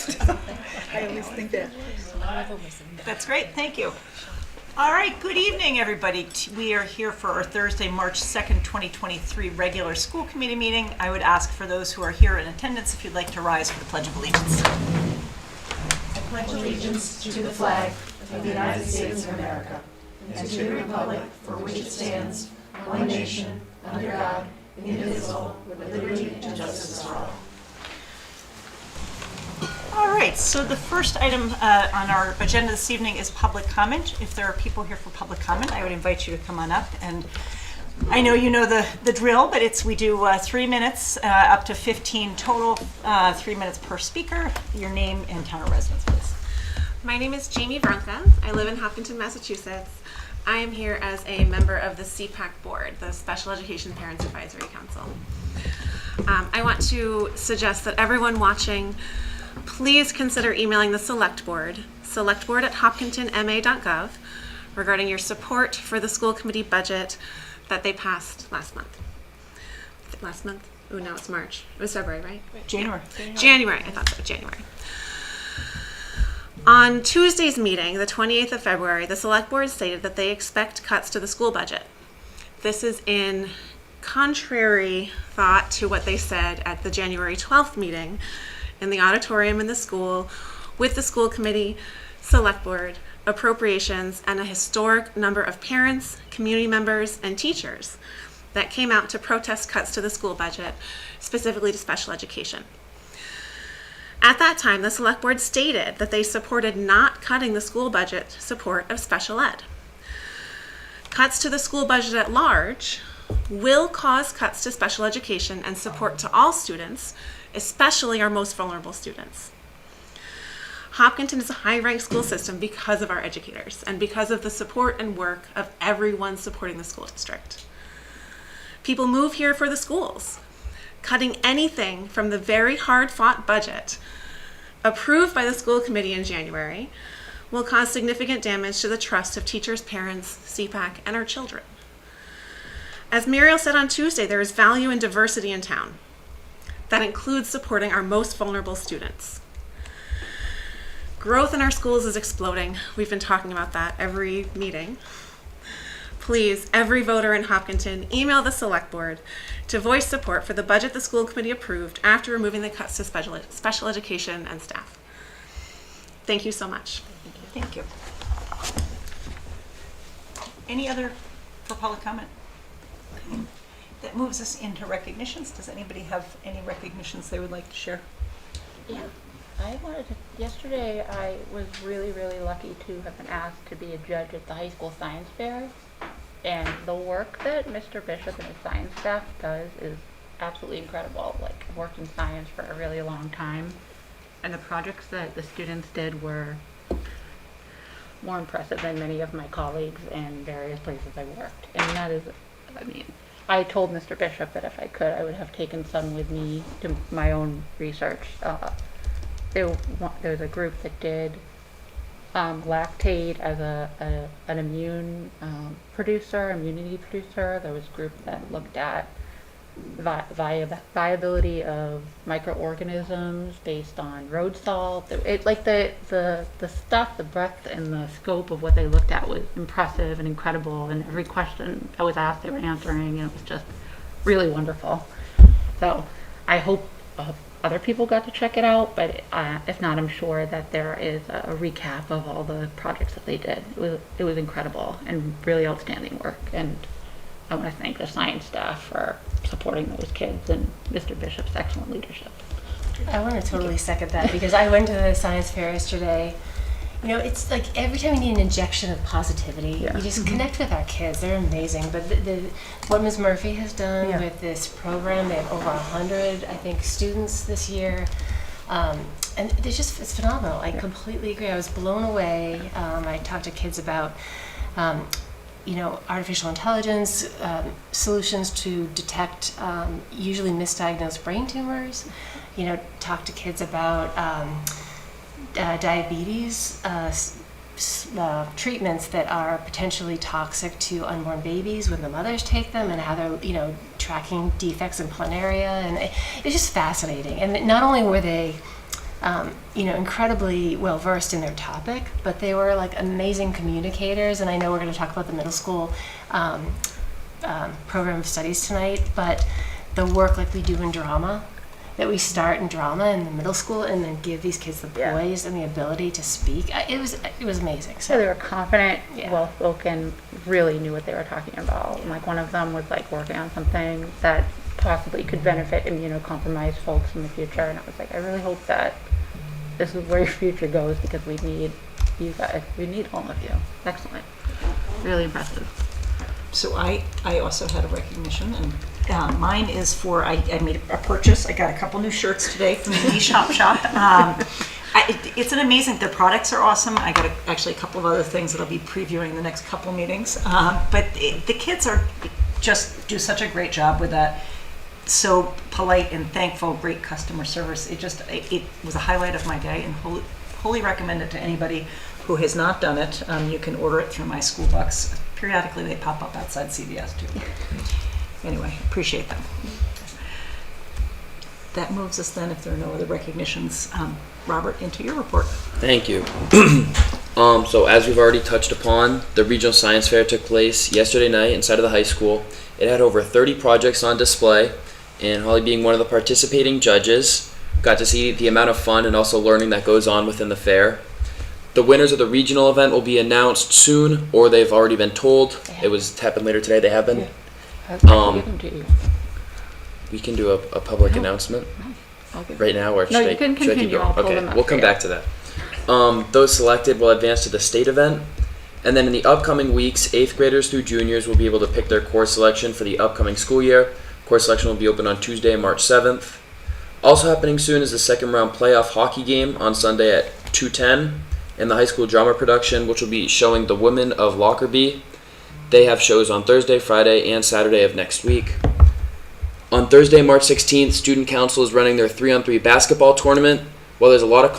I always think that. That's great, thank you. All right, good evening, everybody. We are here for our Thursday, March 2nd, 2023 regular school committee meeting. I would ask for those who are here in attendance if you'd like to rise for the Pledge of Allegiance. I pledge allegiance to the flag of the United States of America and to the republic for which it stands, one nation, under God, indivisible, with liberty and justice for all. All right, so the first item on our agenda this evening is public comment. If there are people here for public comment, I would invite you to come on up. And I know you know the drill, but we do 3 minutes, up to 15 total, 3 minutes per speaker. Your name and town of residence, please. My name is Jamie Vronka. I live in Hopkinton, Massachusetts. I am here as a member of the CPAC board, the Special Education Parents Advisory Council. I want to suggest that everyone watching please consider emailing the selectboard@hopkintonma.gov regarding your support for the school committee budget that they passed last month. Last month? Oh, now it's March. It was February, right? January. January. I thought so, January. On Tuesday's meeting, the 28th of February, the select board stated that they expect cuts to the school budget. This is in contrary thought to what they said at the January 12th meeting in the auditorium in the school with the school committee, select board, appropriations, and a historic number of parents, community members, and teachers that came out to protest cuts to the school budget, specifically to special education. At that time, the select board stated that they supported not cutting the school budget support of special ed. Cuts to the school budget at large will cause cuts to special education and support to all students, especially our most vulnerable students. Hopkinton is a high-ranked school system because of our educators and because of the support and work of everyone supporting the school district. People move here for the schools. Cutting anything from the very hard-fought budget approved by the school committee in January will cause significant damage to the trust of teachers, parents, CPAC, and our children. As Muriel said on Tuesday, there is value in diversity in town. That includes supporting our most vulnerable students. Growth in our schools is exploding. We've been talking about that every meeting. Please, every voter in Hopkinton, email the select board to voice support for the budget the school committee approved after removing the cuts to special education and staff. Thank you so much. Thank you. Any other for public comment? That moves us into recognitions. Does anybody have any recognitions they would like to share? Yeah, yesterday I was really, really lucky to have been asked to be a judge at the high school science fair. And the work that Mr. Bishop and his science staff does is absolutely incredible. Like, I've worked in science for a really long time, and the projects that the students did were more impressive than many of my colleagues in various places I worked. And that is, I told Mr. Bishop that if I could, I would have taken some with me to my own research. There was a group that did lactate as an immunity producer. There was a group that looked at viability of microorganisms based on road salt. The stuff, the breadth and the scope of what they looked at was impressive and incredible, and every question I was asked they were answering, and it was just really wonderful. So I hope other people got to check it out, but if not, I'm sure that there is a recap of all the projects that they did. It was incredible and really outstanding work, and I want to thank the science staff for supporting those kids and Mr. Bishop's excellent leadership. I want to totally second that, because I went to the science fair yesterday. You know, it's like every time we need an injection of positivity, Yeah. we just connect with our kids. They're amazing. But what Ms. Murphy has done with this program, they have over 100, I think, students this year. And it's phenomenal. I completely agree. I was blown away. I talked to kids about, artificial intelligence, solutions to detect usually misdiagnosed brain tumors. Talk to kids about diabetes, treatments that are potentially toxic to unborn babies when the mothers take them, and how they're, tracking defects in planaria, and it's just fascinating. And not only were they incredibly well versed in their topic, but they were like amazing communicators. And I know we're going to talk about the middle school program of studies tonight, but the work like we do in drama, that we start in drama in the middle school and then give these kids the poise and the ability to speak, it was amazing. So they were confident, Yeah. well-spoken, really knew what they were talking about. And like one of them was like working on something that possibly could benefit immunocompromised folks in the future. And I was like, I really hope that this is where your future goes, because we need you guys. We need all of you. Excellent. Really impressive. So I also had a recognition, and mine is for, I made a purchase. I got a couple new shirts today from the Shop. It's an amazing, their products are awesome. I got actually a couple of other things that I'll be previewing the next couple meetings. But the kids just do such a great job with that. So polite and thankful, great customer service. It was a highlight of my day, and wholly recommend it to anybody who has not done it. You can order it through my school bucks. Periodically they pop up outside CVS too. Anyway, appreciate them. That moves us then, if there are no other recognitions, Robert, into your report. Thank you. So as we've already touched upon, the Regional Science Fair took place yesterday night inside of the high school. It had over 30 projects on display, and Holly, being one of the participating judges, got to see the amount of fun and also learning that goes on within the fair. The winners of the regional event will be announced soon, or they've already been told. It was happened later today. They have been. I'll give them to you. We can do a public announcement I'll give right now, or No, should you can should I keep continue. going? I'll pull Okay, them up we'll come for you. back to that. Those selected will advance to the state event, and then in the upcoming weeks, 8th graders through juniors will be able to pick their course selection for the upcoming school year. Course selection will be open on Tuesday, March 7th. Also happening soon is the second round playoff hockey game on Sunday at 2:10. And the high school drama production, which will be showing The Women of Lockerbie. They have shows on Thursday, Friday, and Saturday of next week. On Thursday, March 16th, Student Council is running their 3-on-3 basketball tournament. While there's a lot of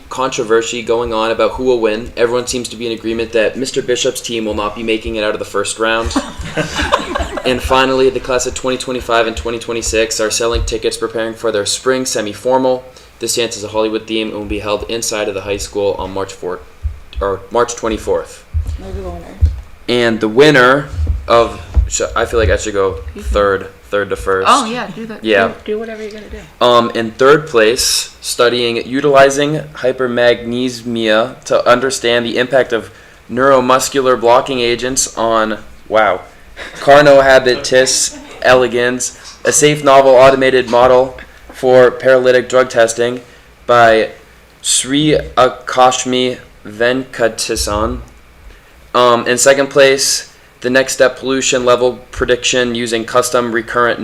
controversy going on about who will win, everyone seems to be in agreement that Mr. Bishop's team will not be making it out of the first round. And finally, the class of 2025 and 2026 are selling tickets preparing for their spring semi-formal. This dance is a Hollywood theme and will be held inside of the high school on March 24th. There's the winner. And the winner of, I feel like I should go third to first. Oh yeah, do that. Yeah. Do whatever you're gonna do. In third place, studying utilizing hypermagnesemia to understand the impact of neuromuscular blocking agents on, Carnohabitus elegans, a safe novel automated model for paralytic drug testing by Sri Akashmi Venkatesan. In second place, the next step pollution level prediction using custom recurrent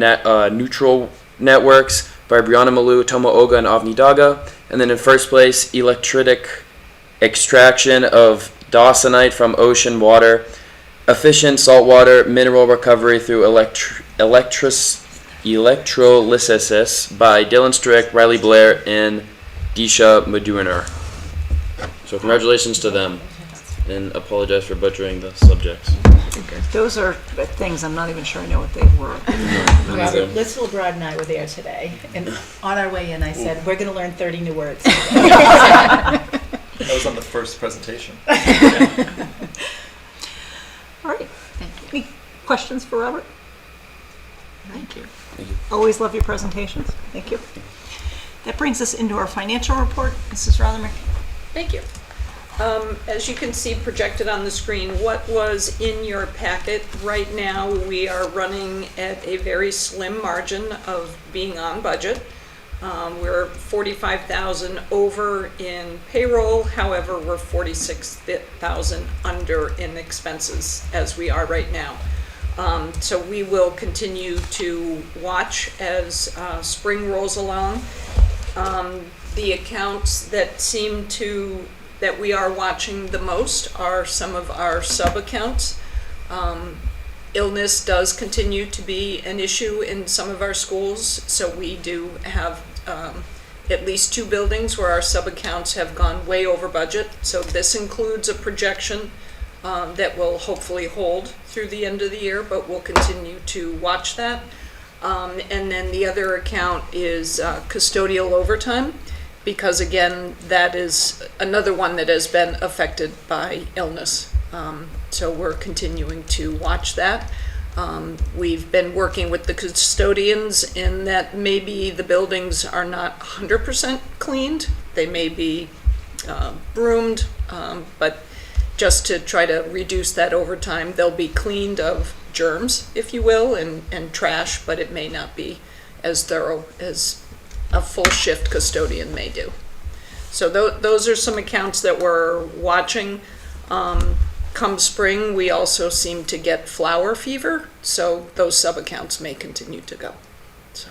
neutral networks by Brianna Malou, Tomo Oga, and Avni Daga. And then in first place, electric extraction of dawsonite from ocean water, efficient saltwater mineral recovery through electrolysis by Dylan Strick, Riley Blair, and Disha Madurner. So congratulations to them, and apologize for butchering the subjects. Those are things I'm not even sure I know what they were. Robert Litzelbrod and I were there today, and on our way in I said, we're going to learn 30 new words. That was on the first presentation. All right. Thank you. Any questions for Robert? Thank you. Always love your presentations. Thank you. That brings us into our financial report. Mrs. Rothermere. Thank you. As you can see projected on the screen, what was in your packet right now, we are running at a very slim margin of being on budget. We're 45,000 over in payroll, however, we're 46,000 under in expenses as we are right now. So we will continue to watch as spring rolls along. The accounts that we are watching the most are some of our sub-accounts. Illness does continue to be an issue in some of our schools, so we do have at least 2 buildings where our sub-accounts have gone way over budget. So this includes a projection that will hopefully hold through the end of the year, but we'll continue to watch that. And then the other account is custodial overtime. because again, that is another one that has been affected by illness. So we're continuing to watch that. We've been working with the custodians in that maybe the buildings are not 100% cleaned. They may be broomed, but just to try to reduce that over time, they'll be cleaned of germs, if you will, and trash, but it may not be as thorough as a full shift custodian may do. So those are some accounts that we're watching. Come spring, we also seem to get flower fever, so those sub-accounts may continue to go. So.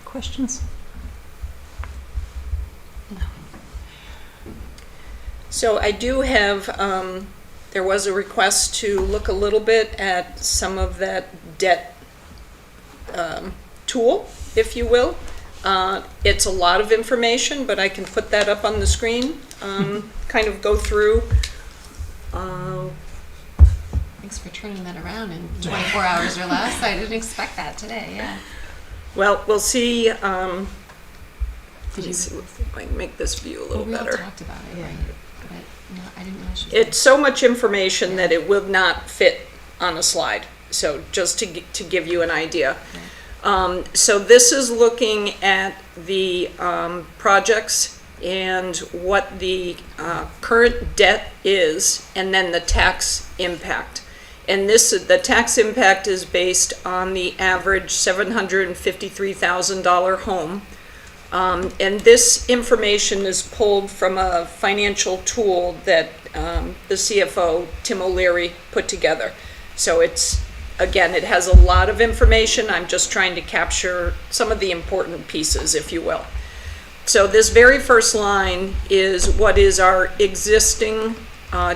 Questions? So I do have, there was a request to look a little bit at some of that debt tool, if you will. It's a lot of information, but I can put that up on the screen, kind of go through. Thanks for turning that around in 24 hours or less. I didn't expect that today, yeah. Well, we'll see. Let Did me you? see if I can make this view a little We all better. talked about it, right? But no, I didn't realize. It's so much information that it will not fit on a slide. So just to give you an idea. So this is looking at the projects and what the current debt is, and then the tax impact. And the tax impact is based on the average $753,000 home. And this information is pulled from a financial tool that the CFO, Tim O'Leary, put together. So again, it has a lot of information. I'm just trying to capture some of the important pieces, if you will. So this very first line is what is our existing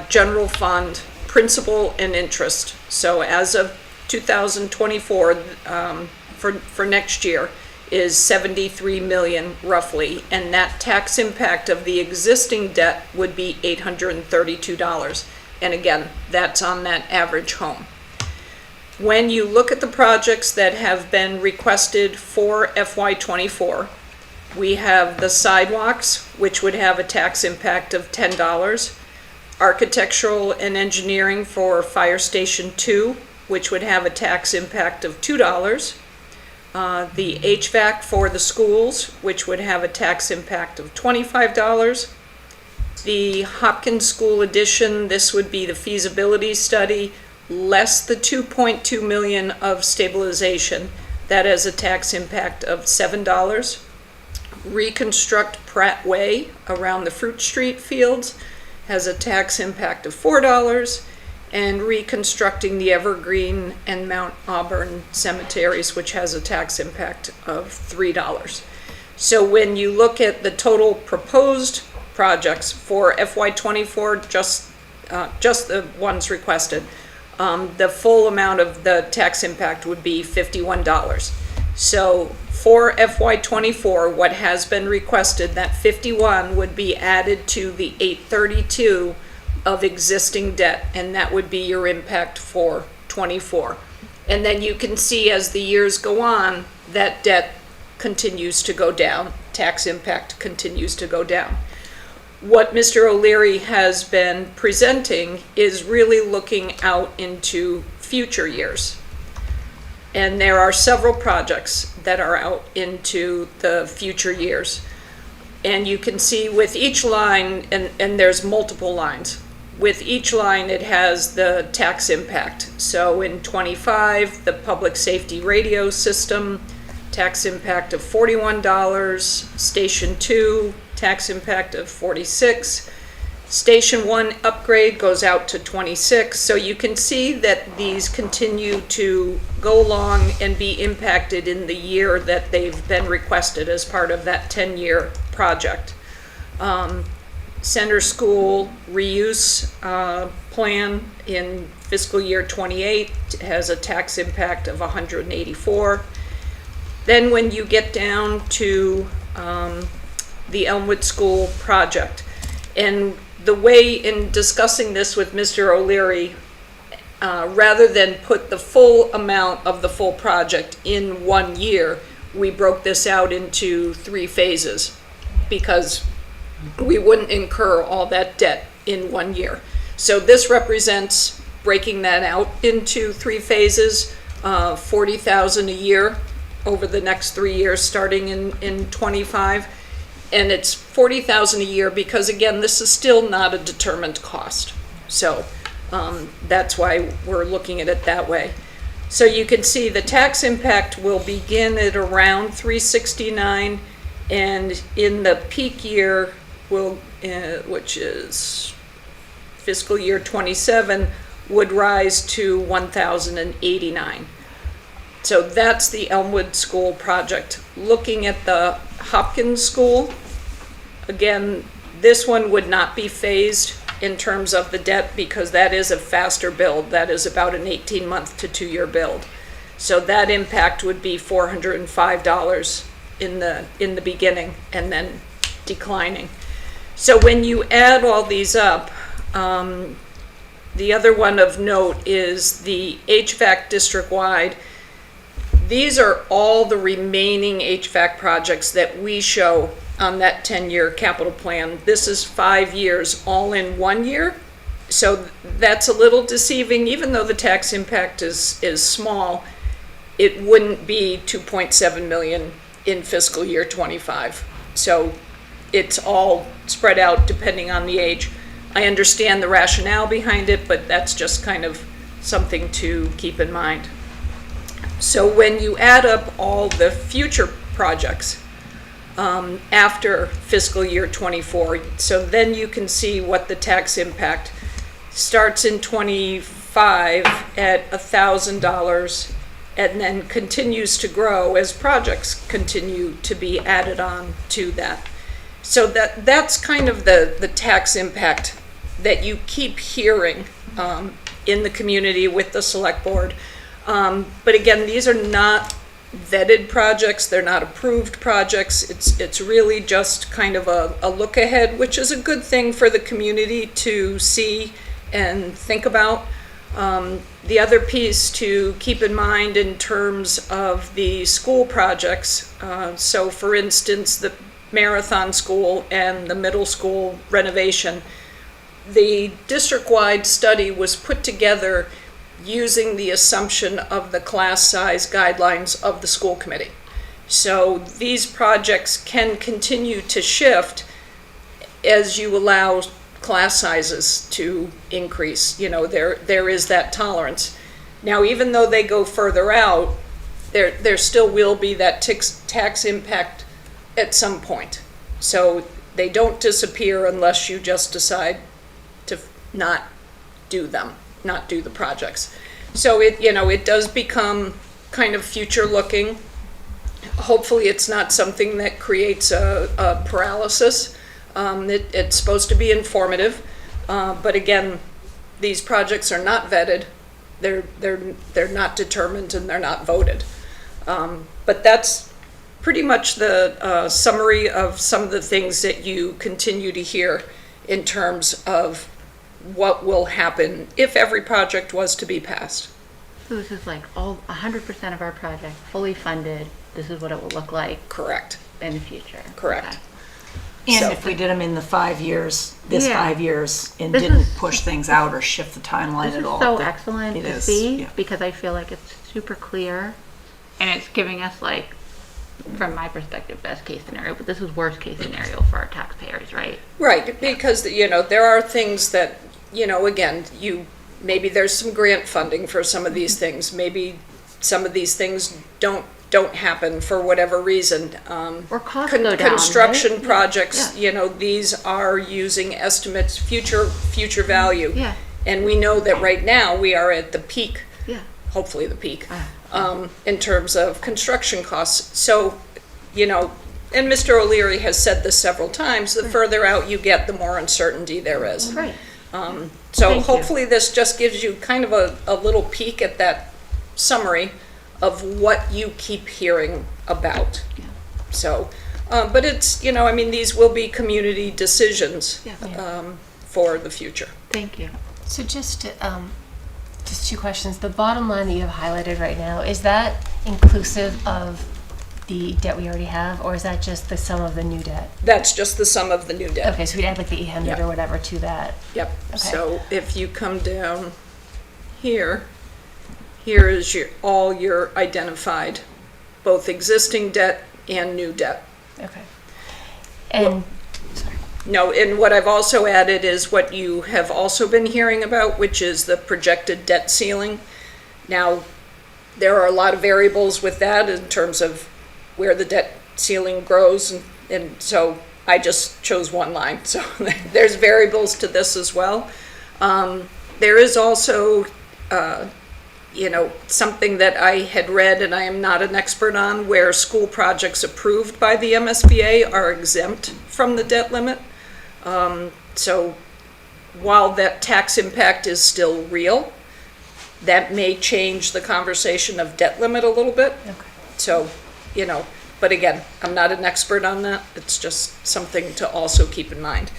general fund principal and interest. So as of 2024, for next year, is 73 million roughly, and that tax impact of the existing debt would be $832. And again, that's on that average home. When you look at the projects that have been requested for FY24, we have the sidewalks, which would have a tax impact of $10, architectural and engineering for Fire Station 2, which would have a tax impact of $2, the HVAC for the schools, which would have a tax impact of $25, the Hopkins School addition, this would be the feasibility study, less the 2.2 million of stabilization. That has a tax impact of $7. Reconstruct Pratt Way around the Fruit Street fields has a tax impact of $4. And reconstructing the Evergreen and Mount Auburn cemeteries, which has a tax impact of $3. So when you look at the total proposed projects for FY24, just the ones requested, the full amount of the tax impact would be $51. So for FY24, what has been requested, that 51 would be added to the 832 of existing debt, and that would be your impact for 24. And then you can see as the years go on, that debt continues to go down, tax impact continues to go down. What Mr. O'Leary has been presenting is really looking out into future years. And there are several projects that are out into the future years. And you can see with each line, and there's multiple lines, with each line it has the tax impact. So in 25, the public safety radio system, tax impact of $41, Station 2, tax impact of $46, Station 1 upgrade goes out to $26. So you can see that these continue to go along and be impacted in the year that they've been requested as part of that 10-year project. Center School reuse plan in fiscal year 28 has a tax impact of $184. Then when you get down to the Elmwood School project, and the way in discussing this with Mr. O'Leary, rather than put the full amount of the full project in 1 year, we broke this out into 3 phases because we wouldn't incur all that debt in 1 year. So this represents breaking that out into 3 phases, $40,000 a year over the next 3 years, starting in 25. And it's $40,000 a year because, again, this is still not a determined cost. So that's why we're looking at it that way. So you can see the tax impact will begin at around 369, and in the peak year will, which is fiscal year 27, would rise to 1,089. So that's the Elmwood School project. Looking at the Hopkins School, again, this one would not be phased in terms of the debt because that is a faster build. That is about an 18-month to 2-year build. So that impact would be $405 in the beginning and then declining. So when you add all these up, the other one of note is the HVAC district-wide. These are all the remaining HVAC projects that we show on that 10-year capital plan. This is 5 years all in 1 year. So that's a little deceiving. Even though the tax impact is small, it wouldn't be 2.7 million in fiscal year 25. So it's all spread out depending on the age. I understand the rationale behind it, but that's just kind of something to keep in mind. So when you add up all the future projects after fiscal year 24, so then you can see what the tax impact starts in 25 at $1,000 and then continues to grow as projects continue to be added on to that. So that's kind of the tax impact that you keep hearing in the community with the select board. But again, these are not vetted projects. They're not approved projects. It's really just kind of a look ahead, which is a good thing for the community to see and think about. The other piece to keep in mind in terms of the school projects, so for instance, the Marathon School and the middle school renovation, the district-wide study was put together using the assumption of the class size guidelines of the school committee. So these projects can continue to shift as you allow class sizes to increase. You know, there is that tolerance. Now, even though they go further out, there still will be that tax impact at some point. So they don't disappear unless you just decide to not do them, not do the projects. So it does become kind of future looking. Hopefully it's not something that creates a paralysis. It's supposed to be informative, but again, these projects are not vetted. They're not determined and they're not voted. But that's pretty much the summary of some of the things that you continue to hear in terms of what will happen if every project was to be passed. So this is like 100% of our project fully funded. This is what it will look like. Correct. In the future. Correct. Okay. And So- if we did them in the 5 years, this Yeah. 5 years, and This didn't is- push things out or shift the timeline This at is all. so that- excellent it to is, see yeah. because I feel like it's super clear and it's giving us, like, from my perspective, best case scenario, but this is worst case scenario for our taxpayers, right? Right, because, there are things that, again, maybe there's some grant funding for some of these things. Maybe some of these things don't happen for whatever reason. Or costs go down, Construction right? projects, Yeah. these are using estimates, future value. Yeah. And we know that right now we are at the peak, Yeah. hopefully the peak, in terms of construction costs. So, and Mr. O'Leary has said this several times, the further out you get, the more uncertainty there is. Right. So Thank you. hopefully this just gives you kind of a little peek at that summary of what you keep hearing about. Yeah. So, but it's, these will be community decisions Yeah. for the future. Thank you. So just 2 questions. The bottom line that you have highlighted right now, is that inclusive of the debt we already have, or is that just the sum of the new debt? That's just the sum of the new debt. Okay, so we'd add like the 800 Yeah. or whatever to that. Yep. Okay. So if you come down here, here is all your identified, both existing debt and new debt. Okay. And No, and what I've also added is what you have also been hearing about, which is the projected debt ceiling. Now, there are a lot of variables with that in terms of where the debt ceiling grows, and so I just chose one line. So there's variables to this as well. There is also, something that I had read, and I am not an expert on, where school projects approved by the MSBA are exempt from the debt limit. So while that tax impact is still real, that may change the conversation of debt limit a little bit. okay. So, but again, I'm not an expert on that. It's just something to also keep in mind.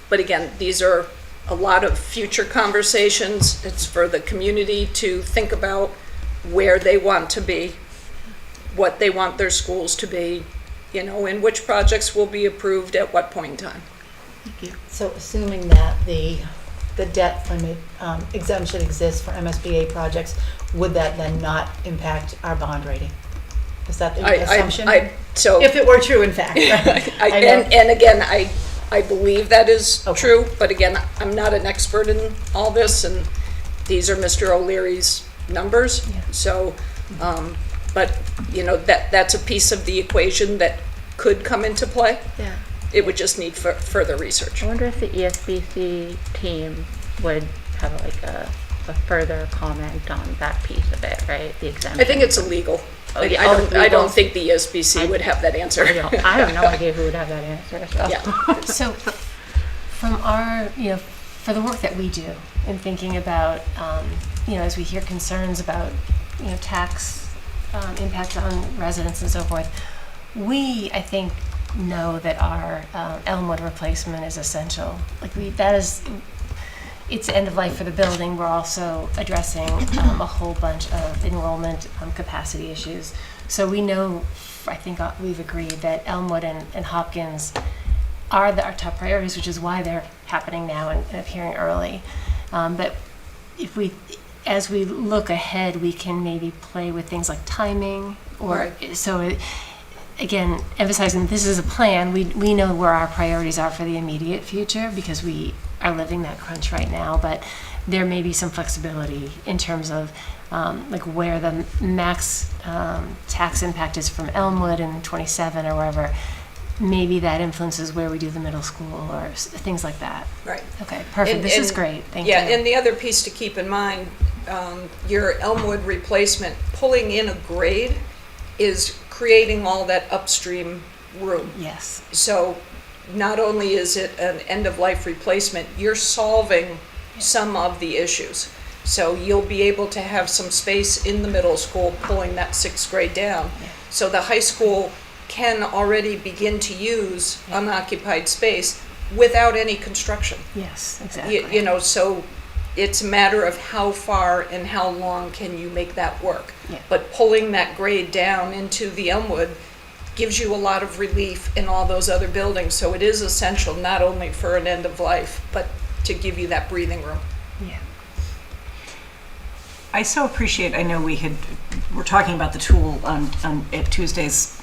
But again, these are a lot of future conversations. It's for the community to think about where they want to be, what they want their schools to be, and which projects will be approved at what point in time. So assuming that the debt limit exemption exists for MSBA projects, would that then not impact our bond rating? Is that the assumption? So, If it were true, in fact. I know. and again, I believe that is Okay. true, but again, I'm not an expert in all this, and these are Mr. O'Leary's numbers. Yeah. So, but, that's a piece of the equation that could come into play. Yeah. It would just need further research. I wonder if the ESBC team would have like a further comment on that piece of it, right? The exemption. I think it's illegal. Oh, Like, yeah. I don't Legal. think the ESBC would have that answer. I have no idea who would have that answer, so. Yeah. So from our, for the work that we do in thinking about, as we hear concerns about, tax impact on residents and so forth, we, I think, know that our Elmwood replacement is essential. It's end of life for the building. We're also addressing a whole bunch of enrollment capacity issues. So we know, I think we've agreed that Elmwood and Hopkins are our top priorities, which is why they're happening now and appearing early. But as we look ahead, we can maybe play with things like timing, or so. Again, emphasizing this is a plan. We know where our priorities are for the immediate future because we are living that crunch right now. But there may be some flexibility in terms of where the max tax impact is from Elmwood in 27 or wherever. Maybe that influences where we do the middle school or things like that. Right. Okay, perfect. This is great. Thank you. Yeah, and the other piece to keep in mind, your Elmwood replacement, pulling in a grade is creating all that upstream room. Yes. So not only is it an end-of-life replacement, you're solving some of the issues. So you'll be able to have some space in the middle school pulling that 6th grade down. Yeah. So the high school can already begin to use unoccupied space without any construction. Yes, exactly. So it's a matter of how far and how long can you make that work. Yeah. But pulling that grade down into the Elmwood gives you a lot of relief in all those other buildings. So it is essential not only for an end of life, but to give you that breathing room. Yeah. I so appreciate, I know we're talking about the tool at Tuesday's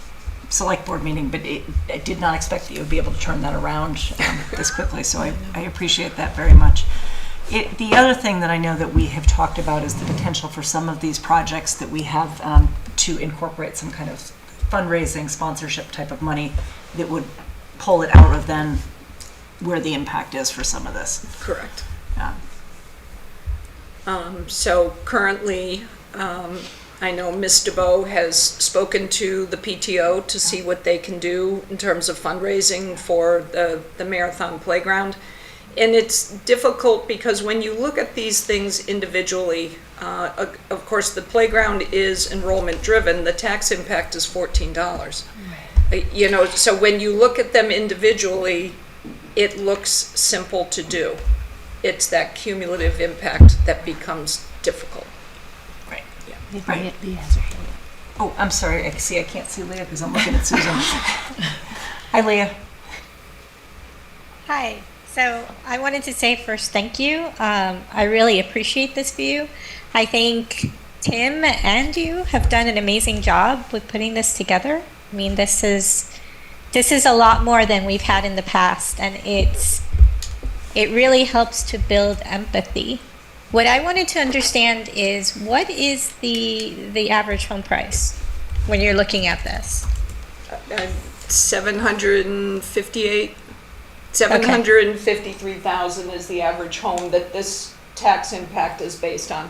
select board meeting, but I did not expect that you would be able to turn that around this quickly, so I appreciate that very much. The other thing that I know that we have talked about is the potential for some of these projects that we have to incorporate some kind of fundraising, sponsorship type of money that would pull it out of then where the impact is for some of this. Correct. Yeah. So currently, I know Ms. DeBow has spoken to the PTO to see what they can do in terms of fundraising for the marathon playground. And it's difficult because when you look at these things individually, of course, the playground is enrollment driven. The tax impact is $14. Right. So when you look at them individually, it looks simple to do. It's that cumulative impact that becomes difficult. Right. Lee has her hand Oh, I'm sorry, I can't see Leah because I'm looking at Susan. Hi, Leah. Hi. So I wanted to say first, thank you. I really appreciate this view. I think Tim and you have done an amazing job with putting this together. I mean, this is a lot more than we've had in the past, and it really helps to build empathy. What I wanted to understand is, what is the average home price when you're looking at this? 753,000 is the average home that this tax impact is based on.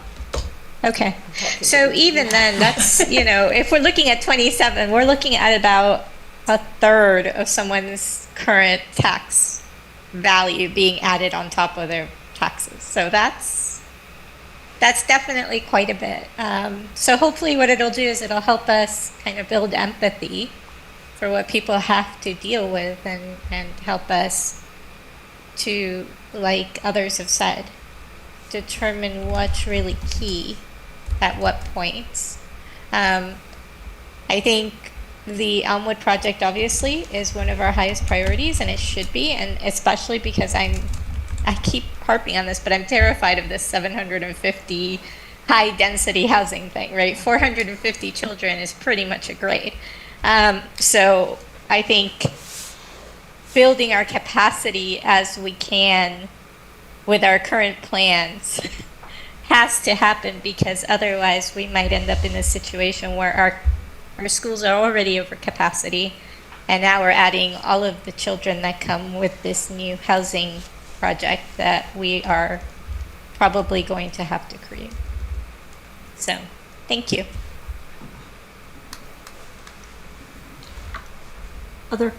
Okay. So even then, that's, if we're looking at 27, we're looking at about a third of someone's current tax value being added on top of their taxes. So that's definitely quite a bit. So hopefully what it'll do is it'll help us kind of build empathy for what people have to deal with, and help us to, like others have said, determine what's really key at what points. I think the Elmwood project obviously is one of our highest priorities, and it should be, and especially because I keep harping on this, but I'm terrified of this 750 high density housing thing, right? 450 children is pretty much a grade. So I think building our capacity as we can with our current plans has to happen, because otherwise we might end up in a situation where our schools are already over capacity, and now we're adding all of the children that come with this new housing project that we are probably going to have to create. So, thank you. Other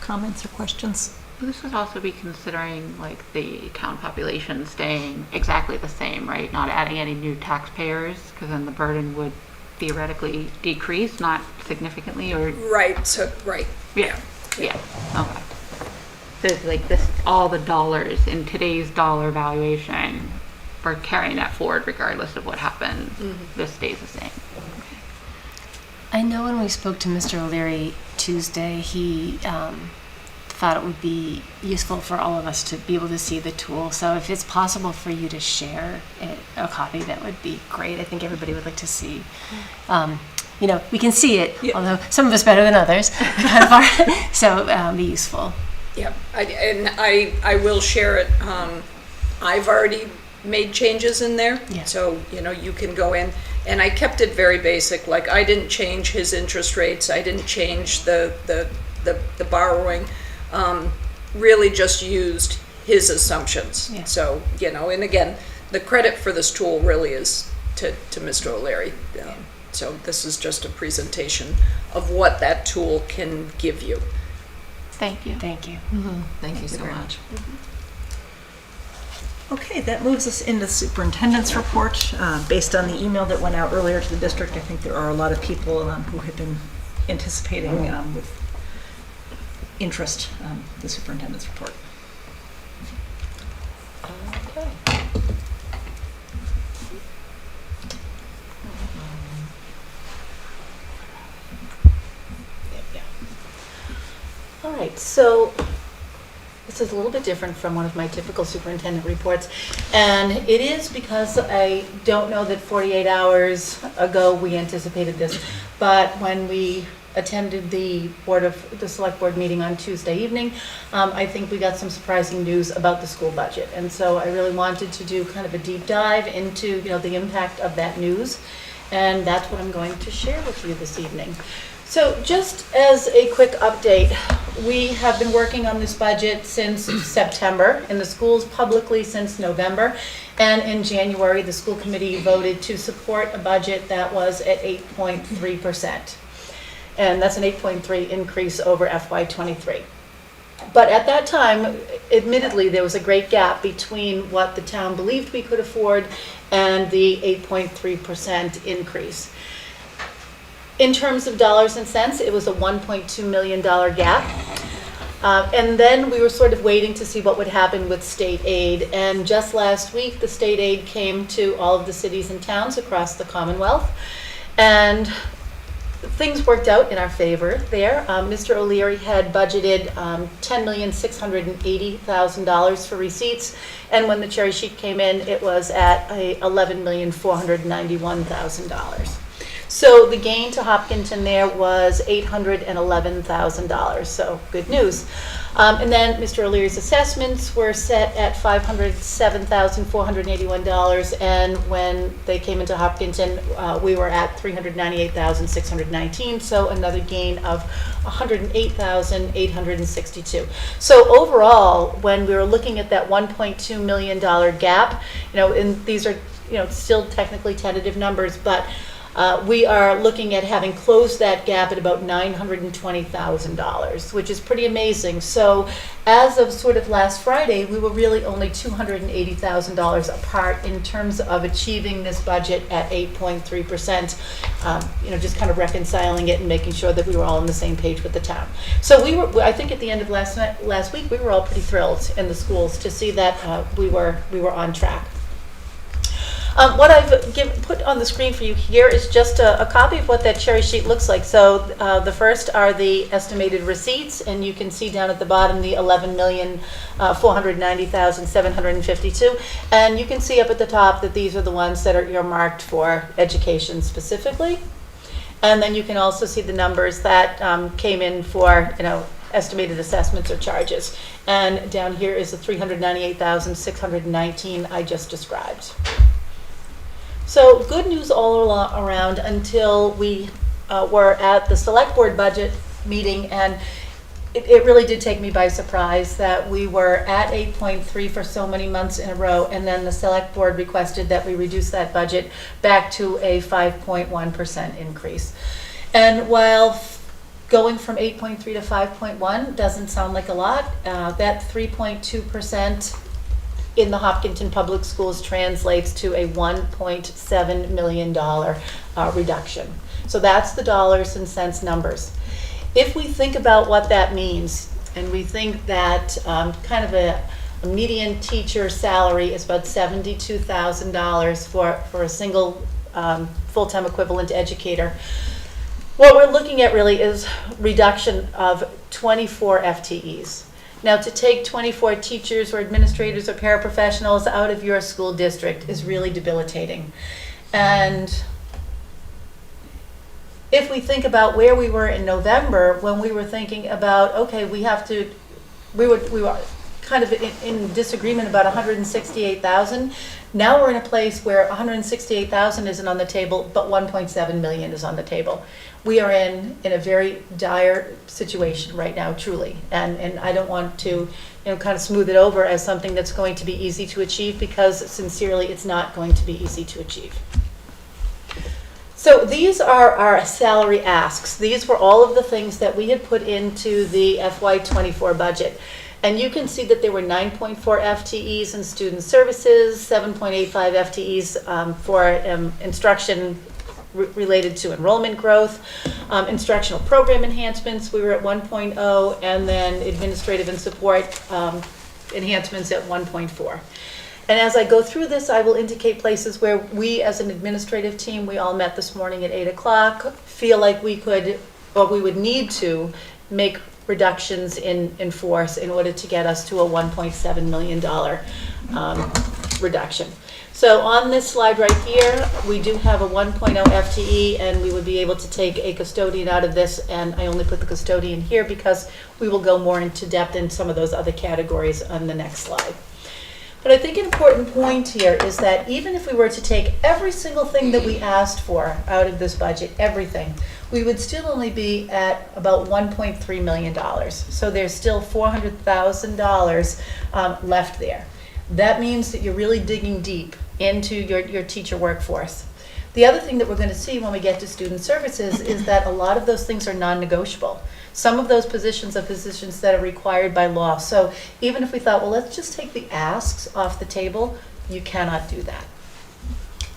comments or questions? This would also be considering like the town population staying exactly the same, right? Not adding any new taxpayers, because then the burden would theoretically decrease, not significantly, or Right, so, right. yeah, okay. So it's like this, all the dollars in today's dollar valuation, we're carrying that forward regardless of what happens. This stays the same. I know when we spoke to Mr. O'Leary Tuesday, he thought it would be useful for all of us to be able to see the tool. So if it's possible for you to share a copy, that would be great. I think everybody would like to see. We can see it, although some of us better than others. So be useful. Yeah, I will share it. I've already made changes in there, so you can go in. And I kept it very basic. Like, I didn't change his interest rates. I didn't change the borrowing. Really just used his assumptions. Yeah. So and again, the credit for this tool really is to Mr. O'Leary. So this is just a presentation of what that tool can give you. Thank you. Thank you. Thank you so much. Okay, that moves us into the superintendent's report. Based on the email that went out earlier to the district, I think there are a lot of people who have been anticipating with interest the superintendent's report. Okay. All right, so this is a little bit different from one of my typical superintendent reports, and it is because I don't know that 48 hours ago we anticipated this, but when we attended the select board meeting on Tuesday evening, I think we got some surprising news about the school budget, and so I really wanted to do kind of a deep dive into the impact of that news, and that's what I'm going to share with you this evening. So just as a quick update, we have been working on this budget since September, in the schools publicly since November, and in January the school committee voted to support a budget that was at 8.3%. And that's an 8.3 increase over FY23. But at that time, admittedly, there was a great gap between what the town believed we could afford and the 8.3% increase. In terms of dollars and cents, it was a $1.2 million gap. And then we were sort of waiting to see what would happen with state aid. And just last week, the state aid came to all of the cities and towns across the Commonwealth. And things worked out in our favor there. Mr. O'Leary had budgeted $10,680,000 for receipts, and when the cherry sheet came in, it was at $11,491,000. So the gain to Hopkinton there was $811,000, so good news. And then Mr. O'Leary's assessments were set at $507,481, and when they came into Hopkinton, we were at $398,619, so another gain of $108,862. So overall, when we were looking at that $1.2 million gap, and these are, still technically tentative numbers, but we are looking at having closed that gap at about $920,000, which is pretty amazing. So as of sort of last Friday, we were really only $280,000 apart in terms of achieving this budget at 8.3%, just kind of reconciling it and making sure that we were all on the same page with the town. So I think at the end of last week, we were all pretty thrilled in the schools to see that we were on track. What I've put on the screen for you here is just a copy of what that cherry sheet looks like. So the first are the estimated receipts, and you can see down at the bottom the $11,490,752. And you can see up at the top that these are the ones that are earmarked for education specifically. And then you can also see the numbers that came in for, estimated assessments or charges. And down here is the $398,619 I just described. So good news all around until we were at the select board budget meeting, and it really did take me by surprise that we were at 8.3 for so many months in a row, and then the select board requested that we reduce that budget back to a 5.1% increase. And while going from 8.3 to 5.1 doesn't sound like a lot, that 3.2% in the Hopkinton Public Schools translates to a $1.7 million reduction. So that's the dollars and cents numbers. If we think about what that means, and we think that kind of a median teacher salary is about $72,000 for a single full-time equivalent educator, what we're looking at really is reduction of 24 FTEs. Now, to take 24 teachers or administrators or paraprofessionals out of your school district is really debilitating. And if we think about where we were in November, when we were thinking about, okay, we were kind of in disagreement about 168,000. Now we're in a place where 168,000 isn't on the table, but 1.7 million is on the table. We are in a very dire situation right now, truly. And I don't want to kind of smooth it over as something that's going to be easy to achieve, because sincerely, it's not going to be easy to achieve. So these are our salary asks. These were all of the things that we had put into the FY24 budget. And you can see that there were 9.4 FTEs in student services, 7.85 FTEs for instruction related to enrollment growth, instructional program enhancements, we were at 1.0, and then administrative and support enhancements at 1.4. And as I go through this, I will indicate places where we as an administrative team, we all met this morning at 8 o'clock, feel like we could, or we would need to make reductions in force in order to get us to a $1.7 million reduction. So on this slide right here, we do have a 1.0 FTE, and we would be able to take a custodian out of this, and I only put the custodian here because we will go more into depth in some of those other categories on the next slide. But I think an important point here is that even if we were to take every single thing that we asked for out of this budget, everything, we would still only be at about $1.3 million. So there's still $400,000 left there. That means that you're really digging deep into your teacher workforce. The other thing that we're going to see when we get to student services is that a lot of those things are non-negotiable. Some of those positions are positions that are required by law. So even if we thought, well, let's just take the asks off the table, you cannot do that.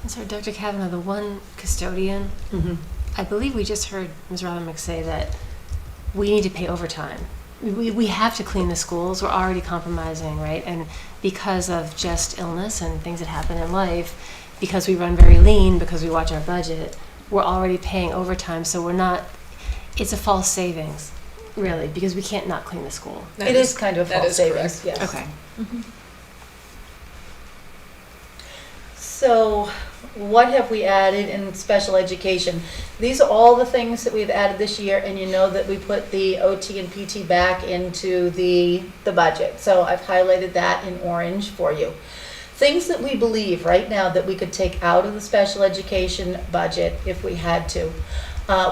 And so, Dr. Kavanaugh, the one custodian, I believe we just heard Ms. Robin say that we need to pay overtime. We have to clean the schools. We're already compromising, right? And because of just illness and things that happen in life, because we run very lean, because we watch our budget, we're already paying overtime, so we're not, it's a false savings, really, because we can't not clean the school. It is kind of that false is savings, correct. yes. Okay. So what have we added in special education? These are all the things that we've added this year, and you know that we put the OT and PT back into the budget. So I've highlighted that in orange for you. Things that we believe right now that we could take out of the special education budget if we had to.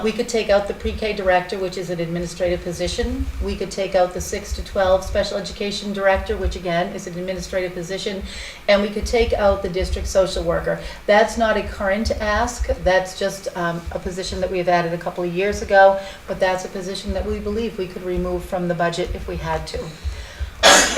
We could take out the pre-K director, which is an administrative position. We could take out the 6 to 12 special education director, which again is an administrative position. And we could take out the district social worker. That's not a current ask. That's just a position that we've added a couple of years ago. But that's a position that we believe we could remove from the budget if we had to.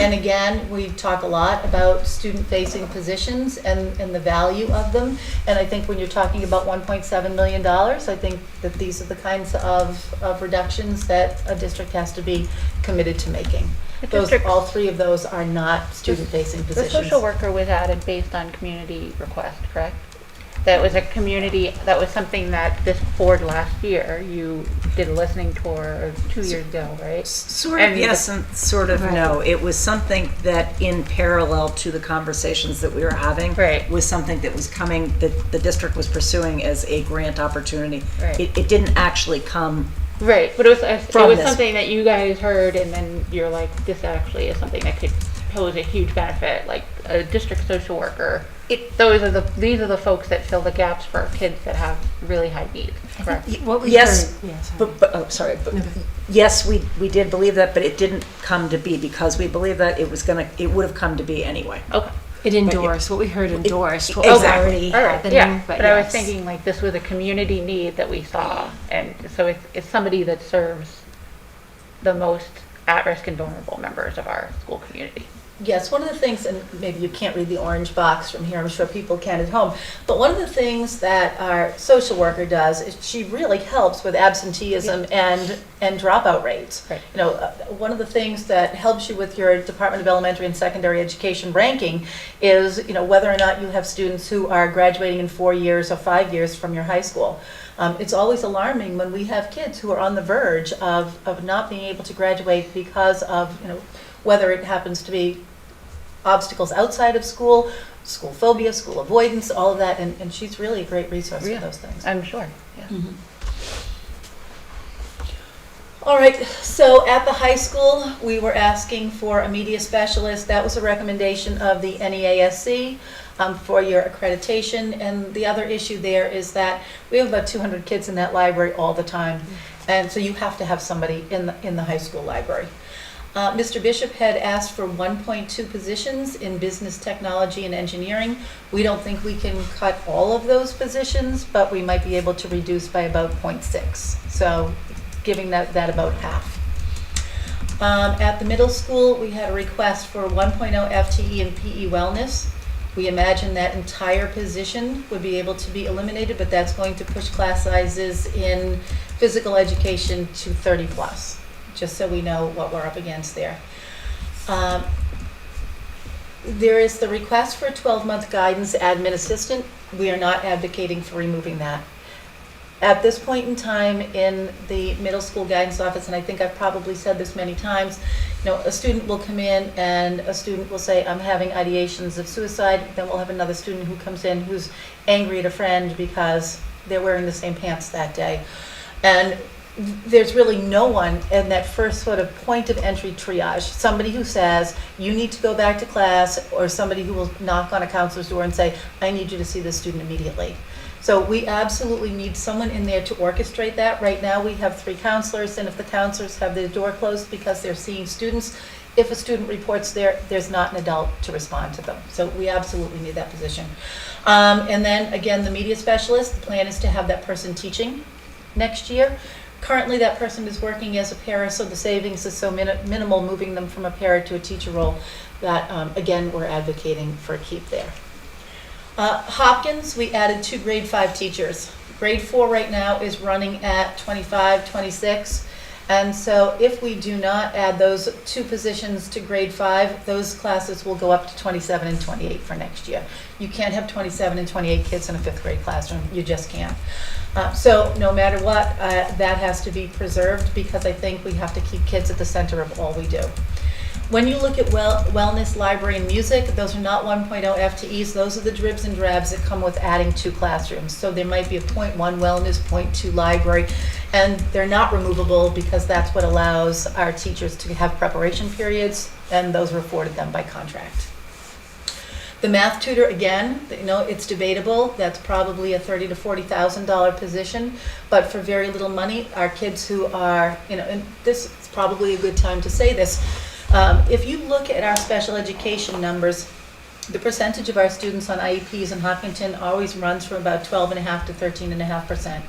And again, we talk a lot about student-facing positions and the value of them. And I think when you're talking about $1.7 million, I think that these are the kinds of reductions that a district has to be committed to making. All three of those are not student-facing The positions. social worker was added based on community request, correct? That was a community, that was something that this board last year, you did a listening tour 2 years ago, right? Sort And of yes and sort of no. It was something that in parallel to the conversations that we were having Right. was something that was coming, that the district was pursuing as a grant opportunity. Right. It didn't actually come. Right, but it was From this. something that you guys heard, and then you're like, this actually is something that could pose a huge benefit, like a district social worker. These are the folks that fill the gaps for kids that have really high needs, correct? What we Yes, heard, yeah, sorry. but yes, we did believe that, but it didn't come to be because we believed that it would have come to be anyway. Okay. It endorsed, what we heard endorsed, what was Exactly. already All right, happening, yeah, but I was yes. thinking like this was a community need that we saw, and so it's somebody that serves the most at-risk and vulnerable members of our school community. Yes, one of the things, and maybe you can't read the orange box from here, I'm sure people can at home, but one of the things that our social worker does is she really helps with absenteeism and dropout rates. Right. You know, one of the things that helps you with your Department of Elementary and Secondary Education ranking is, you know, whether or not you have students who are graduating in 4 years or 5 years from your high school. It's always alarming when we have kids who are on the verge of not being able to graduate because of, you know, whether it happens to be obstacles outside of school, school phobia, school avoidance, all of that, and she's really a great resource Yeah. for those things. I'm sure, yeah. All right, so at the high school, we were asking for a media specialist. That was a recommendation of the NEASC for your accreditation. And the other issue there is that we have about 200 kids in that library all the time. And so you have to have somebody in the high school library. Mr. Bishop had asked for 1.2 positions in business, technology, and engineering. We don't think we can cut all of those positions, but we might be able to reduce by about 0.6. So giving that about half. At the middle school, we had a request for 1.0 FTE in PE wellness. We imagine that entire position would be able to be eliminated, but that's going to push class sizes in physical education to 30 plus. Just so we know what we're up against there. There is the request for a 12-month guidance admin assistant. We are not advocating for removing that. At this point in time in the middle school guidance office, and I think I've probably said this many times, you know, a student will come in and a student will say, I'm having ideations of suicide. Then we'll have another student who comes in who's angry at a friend because they're wearing the same pants that day. And there's really no one in that first sort of point of entry triage, somebody who says, you need to go back to class, or somebody who will knock on a counselor's door and say, I need you to see this student immediately. So we absolutely need someone in there to orchestrate that. Right now we have 3 counselors, and if the counselors have their door closed because they're seeing students, if a student reports there's not an adult to respond to them. So we absolutely need that position. And then again, the media specialist, the plan is to have that person teaching next year. Currently, that person is working as a para, so the savings is so minimal moving them from a para to a teacher role that, again, we're advocating for a keep there. Hopkins, we added 2 grade 5 teachers. Grade 4 right now is running at 25, 26, And so if we do not add those 2 positions to grade 5, those classes will go up to 27 and 28 for next year. You can't have 27 and 28 kids in a 5th grade classroom. You just can't. So no matter what, that has to be preserved because I think we have to keep kids at the center of all we do. When you look at wellness, library, and music, those are not 1.0 FTEs. Those are the dribs and drabs that come with adding 2 classrooms. So there might be a 0.1 wellness, 0.2 library, and they're not removable because that's what allows our teachers to have preparation periods, and those are afforded them by contract. The math tutor, again, it's debatable. That's probably a $30,000 to $40,000 position, but for very little money, our kids who are, and this is probably a good time to say this. If you look at our special education numbers, the percentage of our students on IEPs in Hopkinton always runs from about 12.5% to 13.5%.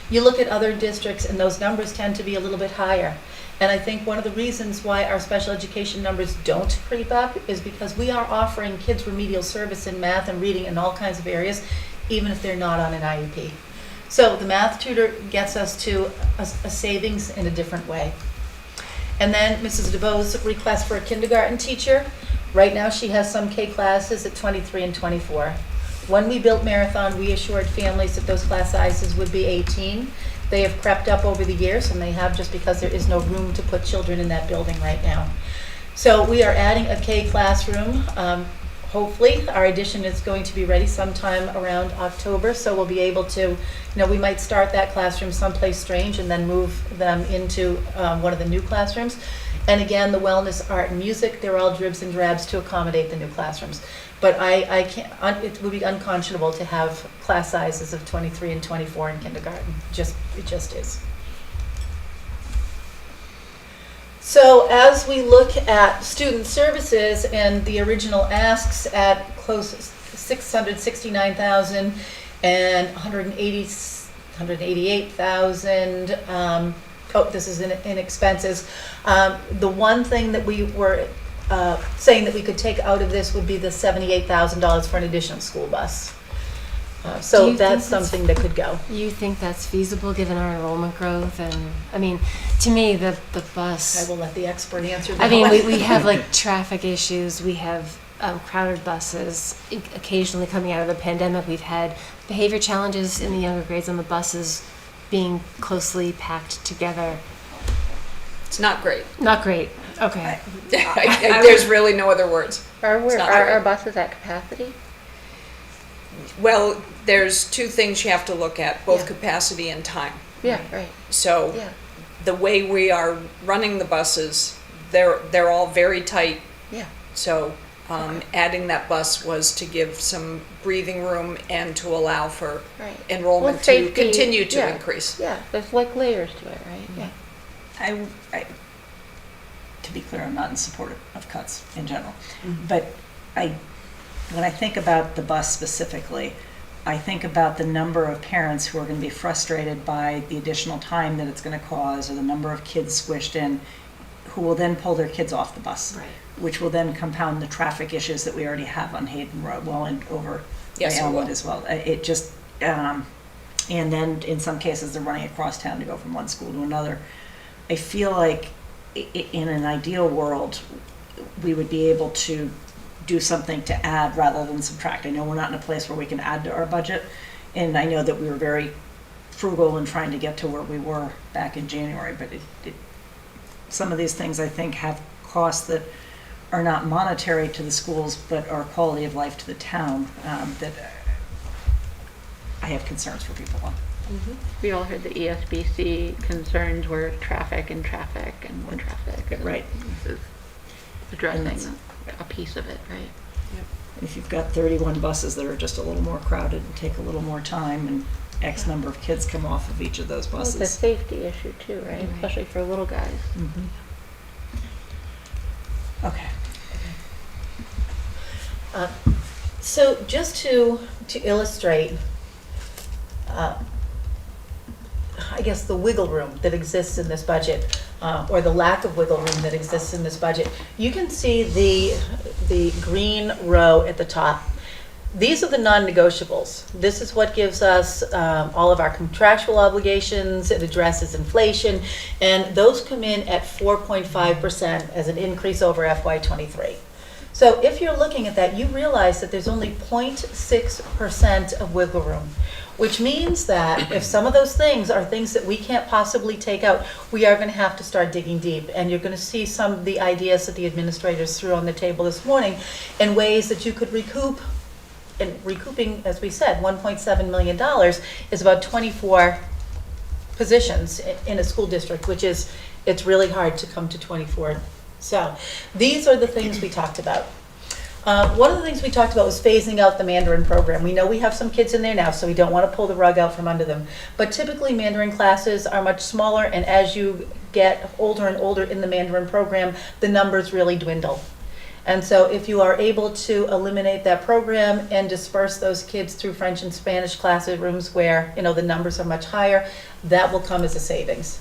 You look at other districts and those numbers tend to be a little bit higher. And I think one of the reasons why our special education numbers don't creep up is because we are offering kids remedial service in math and reading in all kinds of areas, even if they're not on an IEP. So the math tutor gets us to a savings in a different way. And then Mrs. DeVoe's request for a kindergarten teacher. Right now she has some K classes at 23 and 24. When we built Marathon, we assured families that those class sizes would be 18. They have crept up over the years, and they have just because there is no room to put children in that building right now. So we are adding a K classroom. Hopefully, our addition is going to be ready sometime around October, so we'll be able to, we might start that classroom someplace strange and then move them into one of the new classrooms. And again, the wellness, art, and music, they're all dribs and drabs to accommodate the new classrooms. But I can't, it would be unconscionable to have class sizes of 23 and 24 in kindergarten. It just is. So as we look at student services and the original asks at close $669,000 and $188,000, this is in expenses. The one thing that we were saying that we could take out of this would be the $78,000 for an additional school bus. So that's something that could go. You think that's feasible given our enrollment growth? And I mean, to me, the bus. I will let the expert answer that. I mean, we have like traffic issues. We have crowded buses. Occasionally coming out of the pandemic, we've had behavior challenges in the younger grades on the buses being closely packed together. It's not great. Not great. Okay. There's really no other words. Are our buses at capacity? Well, there's 2 things you have to look at, both capacity and time. Yeah, right. So the way we are running the buses, they're all very tight. Yeah. So adding that bus was to give some breathing room and to allow for enrollment to continue to increase. Yeah, there's like layers to it, right? Yeah. To be clear, I'm not in support of cuts in general, but when I think about the bus specifically, I think about the number of parents who are going to be frustrated by the additional time that it's going to cause, or the number of kids squished in, who will then pull their kids off the bus, which will then compound the traffic issues that we already have on Hayden Road, well, and over Elmwood as well. It just, and then in some cases they're running across town to go from one school to another. I feel like in an ideal world, we would be able to do something to add rather than subtract. I know we're not in a place where we can add to our budget, and I know that we were very frugal in trying to get to where we were back in January, but some of these things I think have costs that are not monetary to the schools but are quality of life to the town, that I have concerns for people on. We all heard the ESBC concerns were traffic and more traffic. Right. This is addressing a piece of it, right? If you've got 31 buses that are just a little more crowded and take a little more time, and X number of kids come off of each of those buses. Well, it's a safety issue too, right? Especially for little guys. Okay. So just to illustrate, I guess the wiggle room that exists in this budget, or the lack of wiggle room that exists in this budget, you can see the green row at the top. These are the non-negotiables. This is what gives us all of our contractual obligations. It addresses inflation, and those come in at 4.5% as an increase over FY23. So if you're looking at that, you realize that there's only 0.6% of wiggle room, which means that if some of those things are things that we can't possibly take out, we are going to have to start digging deep. And you're going to see some of the ideas that the administrators threw on the table this morning in ways that you could recoup. And recouping, as we said, $1.7 million is about 24 positions in a school district, which is, it's really hard to come to 24. So these are the things we talked about. One of the things we talked about was phasing out the Mandarin program. We know we have some kids in there now, so we don't want to pull the rug out from under them. But typically Mandarin classes are much smaller, and as you get older and older in the Mandarin program, the numbers really dwindle. And so if you are able to eliminate that program and disperse those kids through French and Spanish classrooms where, you know, the numbers are much higher, that will come as a savings.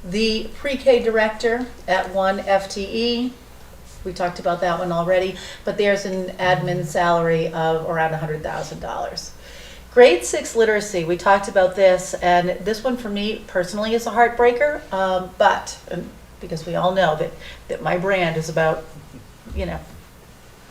The pre-K director at 1 FTE, we talked about that one already, but there's an admin salary of around $100,000. Grade 6 literacy, we talked about this, and this one for me personally is a heartbreaker, but because we all know that my brand is about, you know,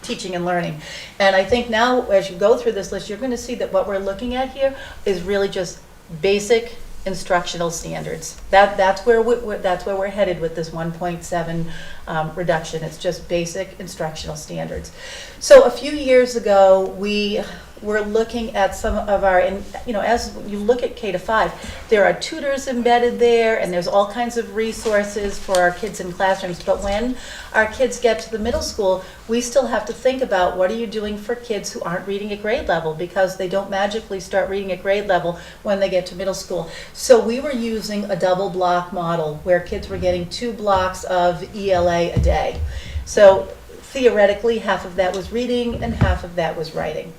teaching and learning. And I think now as you go through this list, you're going to see that what we're looking at here is really just basic instructional standards. That's where we're headed with this 1.7 reduction. It's just basic instructional standards. So a few years ago, we were looking at some of our, and you know, as you look at K-5, there are tutors embedded there, and there's all kinds of resources for our kids in classrooms. But when our kids get to the middle school, we still have to think about what are you doing for kids who aren't reading at grade level, because they don't magically start reading at grade level when they get to middle school. So we were using a double block model where kids were getting 2 blocks of ELA a day. So theoretically, half of that was reading and half of that was writing.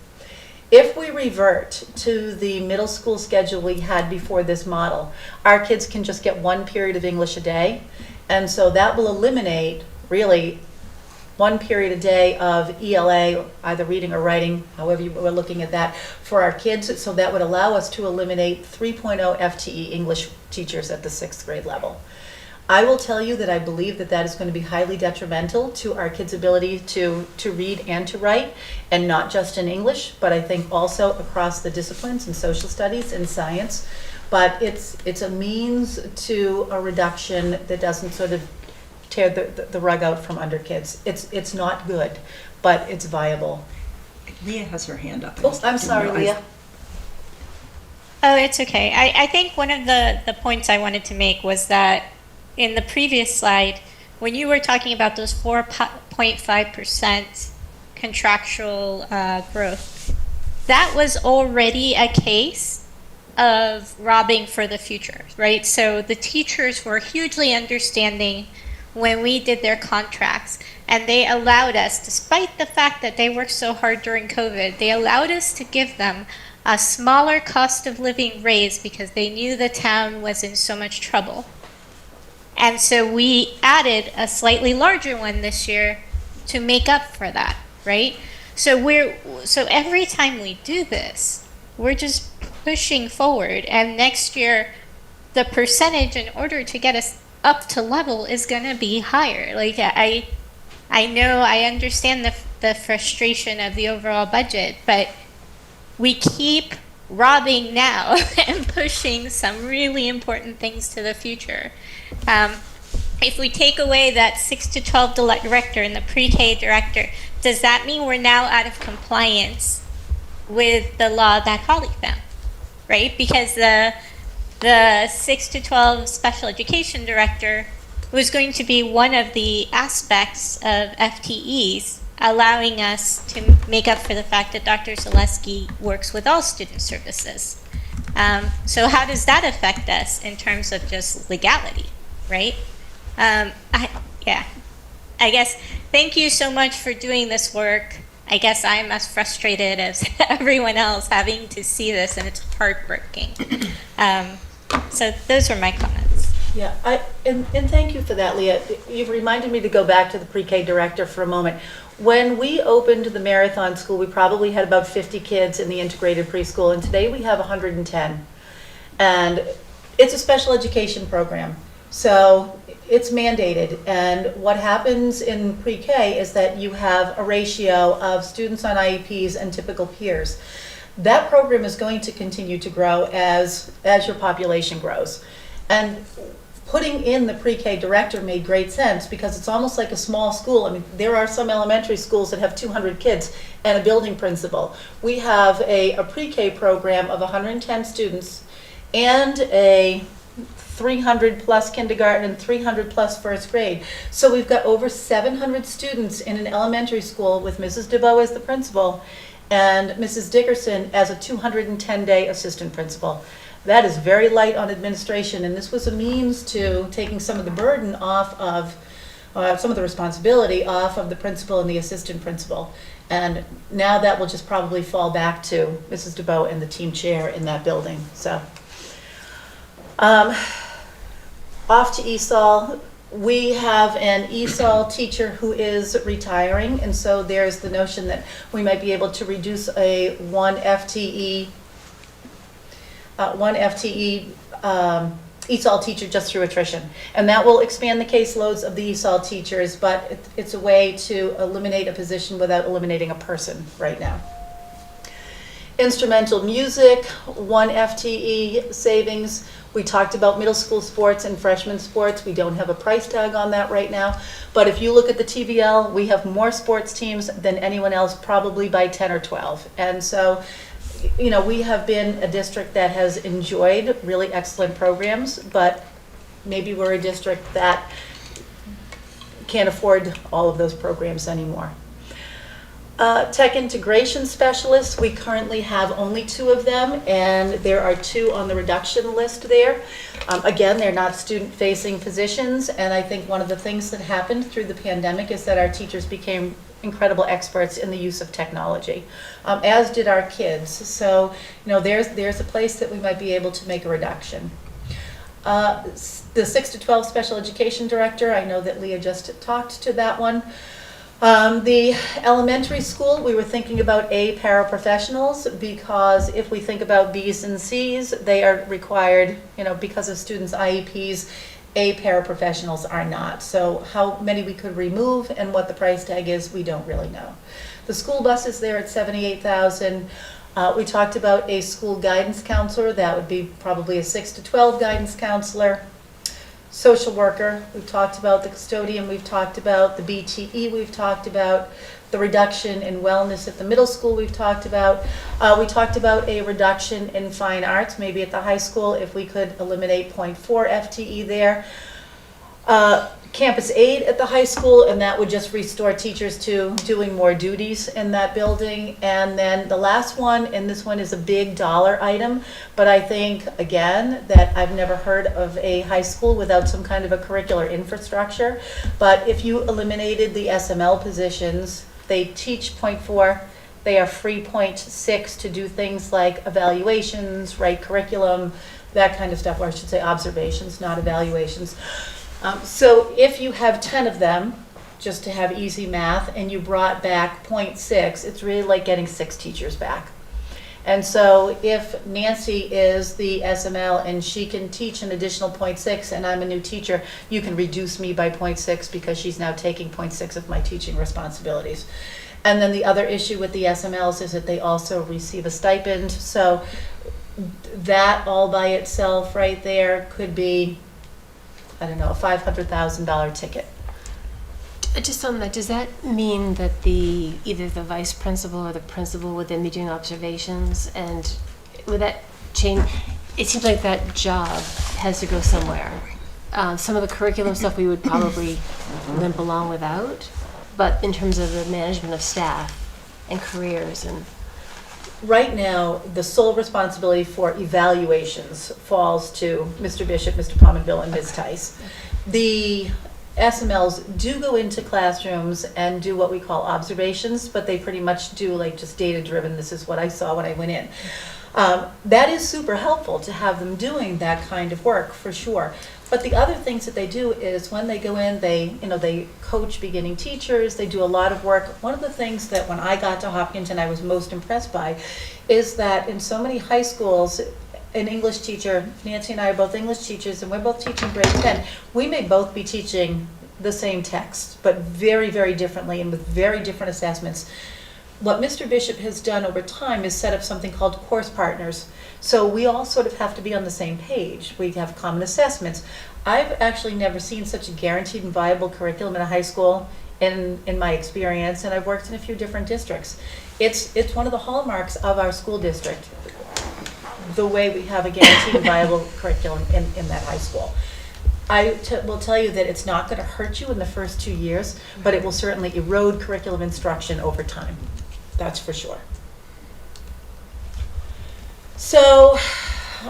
If we revert to the middle school schedule we had before this model, our kids can just get 1 period of English a day. And so that will eliminate really 1 period a day of ELA, either reading or writing, however we're looking at that, for our kids. So that would allow us to eliminate 3.0 FTE English teachers at the 6th grade level. I will tell you that I believe that that is going to be highly detrimental to our kids' ability to read and to write, and not just in English, but I think also across the disciplines in social studies and science. But it's a means to a reduction that doesn't sort of tear the rug out from under kids. It's not good, but it's viable. Leah has her hand up. Oh, I'm sorry, Leah. Oh, it's okay. I think one of the points I wanted to make was that in the previous slide, when you were talking about those 4.5% contractual growth, that was already a case of robbing for the future, right? So the teachers were hugely understanding when we did their contracts, and they allowed us, despite the fact that they worked so hard during COVID, they allowed us to give them a smaller cost of living raise because they knew the town was in so much trouble. And so we added a slightly larger one this year to make up for that, right? So every time we do this, we're just pushing forward, and next year the percentage in order to get us up to level is going to be higher. Like I know, I understand the frustration of the overall budget, but we keep robbing now and pushing some really important things to the future. If we take away that 6 to 12 director and the pre-K director, does that mean we're now out of compliance with the law that Holly found, right? Because the 6 to 12 special education director was going to be one of the aspects of FTEs, allowing us to make up for the fact that Dr. Zaleski works with all student services. So how does that affect us in terms of just legality, right? I guess thank you so much for doing this work. I guess I'm as frustrated as everyone else having to see this, and it's heartbreaking. So those were my comments. Yeah, and thank you for that, Leah. You've reminded me to go back to the pre-K director for a moment. When we opened the Marathon School, we probably had about 50 kids in the integrated preschool, and today we have 110. And it's a special education program, so it's mandated. And what happens in pre-K is that you have a ratio of students on IEPs and typical peers. That program is going to continue to grow as your population grows. And putting in the pre-K director made great sense because it's almost like a small school. I mean, there are some elementary schools that have 200 kids and a building principal. We have a pre-K program of 110 students and a 300 plus kindergarten and 300 plus first grade. So we've got over 700 students in an elementary school with Mrs. DeVoe as the principal and Mrs. Dickerson as a 210-day assistant principal. That is very light on administration, and this was a means to taking some of the burden off of, some of the responsibility off of the principal and the assistant principal. And now that will just probably fall back to Mrs. DeVoe and the team chair in that building. So, off to ESOL. We have an ESOL teacher who is retiring, and so there's the notion that we might be able to reduce a one FTE ESOL teacher just through attrition. And that will expand the caseloads of the ESOL teachers, but it's a way to eliminate a position without eliminating a person right now. Instrumental music, 1 FTE savings. We talked about middle school sports and freshman sports. We don't have a price tag on that right now. But if you look at the TVL, we have more sports teams than anyone else, probably by 10 or 12. And so, you know, we have been a district that has enjoyed really excellent programs, but maybe we're a district that can't afford all of those programs anymore. Tech integration specialists, we currently have only 2 of them, and there are 2 on the reduction list there. Again, they're not student-facing positions, and I think one of the things that happened through the pandemic is that our teachers became incredible experts in the use of technology, as did our kids. So, you know, there's a place that we might be able to make a reduction. The 6 to 12 special education director, I know that Leah just talked to that one. The elementary school, we were thinking about A, paraprofessionals, because if we think about B's and C's, they are required, you know, because of students' IEPs, A, paraprofessionals are not. So how many we could remove and what the price tag is, we don't really know. The school bus is there at $78,000. We talked about a school guidance counselor. That would be probably a 6 to 12 guidance counselor. Social worker, we've talked about the custodian, we've talked about the BTE, we've talked about the reduction in wellness at the middle school, we've talked about. We talked about a reduction in fine arts, maybe at the high school, if we could eliminate 0.4 FTE there. Campus aid at the high school, and that would just restore teachers to doing more duties in that building. And then the last one, and this one is a big dollar item, but I think, again, that I've never heard of a high school without some kind of a curricular infrastructure. But if you eliminated the SML positions, they teach 0.4, they are free 0.6 to do things like evaluations, write curriculum, that kind of stuff, or I should say observations, not evaluations. So if you have 10 of them, just to have easy math, and you brought back 0.6, it's really like getting 6 teachers back. And so if Nancy is the SML and she can teach an additional 0.6 and I'm a new teacher, you can reduce me by 0.6 because she's now taking 0.6 of my teaching responsibilities. And then the other issue with the SMLs is that they also receive a stipend. So that all by itself right there could be, I don't know, a $500,000 ticket. Just on that, does that mean that either the vice principal or the principal would then be doing observations? And would that change? It seems like that job has to go somewhere. Some of the curriculum stuff we would probably limp along without, but in terms of the management of staff and careers and... Right now, the sole responsibility for evaluations falls to Mr. Bishop, Mr. Pominville, and Ms. Tice. The SMLs do go into classrooms and do what we call observations, but they pretty much do like just data-driven, this is what I saw when I went in. That is super helpful to have them doing that kind of work, for sure. But the other things that they do is when they go in, they coach beginning teachers, they do a lot of work. One of the things that when I got to Hopkinton I was most impressed by is that in so many high schools, an English teacher, Nancy and I are both English teachers, and we're both teaching grade 10. We may both be teaching the same text, but very, very differently and with very different assessments. What Mr. Bishop has done over time is set up something called course partners. So we all sort of have to be on the same page. We have common assessments. I've actually never seen such a guaranteed and viable curriculum in a high school in my experience, and I've worked in a few different districts. It's one of the hallmarks of our school district, the way we have a guaranteed and viable curriculum in that high school. I will tell you that it's not going to hurt you in the first 2 years, but it will certainly erode curriculum instruction over time. That's for sure. So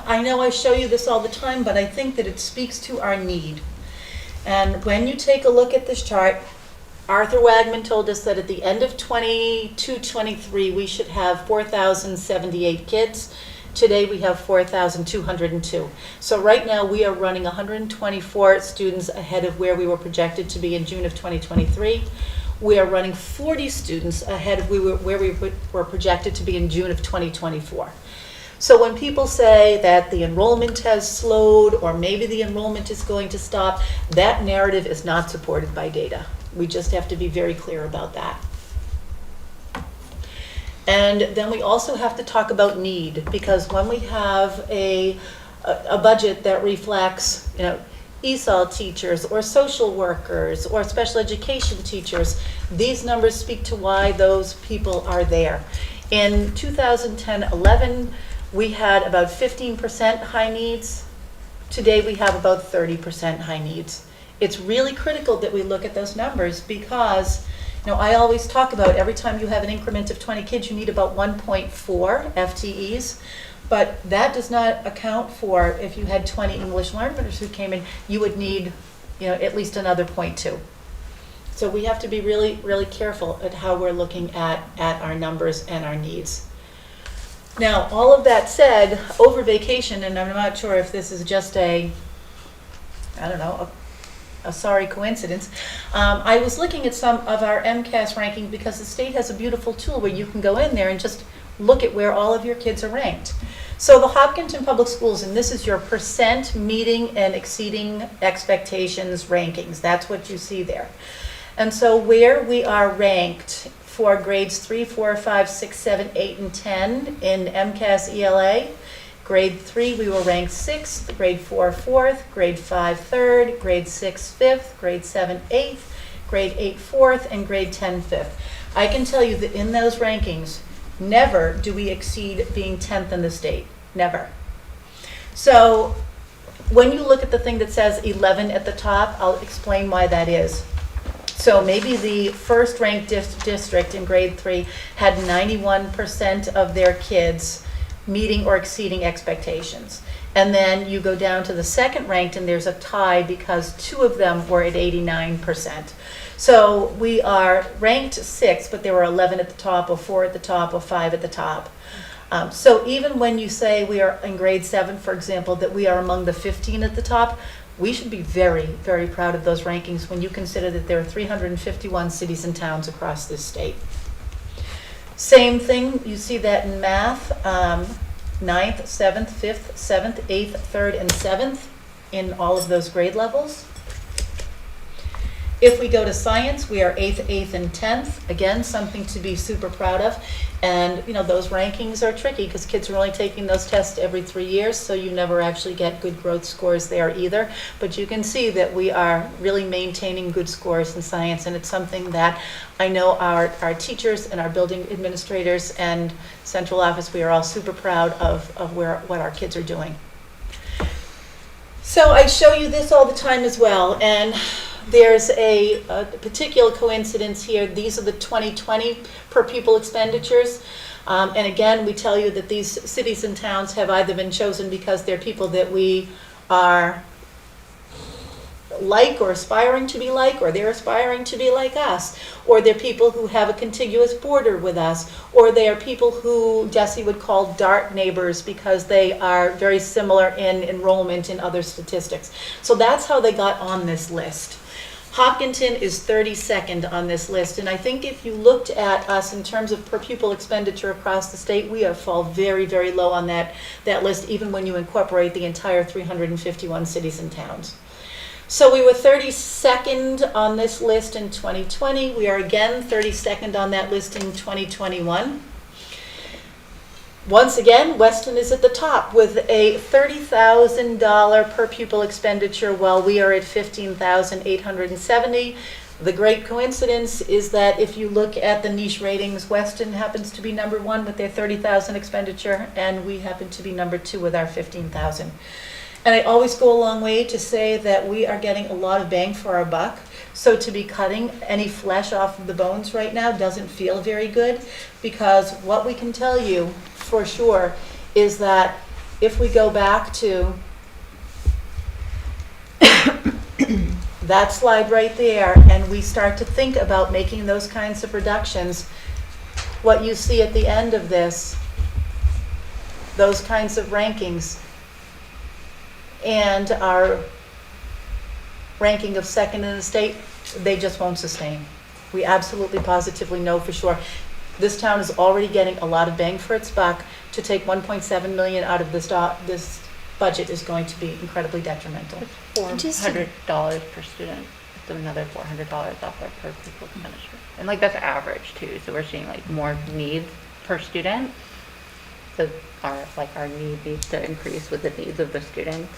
I know I show you this all the time, but I think that it speaks to our need. And when you take a look at this chart, Arthur Wagman told us that at the end of 22-23, we should have 4,078 kids. Today we have 4,202. So right now we are running 124 students ahead of where we were projected to be in June of 2023. We are running 40 students ahead of where we were projected to be in June of 2024. So when people say that the enrollment has slowed or maybe the enrollment is going to stop, that narrative is not supported by data. We just have to be very clear about that. And then we also have to talk about need, because when we have a budget that reflects, ESOL teachers or social workers or special education teachers, these numbers speak to why those people are there. In 2010-11, we had about 15% high needs. Today we have about 30% high needs. It's really critical that we look at those numbers because I always talk about every time you have an increment of 20 kids, you need about 1.4 FTEs. But that does not account for if you had 20 English learners who came in, you would need at least another 0.2. So we have to be really, really careful at how we're looking at our numbers and our needs. Now, all of that said, over vacation, and I'm not sure if this is just a sorry coincidence, I was looking at some of our MCAS ranking because the state has a beautiful tool where you can go in there and just look at where all of your kids are ranked. So the Hopkinton Public Schools, and this is your percent meeting and exceeding expectations rankings. That's what you see there. And so where we are ranked for grades 3, 4, 5, 6, 7, 8, and 10 in MCAS ELA, grade 3 we were ranked 6th, grade 4 4th, grade 5 3rd, grade 6 5th, grade 7 8th, grade 8 4th, and grade 10 5th. I can tell you that in those rankings, never do we exceed being 10th in the state. Never. So when you look at the thing that says 11 at the top, I'll explain why that is. So maybe the first ranked district in grade 3 had 91% of their kids meeting or exceeding expectations. And then you go down to the second ranked and there's a tie because 2 of them were at 89%. So we are ranked 6th, but there were 11 at the top, or 4 at the top, or 5 at the top. So even when you say we are in grade 7, for example, that we are among the 15 at the top, we should be very, very proud of those rankings when you consider that there are 351 cities and towns across this state. Same thing, you see that in math, 9th, 7th, 5th, 7th, 8th, 3rd, and 7th in all of those grade levels. If we go to science, we are 8th, and 10th. Again, something to be super proud of. And those rankings are tricky because kids are only taking those tests every 3 years, so you never actually get good growth scores there either. But you can see that we are really maintaining good scores in science, and it's something that I know our teachers and our building administrators and central office, we are all super proud of what our kids are doing. So I show you this all the time as well, and there's a particular coincidence here. These are the 2020 per pupil expenditures. And again, we tell you that these cities and towns have either been chosen because they're people that we are like or aspiring to be like, or they're aspiring to be like us, or they're people who have a contiguous border with us, or they are people who Jesse would call DART neighbors because they are very similar in enrollment in other statistics. So that's how they got on this list. Hopkinton is 32nd on this list, and I think if you looked at us in terms of per pupil expenditure across the state, we fall very, very low on that list, even when you incorporate the entire 351 cities and towns. So we were 32nd on this list in 2020. We are again 32nd on that list in 2021. Once again, Weston is at the top with a $30,000 per pupil expenditure, while we are at $15,870. The great coincidence is that if you look at the niche ratings, Weston happens to be number 1 with their $30,000 expenditure, and we happen to be number 2 with our $15,000. And I always go a long way to say that we are getting a lot of bang for our buck. So to be cutting any flesh off of the bones right now doesn't feel very good, because what we can tell you for sure is that if we go back to that slide right there and we start to think about making those kinds of reductions, what you see at the end of this, those kinds of rankings, and our ranking of second in the state, they just won't sustain. We absolutely positively know for sure. This town is already getting a lot of bang for its buck. To take $1.7 million out of this budget is going to be incredibly detrimental. $400 per student. It's another $400 off our per pupil expenditure. And like that's average too. So we're seeing like more needs per student. So our need needs to increase with the needs of the students.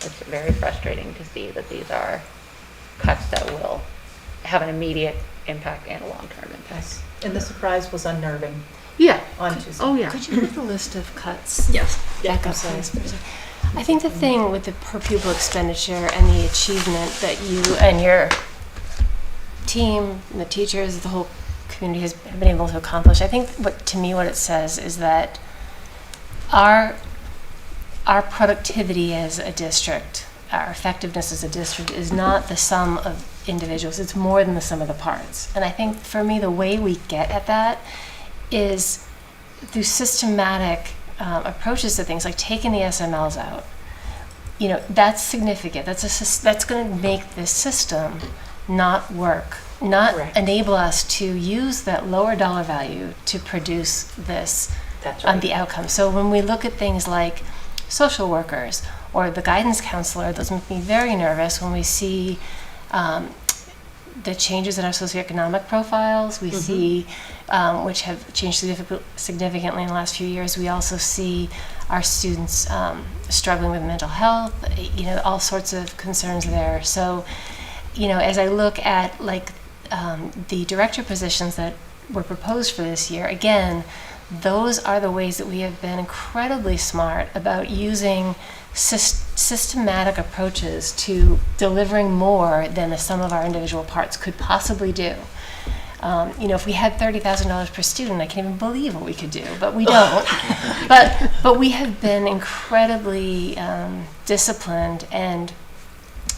It's very frustrating to see that these are cuts that will have an immediate impact and a long-term impact. And the surprise was unnerving Yeah. on Tuesday. Oh yeah. Could you put the list of cuts? Yes. Back up, please. I think the thing with the per pupil expenditure and the achievement that you and your team, and the teachers, the whole community has been able to accomplish, I think what it says is that our productivity as a district, our effectiveness as a district is not the sum of individuals, it's more than the sum of the parts. And I think for me, the way we get at that is through systematic approaches to things, like taking the SMLs out. You know, that's significant. That's going to make this system not work, not Correct. enable us to use that lower dollar value to produce this That's right. the outcome. So when we look at things like social workers or the guidance counselor, those make me very nervous when we see the changes in our socioeconomic profiles. We see, which have changed significantly in the last few years. We also see our students struggling with mental health, you know, all sorts of concerns there. So, you know, as I look at like the director positions that were proposed for this year, again, those are the ways that we have been incredibly smart about using systematic approaches to delivering more than the sum of our individual parts could possibly do. You know, if we had $30,000 per student, I can't even believe what we could do, but we don't. but we have been incredibly disciplined and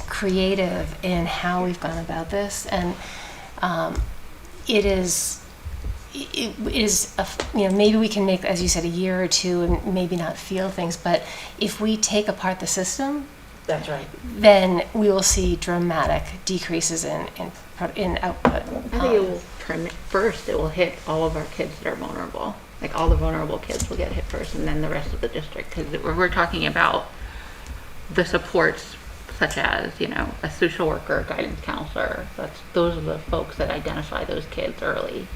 creative in how we've gone about this, and it is, you know, maybe we can make, as you said, a year or two and maybe not feel things, but if we take apart the system, That's right. then we will see dramatic decreases in output. I think it will first. It will hit all of our kids that are vulnerable. Like all the vulnerable kids will get hit first, and then the rest of the district. Because we're talking about the supports, such as, you know, a social worker, guidance counselor. Those are the folks that identify those kids early.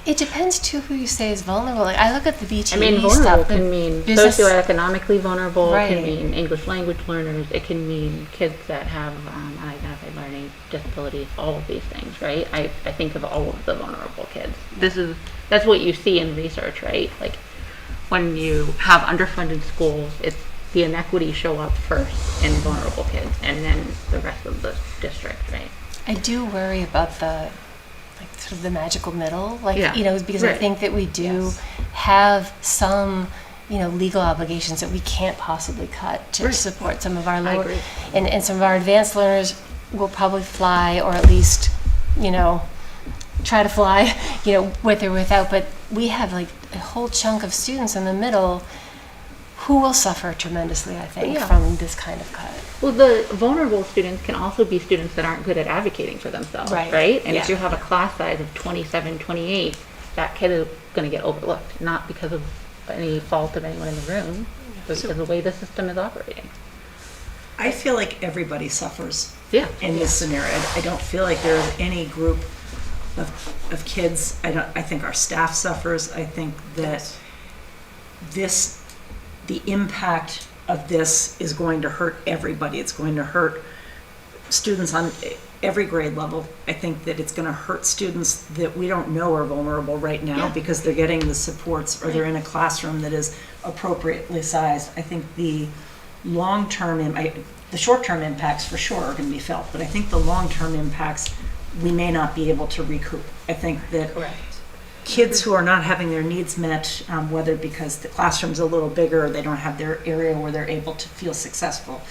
It depends too who you say is vulnerable. Like I look at the BTE I mean, vulnerable stuff. can mean business- socioeconomically vulnerable. It Right. can mean English language learners. It can mean kids that have unidentified learning disabilities. All of these things, right? I think of all of the vulnerable kids. That's what you see in research, right? Like when you have underfunded schools, it's the inequities show up first in vulnerable kids, and then the rest of the district, right? I do worry about the sort of the magical middle, like, Yeah. you know, because I Right. think that we do Yes. have some legal obligations that we can't possibly cut to support some of our lower, agree. and some of our advanced learners will probably fly, or at least, try to fly, with or without. But we have like a whole chunk of students in the middle who will suffer tremendously, I think, from this kind of cut. Well, the vulnerable students can also be students that aren't good at advocating for themselves, right? And if you have a class size of 27, 28, that kid is going to get overlooked, not because of any fault of anyone in the room, but because of the way the system is operating. I feel like everybody suffers Yeah. in this scenario. I don't feel like there is any group of kids. I think our staff suffers. I think that the impact of this is going to hurt everybody. It's going to hurt students on every grade level. I think that it's going to hurt students that we don't know are vulnerable right now because they're getting the supports, or they're in a classroom that is appropriately sized. I think the short-term impacts for sure are going to be felt, but I think the long-term impacts we may not be able to recoup. I think that kids who are not having their needs met, whether because the classroom's a little bigger or they don't have their area where they're able to feel successful,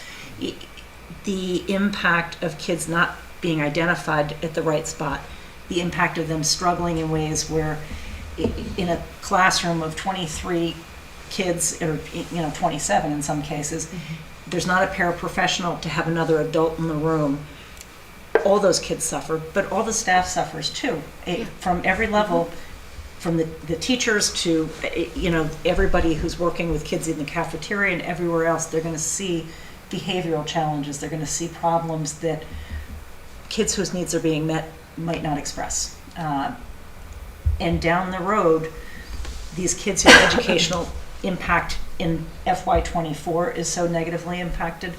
the impact of kids not being identified at the right spot, the impact of them struggling in ways where in a classroom of 23 kids, or 27 in some cases, there's not a paraprofessional to have another adult in the room. All those kids suffer, but all the staff suffers too, from every level, from the teachers to everybody who's working with kids in the cafeteria and everywhere else. They're going to see behavioral challenges. They're going to see problems that kids whose needs are being met might not express. And down the road, these kids whose educational impact in FY24 is so negatively impacted,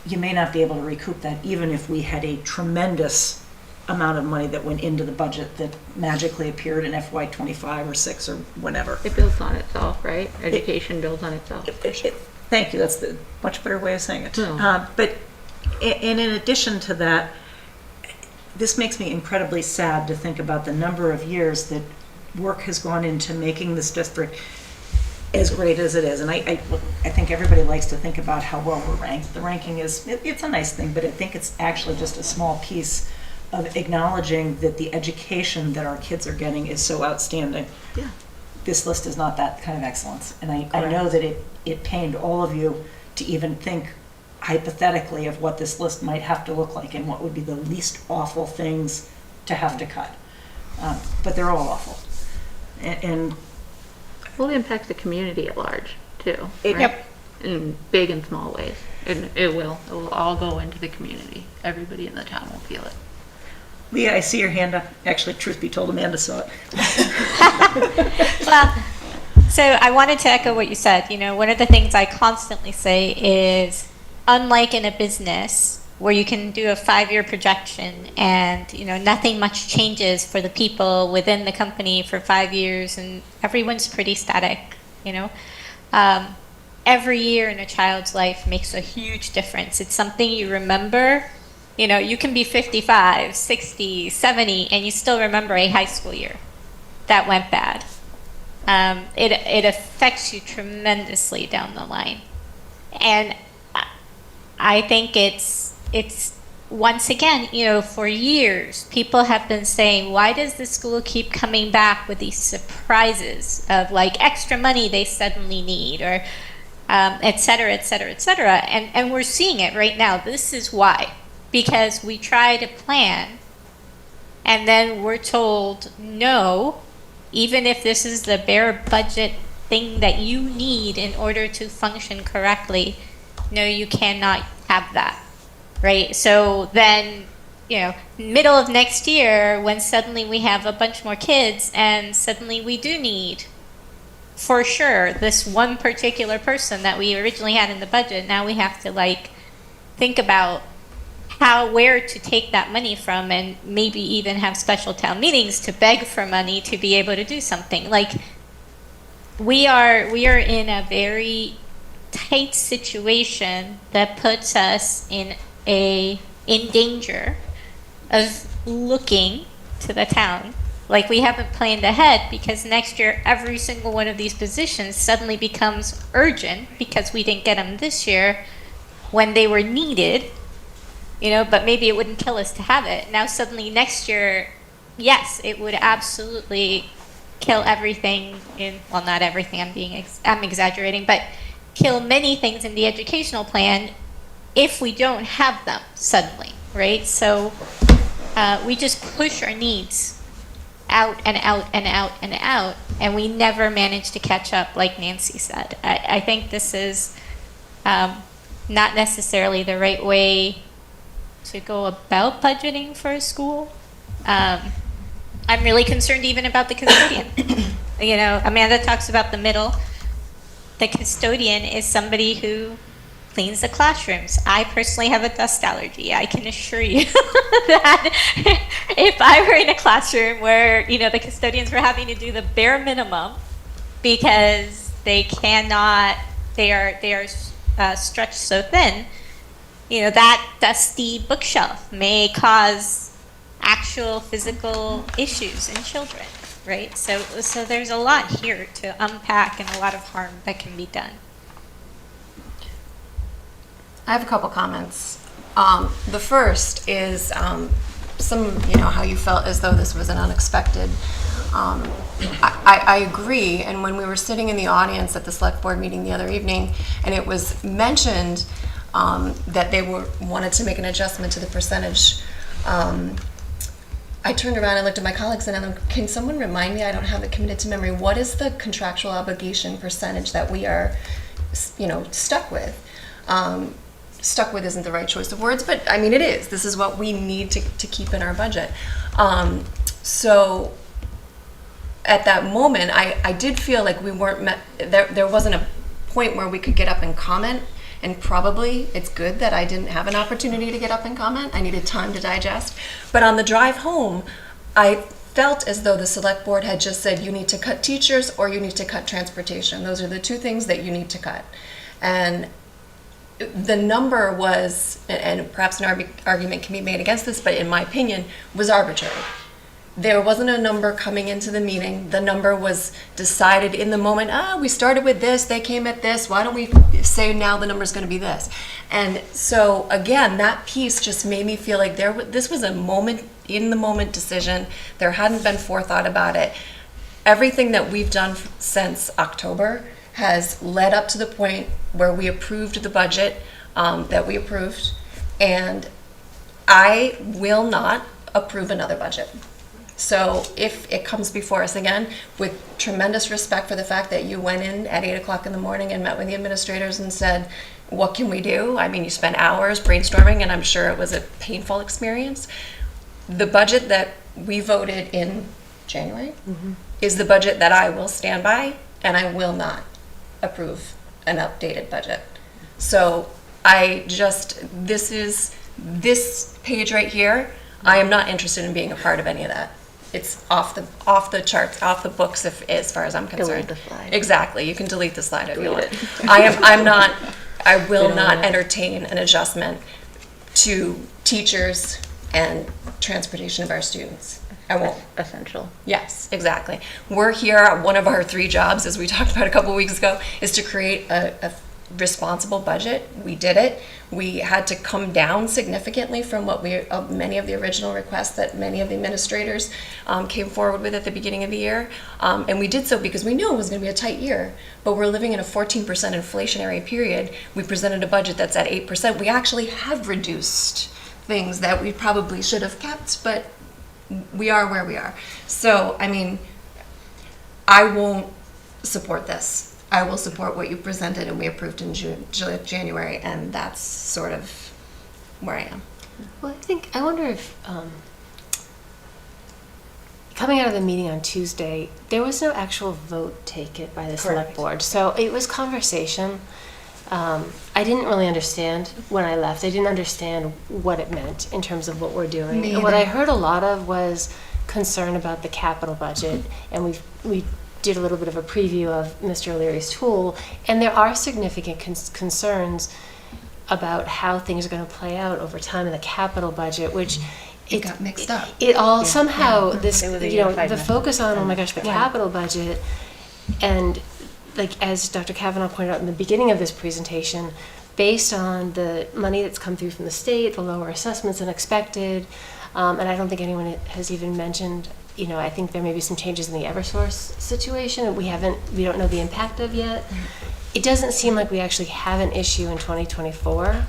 you may not be able to recoup that, even if we had a tremendous amount of money that went into the budget that magically appeared in FY25 or 6 or whenever. It builds on itself, right? Education builds on itself. Thank you. That's the much better way of saying it. Yeah. But in addition to that, this makes me incredibly sad to think about the number of years that work has gone into making this district as great as it is. And I think everybody likes to think about how well we're ranked. The ranking it's a nice thing, but I think it's actually just a small piece of acknowledging that the education that our kids are getting is so outstanding. Yeah. This list is not that kind of excellence. And I know that it pained all of you to even think hypothetically of what this list might have to look like and what would be the least awful things to have to cut. But they're all awful. And Well, it impacts the community at large, too. It- right? In big and small ways. And it will all go into the community. Everybody in the town will feel it. Leah, I see your hand up. Actually, truth be told, Amanda saw it. Well, so I wanted to echo what you said. One of the things I constantly say is, unlike in a business where you can do a 5-year projection and, nothing much changes for the people within the company for 5 years and everyone's pretty static, every year in a child's life makes a huge difference. It's something you remember. You can be 55, 60, 70, and you still remember a high school year that went bad. It affects you tremendously down the line. And I think it's once again, for years, people have been saying, why does the school keep coming back with these surprises of like extra money they suddenly need, or et cetera, et cetera, et cetera. And we're seeing it right now. This is why. Because we try to plan, and then we're told, no, even if this is the bare budget thing that you need in order to function correctly, no, you cannot have that, right? So then, middle of next year, when suddenly we have a bunch more kids, and suddenly we do need, for sure, this one particular person that we originally had in the budget, now we have to think about where to take that money from, and maybe even have special town meetings to beg for money to be able to do something. We are in a very tight situation that puts us in danger of looking to the town Like, we haven't planned ahead, because next year every single one of these positions suddenly becomes urgent because we didn't get them this year when they were needed, but maybe it wouldn't kill us to have it. Now suddenly next year, yes, it would absolutely kill everything well, not everything, I'm exaggerating, but kill many things in the educational plan if we don't have them suddenly, right? So we just push our needs out and out and out and out, and we never manage to catch up, like Nancy said. I think this is not necessarily the right way to go about budgeting for a school. I'm really concerned even about the custodian. Amanda talks about the middle. The custodian is somebody who cleans the classrooms. I personally have a dust allergy. I can assure you that if I were in a classroom where, the custodians were having to do the bare minimum because they are stretched so thin, that dusty bookshelf may cause actual physical issues in children, right? So there's a lot here to unpack and a lot of harm that can be done. I have a couple comments. The first is how you felt as though this was an unexpected. I agree, and when we were sitting in the audience at the select board meeting the other evening, and it was mentioned that they wanted to make an adjustment to the percentage, I turned around and looked at my colleagues and I said, can someone remind me, I don't have it committed to memory, what is the contractual obligation percentage that we are, stuck with? Stuck with isn't the right choice of words, but I mean it is. This is what we need to keep in our budget. So at that moment, I did feel like we weren't met, there wasn't a point where we could get up and comment, and probably it's good that I didn't have an opportunity to get up and comment. I needed time to digest. But on the drive home, I felt as though the select board had just said, you need to cut teachers or you need to cut transportation. Those are the two things that you need to cut. And the number was, and perhaps an argument can be made against this, but in my opinion, was arbitrary. There wasn't a number coming into the meeting. The number was decided in the moment. We started with this, they came at this. Why don't we say now the number's going to be this? And so again, that piece just made me feel like this was a in the moment decision. There hadn't been forethought about it. Everything that we've done since October has led up to the point where we approved the budget that we approved, and I will not approve another budget. So if it comes before us again, with tremendous respect for the fact that you went in at 8 o'clock in the morning and met with the administrators and said, what can we do? I mean, you spent hours brainstorming, and I'm sure it was a painful experience. The budget that we voted in January is the budget that I will stand by, and I will not approve an updated budget. So this page right here, I am not interested in being a part of any of that. It's off the charts, off the books, as far as I'm concerned. Delete the slide. Exactly. You can delete the slide if you want. I will not entertain an adjustment to teachers and transportation of our students. I won't. Essential. Yes, exactly. We're here, one of our 3 jobs, as we talked about a couple weeks ago, is to create a responsible budget. We did it. We had to come down significantly from what many of the original requests that many of the administrators came forward with at the beginning of the year. And we did so because we knew it was going to be a tight year, but we're living in a 14% inflationary period. We presented a budget that's at 8%. We actually have reduced things that we probably should have kept, but we are where we are. So, I mean, I won't support this. I will support what you presented and we approved in January, and that's sort of where I am. Well, I wonder if, coming out of the meeting on Tuesday, there was no actual vote taken by the select board. So it was conversation. I didn't really understand when I left. I didn't understand what it meant in terms of what we're doing. And what I heard a lot of was concern about the capital budget, and we did a little bit of a preview of Mr. O'Leary's tool, and there are significant concerns about how things are going to play out over time in the capital budget, which it got mixed up. It all somehow this It was a you know unified the message. focus on, oh my gosh, the capital budget, and like as Dr. Kavanaugh pointed out in the beginning of this presentation, based on the money that's come through from the state, the lower assessments than expected, and I don't think anyone has even mentioned, you know, I think there may be some changes in the Eversource situation we don't know the impact of yet. It doesn't seem like we actually have an issue in 2024.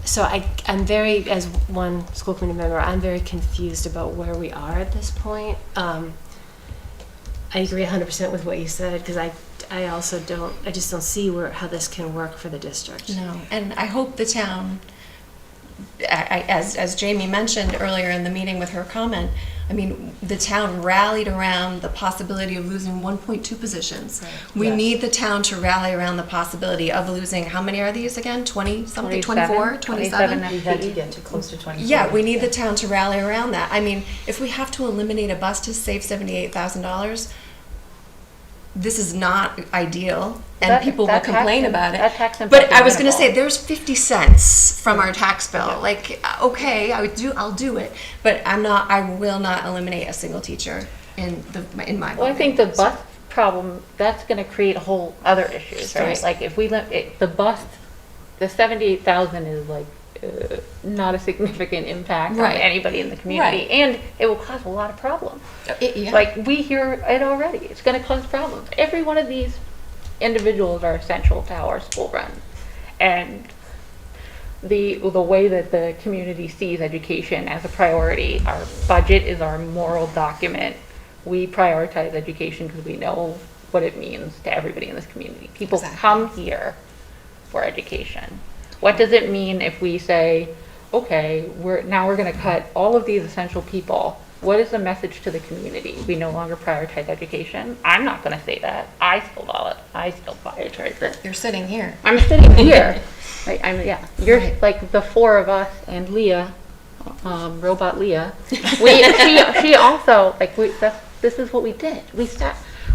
So I'm very, as one school committee member, I'm very confused about where we are at this point. I agree 100% with what you said, because I also I just don't see how this can work for the district. No, and I hope the town, as Jamie mentioned earlier in the meeting with her comment, I mean, the town rallied around the possibility of losing 1.2 positions. Right. We need the town to rally around the possibility of losing, how many are these again? 20 something, 24, 27? We had to get to close to 24. Yeah, we need the town to rally around that. I mean, if we have to eliminate a bus to save $78,000, this is not ideal, and people will complain about it. But I was going to say, there's 50 cents from our tax bill. Like, okay, I'll do it, but I will not eliminate a single teacher in my. Well, I think the bus problem, that's going to create a whole other issues, right? Right. Like if we the bus, the 78,000 is like not a significant impact Right. on anybody in the community, Right. and it will cause a lot of problems. Yeah. Like we hear it already. It's going to cause problems. Every one of these individuals are essential to how our school runs, and the way that the community sees education as a priority. Our budget is our moral document. We prioritize education because we know what it means to everybody in this community. People come here for education. What does it mean if we say, okay, we're going to cut all of these essential people? What is the message to the community? We no longer prioritize education. I'm not going to say that. I still prioritize it. You're sitting here. I'm sitting here. You're Right. like the four of us and Leah, robot Leah. She also this is what we did.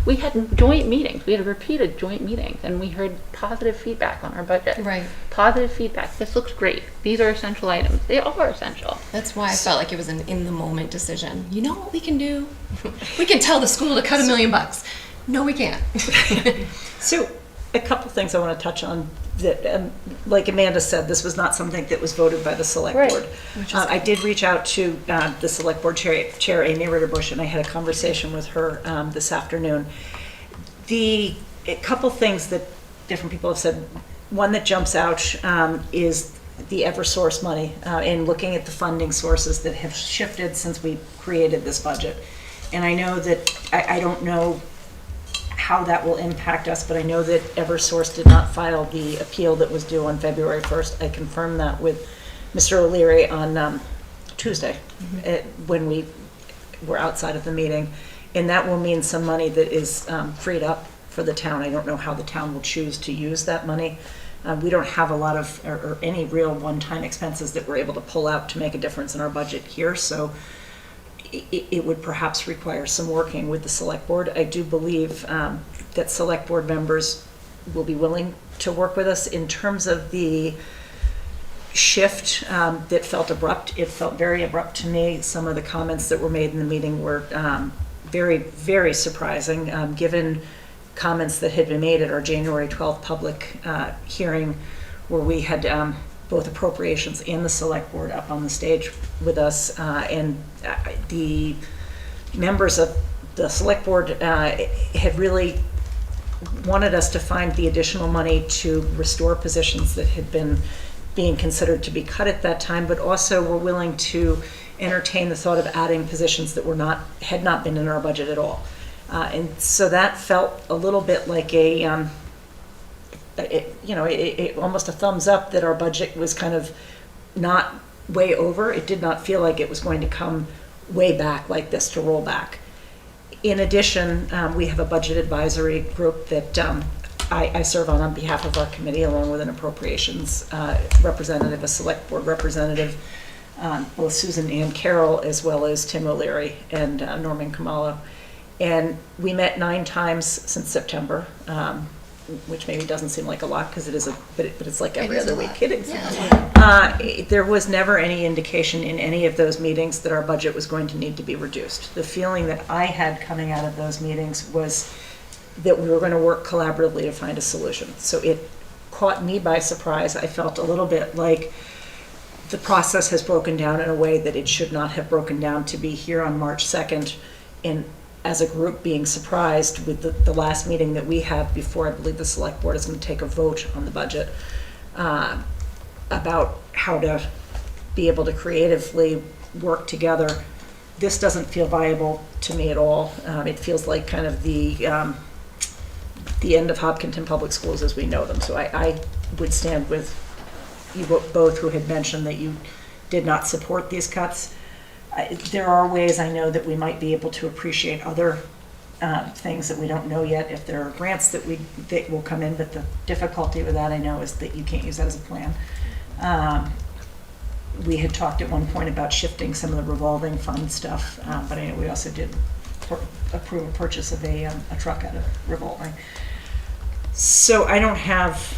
We had joint meetings. We had repeated joint meetings, and we heard positive feedback on our budget. Right. Positive feedback. This looks great. These are essential items. They all are essential. That's why I felt like it was an in-the-moment decision. You know what we can do? We can tell the school to cut $1 million. No, we can't. So, a couple things I want to touch on. That, like Amanda said, this was not something that was voted by the select Right. board. I did reach out to the select board chair, Amy Ritterbush, and I had a conversation with her this afternoon. A couple things that different people have said. One that jumps out is the Eversource money, and looking at the funding sources that have shifted since we created this budget. And I know that I don't know how that will impact us, but I know that Eversource did not file the appeal that was due on February 1st. I confirmed that with Mr. O'Leary on Tuesday when we were outside of the meeting. And that will mean some money that is freed up for the town. I don't know how the town will choose to use that money. We don't have a lot of, or any real one-time expenses that we're able to pull out to make a difference in our budget here. So it would perhaps require some working with the select board. I do believe that select board members will be willing to work with us in terms of the shift that felt abrupt. It felt very abrupt to me. Some of the comments that were made in the meeting were very, very surprising, given comments that had been made at our January 12th public hearing, where we had both appropriations and the select board up on the stage with us, and the members of the select board had really wanted us to find the additional money to restore positions that had been being considered to be cut at that time, but also were willing to entertain the thought of adding positions that had not been in our budget at all. And so that felt a little bit like almost a thumbs up that our budget was kind of not way over. It did not feel like it was going to come way back like this, to roll back. In addition, we have a budget advisory group that I serve on behalf of our committee, along with an appropriations representative, a select board representative, both Susan Ann Carroll, as well as Tim O'Leary and Norman Kamalo. And we met 9 times since September. which maybe doesn't seem like a lot because it is but it's like every is a other week. lot. Kidding. Yeah. There was never any indication in any of those meetings that our budget was going to need to be reduced. The feeling that I had coming out of those meetings was that we were going to work collaboratively to find a solution. So it caught me by surprise. I felt a little bit like the process has broken down in a way that it should not have broken down, to be here on March 2nd and as a group being surprised with the last meeting that we have before I believe the select board is going to take a vote on the budget about how to be able to creatively work together. This doesn't feel viable to me at all. It feels like kind of the end of Hopkinton Public Schools as we know them. So I would stand with you both who had mentioned that you did not support these cuts. There are ways I know that we might be able to appreciate other things that we don't know yet, if there are grants that will come in, but the difficulty with that I know is that you can't use that as a plan. We had talked at one point about shifting some of the revolving fund stuff, but I know we also did approve a purchase of a truck out of revolving. So I don't have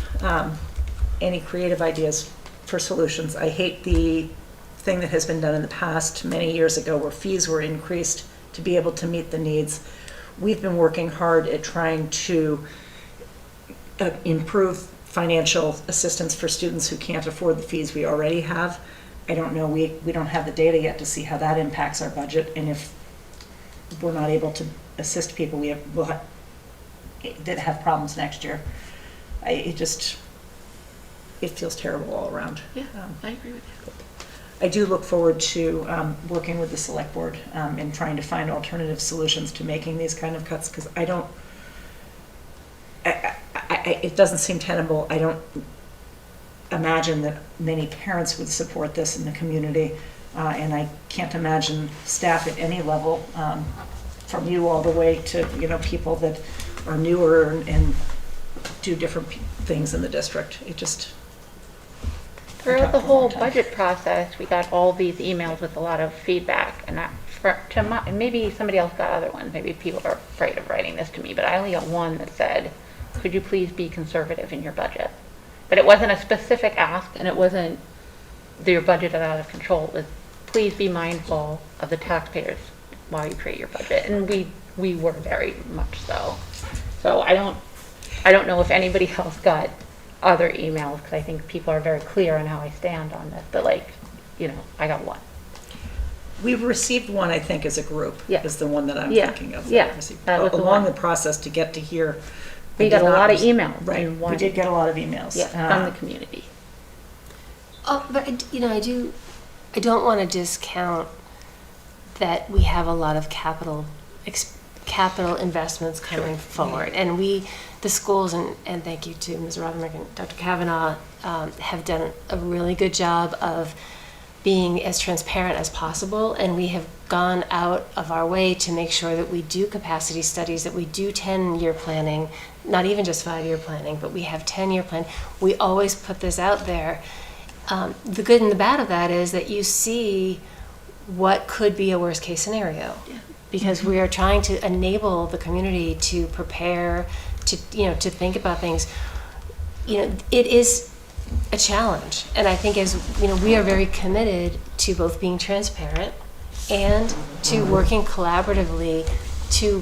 any creative ideas for solutions. I hate the thing that has been done in the past many years ago where fees were increased to be able to meet the needs. We've been working hard at trying to improve financial assistance for students who can't afford the fees we already have. I don't know, we don't have the data yet to see how that impacts our budget, and if we're not able to assist people that have problems next year. It feels terrible all around. Yeah, I agree with you. I do look forward to working with the select board and trying to find alternative solutions to making these kind of cuts, because it doesn't seem tenable. I don't imagine that many parents would support this in the community, and I can't imagine staff at any level, from you all the way to people that are newer and do different things in the district. Throughout the whole budget process, we got all these emails with a lot of feedback, and maybe somebody else got other ones. Maybe people are afraid of writing this to me, but I only got one that said, "Could you please be conservative in your budget?" But it wasn't a specific ask, and it wasn't your budget is out of control. It was, please be mindful of the taxpayers while you create your budget, and we were very much so. So I don't know if anybody else got other emails, because I think people are very clear on how I stand on this, but I got one. We've received one, I think, as a group, Yeah. is the one that I'm Yeah. thinking of. Yeah. That was the along one. the process to get to here. We got a lot of emails. Right, in one- we did get a lot of emails. Yeah, from the community. Oh, but I don't want to discount that we have a lot of capital investments coming forward, and the schools, and thank you to Ms. Rothenberg and Dr. Kavanaugh, have done a really good job of being as transparent as possible, and we have gone out of our way to make sure that we do capacity studies, that we do 10-year planning, not even just 5-year planning, but we have 10-year plan. We always put this out there. The good and the bad of that is that you see what could be a worst case scenario, because we are trying to enable the community to prepare, to think about things. It is a challenge, and I think we are very committed to both being transparent and to working collaboratively to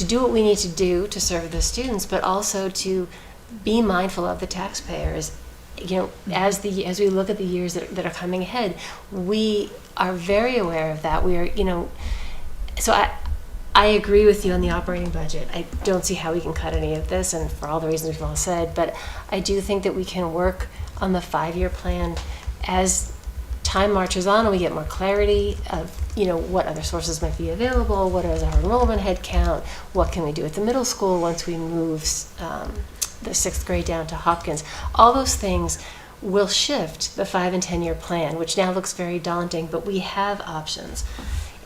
do what we need to do to serve the students, but also to be mindful of the taxpayers. As we look at the years that are coming ahead, we are very aware of that. We are, so I agree with you on the operating budget. I don't see how we can cut any of this, and for all the reasons we've all said, but I do think that we can work on the 5-year plan as time marches on and we get more clarity of, what other sources might be available, what is our enrollment head count, what can we do at the middle school once we move the 6th grade down to Hopkins. All those things will shift the 5 and 10-year plan, which now looks very daunting, but we have options.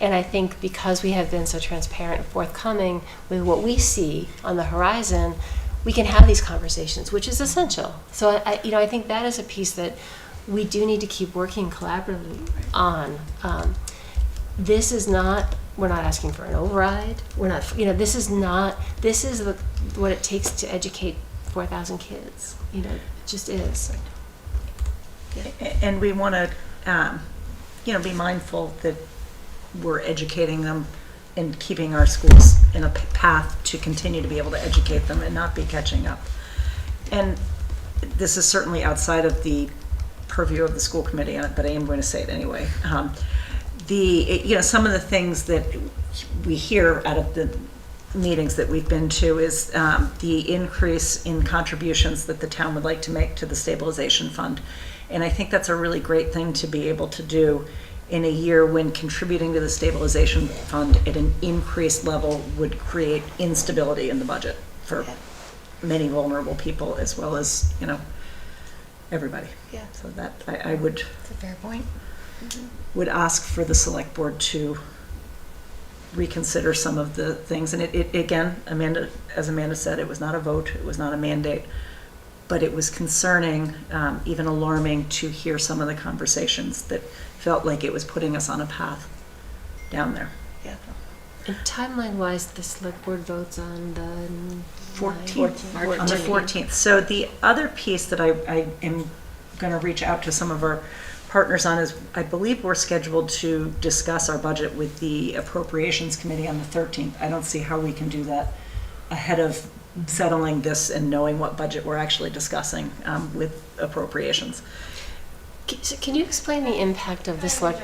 And I think because we have been so transparent and forthcoming with what we see on the horizon, we can have these conversations, which is essential. So I think that is a piece that we do need to keep working collaboratively on. This is not we're not asking for an override. We're not, this is what it takes to educate 4,000 kids. It just is. And we want to, be mindful that we're educating them and keeping our schools in a path to continue to be able to educate them and not be catching up. And this is certainly outside of the purview of the school committee, but I am going to say it anyway. Some of the things that we hear out of the meetings that we've been to is the increase in contributions that the town would like to make to the stabilization fund. And I think that's a really great thing to be able to do in a year when contributing to the stabilization fund at an increased level would create instability in the budget for many vulnerable people as well as, everybody. Yeah. So that I would. That's a fair point. Would ask for the select board to reconsider some of the things. And it again, as Amanda said, it was not a vote, it was not a mandate, but it was concerning, even alarming to hear some of the conversations that felt like it was putting us on a path down there. Yeah. And timeline-wise, the select board votes on the 14th. On the 14th. So the other piece that I am going to reach out to some of our partners on is I believe we're scheduled to discuss our budget with the Appropriations Committee on the 13th. I don't see how we can do that ahead of settling this and knowing what budget we're actually discussing with appropriations. Can you explain the impact of this select?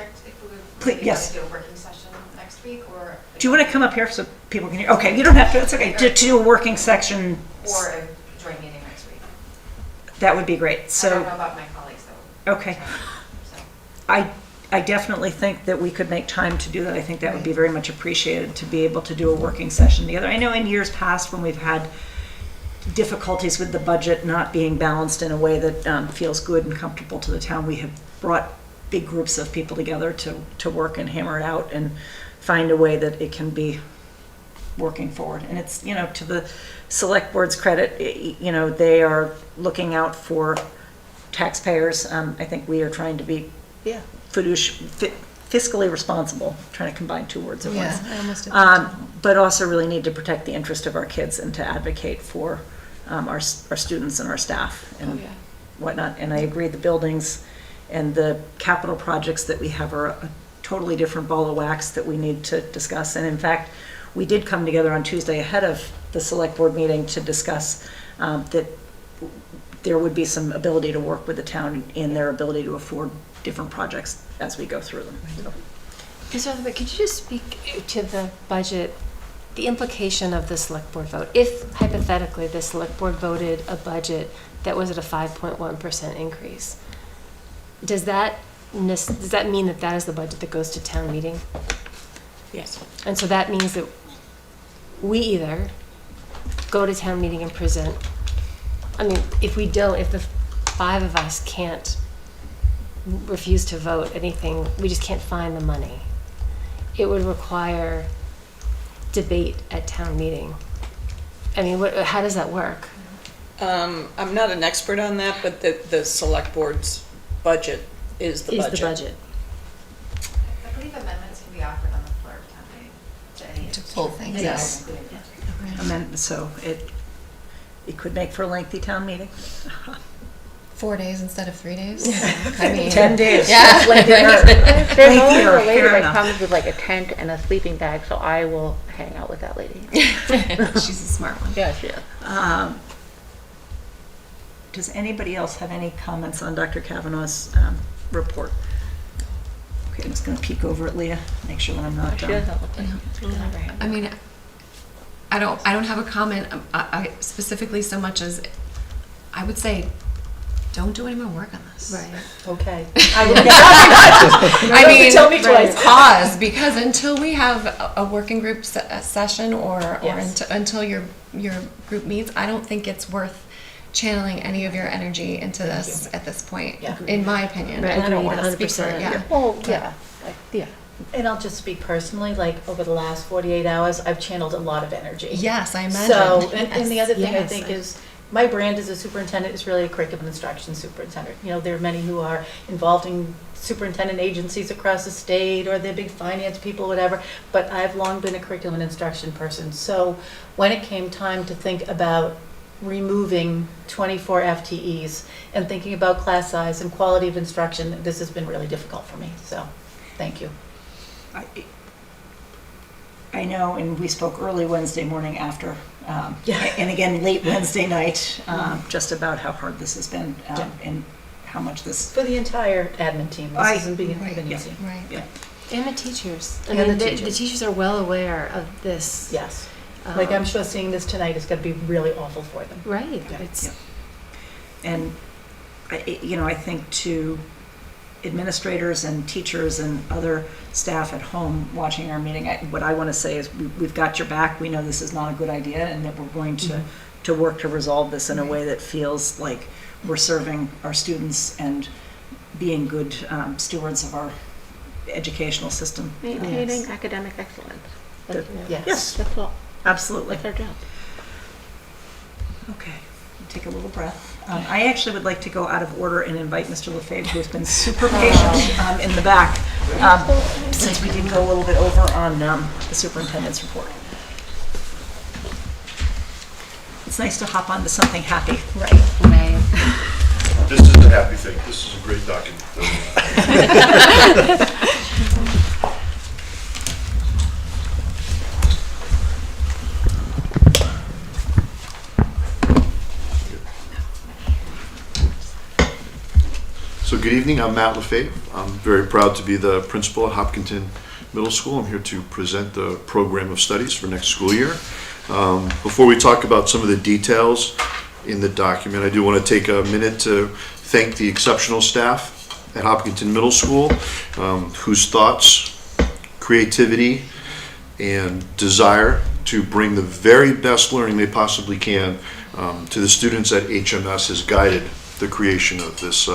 Please, yes. Do a working session next week, or Do you want to come up here so people can hear? Okay, you don't have to. It's okay. To do a working section. or a joint meeting next week? That would be great. I don't So, know about my colleagues though. okay. So. I definitely think that we could make time to do that. I think that would be very much appreciated to be able to do a working session together. I know in years past when we've had difficulties with the budget not being balanced in a way that feels good and comfortable to the town, we have brought big groups of people together to work and hammer it out and find a way that it can be working forward. And it's, to the select board's credit, they are looking out for taxpayers. I think we are trying to be fiscally responsible, trying to combine two words at once. I almost did. But also really need to protect the interest of our kids and to advocate for our students and our staff and whatnot. And I agree, the buildings and the capital projects that we have are a totally different ball of wax that we need to discuss. And in fact, we did come together on Tuesday ahead of the select board meeting to discuss that there would be some ability to work with the town in their ability to afford different projects as we go through them. So, could you just speak to the budget, the implication of the select board vote? If hypothetically the select board voted a budget that was at a 5.1% increase, does that mean that is the budget that goes to town meeting? Yes. And so that means that we either go to town meeting and present, if the five of us can't refuse to vote anything, we just can't find the money. It would require debate at town meeting. How does that work? I'm not an expert on that, but the select board's budget is the budget. Is the budget. I believe amendments can be offered on the floor of town meeting to any. To pull things Yes. Including budget. And then, so it could make for a lengthy town meeting. 4 days instead of 3 days. I mean, 10 days. Yeah. There's Thank always you. a lady Fair that enough. comes with like a tent and a sleeping bag, so I will hang out with that lady. She's a smart one. Yeah, she is. Does anybody else have any comments on Dr. Kavanaugh's report? Okay, I'm just going to peek over at Leah, make sure that I'm not She done. doesn't look like I mean, I don't have a comment I specifically so much as I would say, don't do any more work on this. Right. Okay. I mean, Tell me twice. pause, because until we have a working group session or Yes. until your group meets, I don't think it's worth channeling any of your energy into this at this point, Yeah. in my opinion. Right, And I don't agreed, want to speak for 100%. yeah. Well, yeah, yeah. And I'll just speak personally, like over the last 48 hours, I've channeled a lot of energy. Yes, I imagine. So, and the other thing I Yes. think is, my brand as a superintendent is really a curriculum instruction superintendent. You know, there are many who are involved in superintendent agencies across the state, or they're big finance people, whatever, but I've long been a curriculum instruction person. So when it came time to think about removing 24 FTEs and thinking about class size and quality of instruction, this has been really difficult for me, so thank you. I know, and we spoke early Wednesday morning after, Yeah. and again late Wednesday night, just about how hard this has been, and how much this. For the entire admin team, this hasn't been easy. Right. Yeah. And the teachers. I And mean, the the teachers. teachers are well aware of this. Yes. Like, I'm sure seeing this tonight is going to be really awful for them. Right. Yeah. It's And, I think to administrators and teachers and other staff at home watching our meeting, what I want to say is we've got your back. We know this is not a good idea, and that we're going to work to resolve this in a way that feels like we're serving our students and being good stewards of our educational system. Maintaining academic excellence. That's, Yes. that's all. Absolutely. That's our job. Okay, take a little breath. I actually would like to go out of order and invite Mr. Lefebvre, who's been super patient in the back, since we did go a little bit over on the superintendent's report. It's nice to hop onto something happy. Right. right. This is a happy thing. This is a great document. So good evening, I'm Matt Lefebvre. I'm very proud to be the principal at Hopkinton Middle School. I'm here to present the program of studies for next school year. Before we talk about some of the details in the document, I do want to take a minute to thank the exceptional staff at Hopkinton Middle School, whose thoughts, creativity, and desire to bring the very best learning they possibly can to the students at HMS has guided the creation of this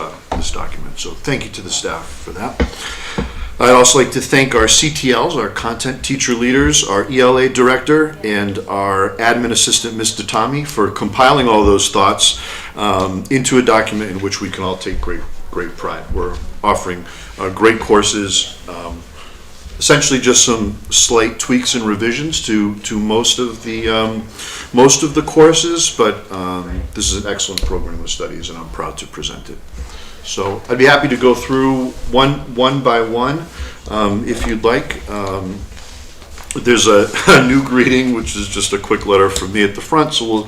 document. So thank you to the staff for that. I'd also like to thank our CTLs, our content teacher leaders, our ELA director, and our admin assistant, Mr. Tommy, for compiling all those thoughts into a document in which we can all take great pride. We're offering great courses, essentially just some slight tweaks and revisions to most of the courses, but this is an excellent program of studies, and I'm proud to present it. So I'd be happy to go through one by one if you'd like. There's a new greeting, which is just a quick letter from me at the front, so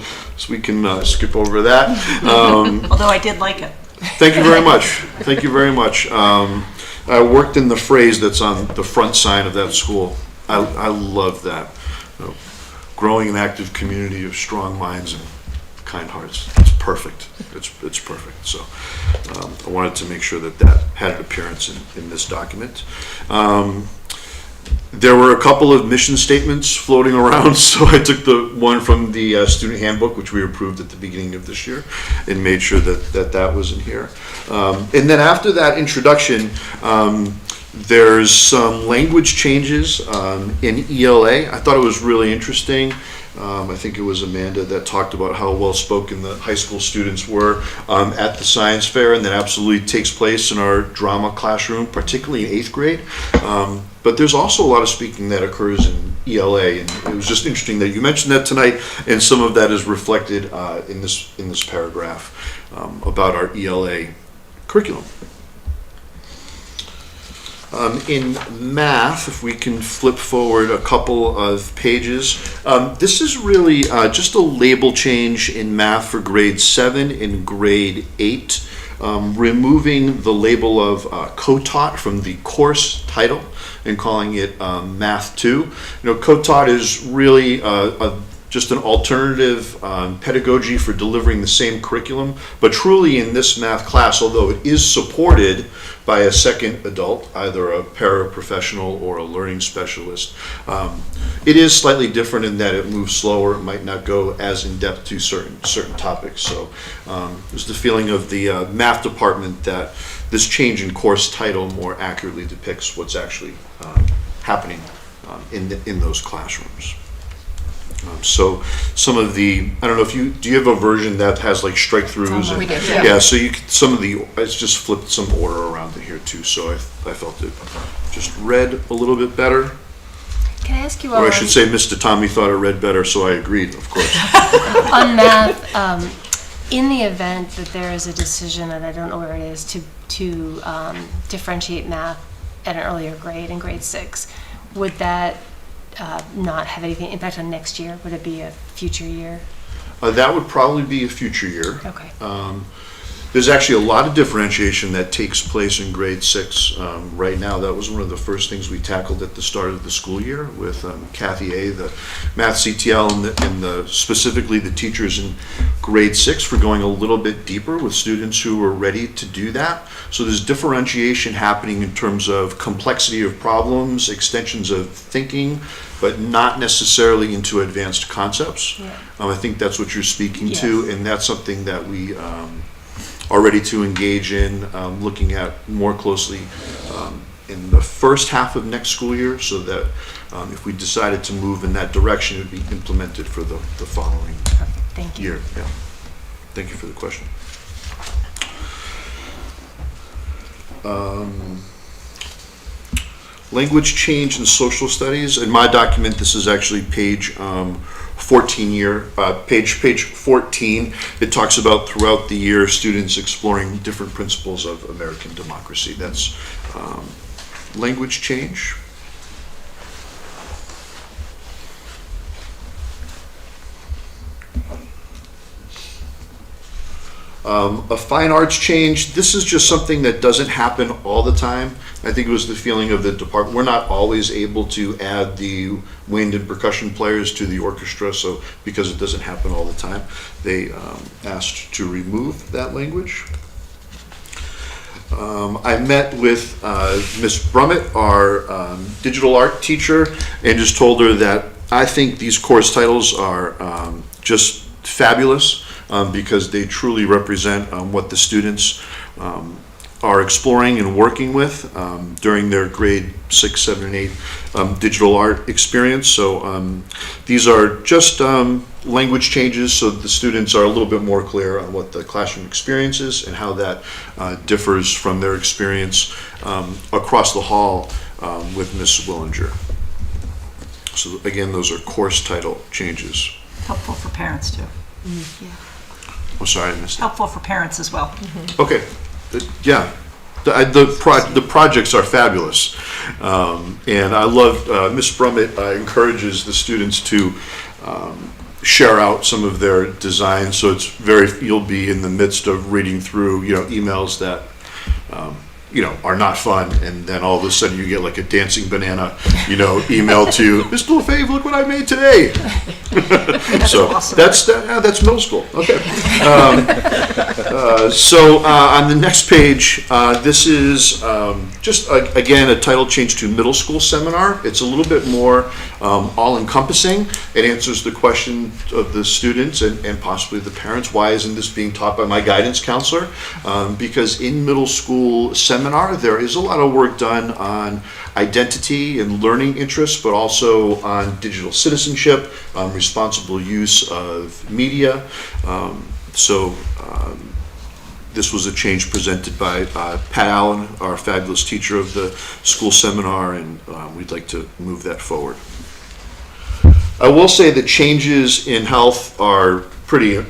we can skip over that. Although I did like it. Thank you very much. Thank you very much. I worked in the phrase that's on the front sign of that school. I love that. Growing an active community of strong minds and kind hearts. It's perfect. It's perfect. So I wanted to make sure that had an appearance in this document. There were a couple of mission statements floating around, so I took the one from the student handbook, which we approved at the beginning of this year, and made sure that was in here. And then after that introduction, there's some language changes in ELA. I thought it was really interesting. I think it was Amanda that talked about how well-spoken the high school students were at the science fair, and that absolutely takes place in our drama classroom, particularly in 8th grade. But there's also a lot of speaking that occurs in ELA, and it was just interesting that you mentioned that tonight, and some of that is reflected in this paragraph about our ELA curriculum. In math, if we can flip forward a couple of pages, this is really just a label change in math for grade 7 and grade 8, removing the label of co-taught from the course title and calling it Math 2. Co-taught is really just an alternative pedagogy for delivering the same curriculum, but truly in this math class, although it is supported by a second adult, either a paraprofessional or a learning specialist, it is slightly different in that it moves slower. It might not go as in depth to certain topics. So there's the feeling of the math department that this change in course title more accurately depicts what's actually happening in those classrooms. So some of the, I don't know if do you have a version that has like strike throughs? We do, Yeah, so some of the, it's just flipped some order around in here too, so I felt it just read a little bit better. Can I ask you Or I should say Mr. Tommy thought it read better, so I agreed, of course. on math, in the event that there is a decision, and I don't know where it is, to differentiate math at an earlier grade, in grade 6, would that not have anything impact on next year? Would it be a future year? That would probably be a future year. Okay. There's actually a lot of differentiation that takes place in grade 6 right now. That was one of the first things we tackled at the start of the school year with Kathy A., the math CTL, and specifically the teachers in grade 6 for going a little bit deeper with students who are ready to do that. So there's differentiation happening in terms of complexity of problems, extensions of thinking, but not necessarily into advanced concepts. Yeah. I think that's what you're speaking Yes. to, and that's something that we are ready to engage in, looking at more closely in the first half of next school year, so that if we decided to move in that direction, it would be implemented for the following Thank you. year. Yeah. Thank you for the question. Language change in social studies. In my document, this is actually page 14. It talks about throughout the year students exploring different principles of American democracy. That's language change. A fine arts change, this is just something that doesn't happen all the time. I think it was the feeling of the department. We're not always able to add the wind and percussion players to the orchestra, so because it doesn't happen all the time, they asked to remove that language. I met with Ms. Brummett, our digital art teacher, and just told her that I think these course titles are just fabulous. Because they truly represent what the students are exploring and working with during their grade 6, 7, and 8 digital art experience. So these are just language changes so the students are a little bit more clear on what the classroom experience is and how that differs from their experience across the hall with Ms. Willinger. So again, those are course title changes. Helpful for parents too. Yeah. I'm sorry, I missed that. Helpful for parents as well. Okay, yeah. The projects are fabulous. And I love, Ms. Brummett encourages the students to share out some of their designs. So it's you'll be in the midst of reading through, emails that, are not fun. And then all of a sudden you get like a dancing banana, email to Mr. LaFave, look what I made today. So awesome. that's middle school. Okay. So on the next page, this is just again a title change to middle school seminar. It's a little bit more all-encompassing. It answers the question of the students and possibly the parents, why isn't this being taught by my guidance counselor? Because in middle school seminar, there is a lot of work done on identity and learning interests, but also on digital citizenship, responsible use of media. This was a change presented by Pat Allen, our fabulous teacher of the school seminar, and we'd like to move that forward. I will say that changes in health are pretty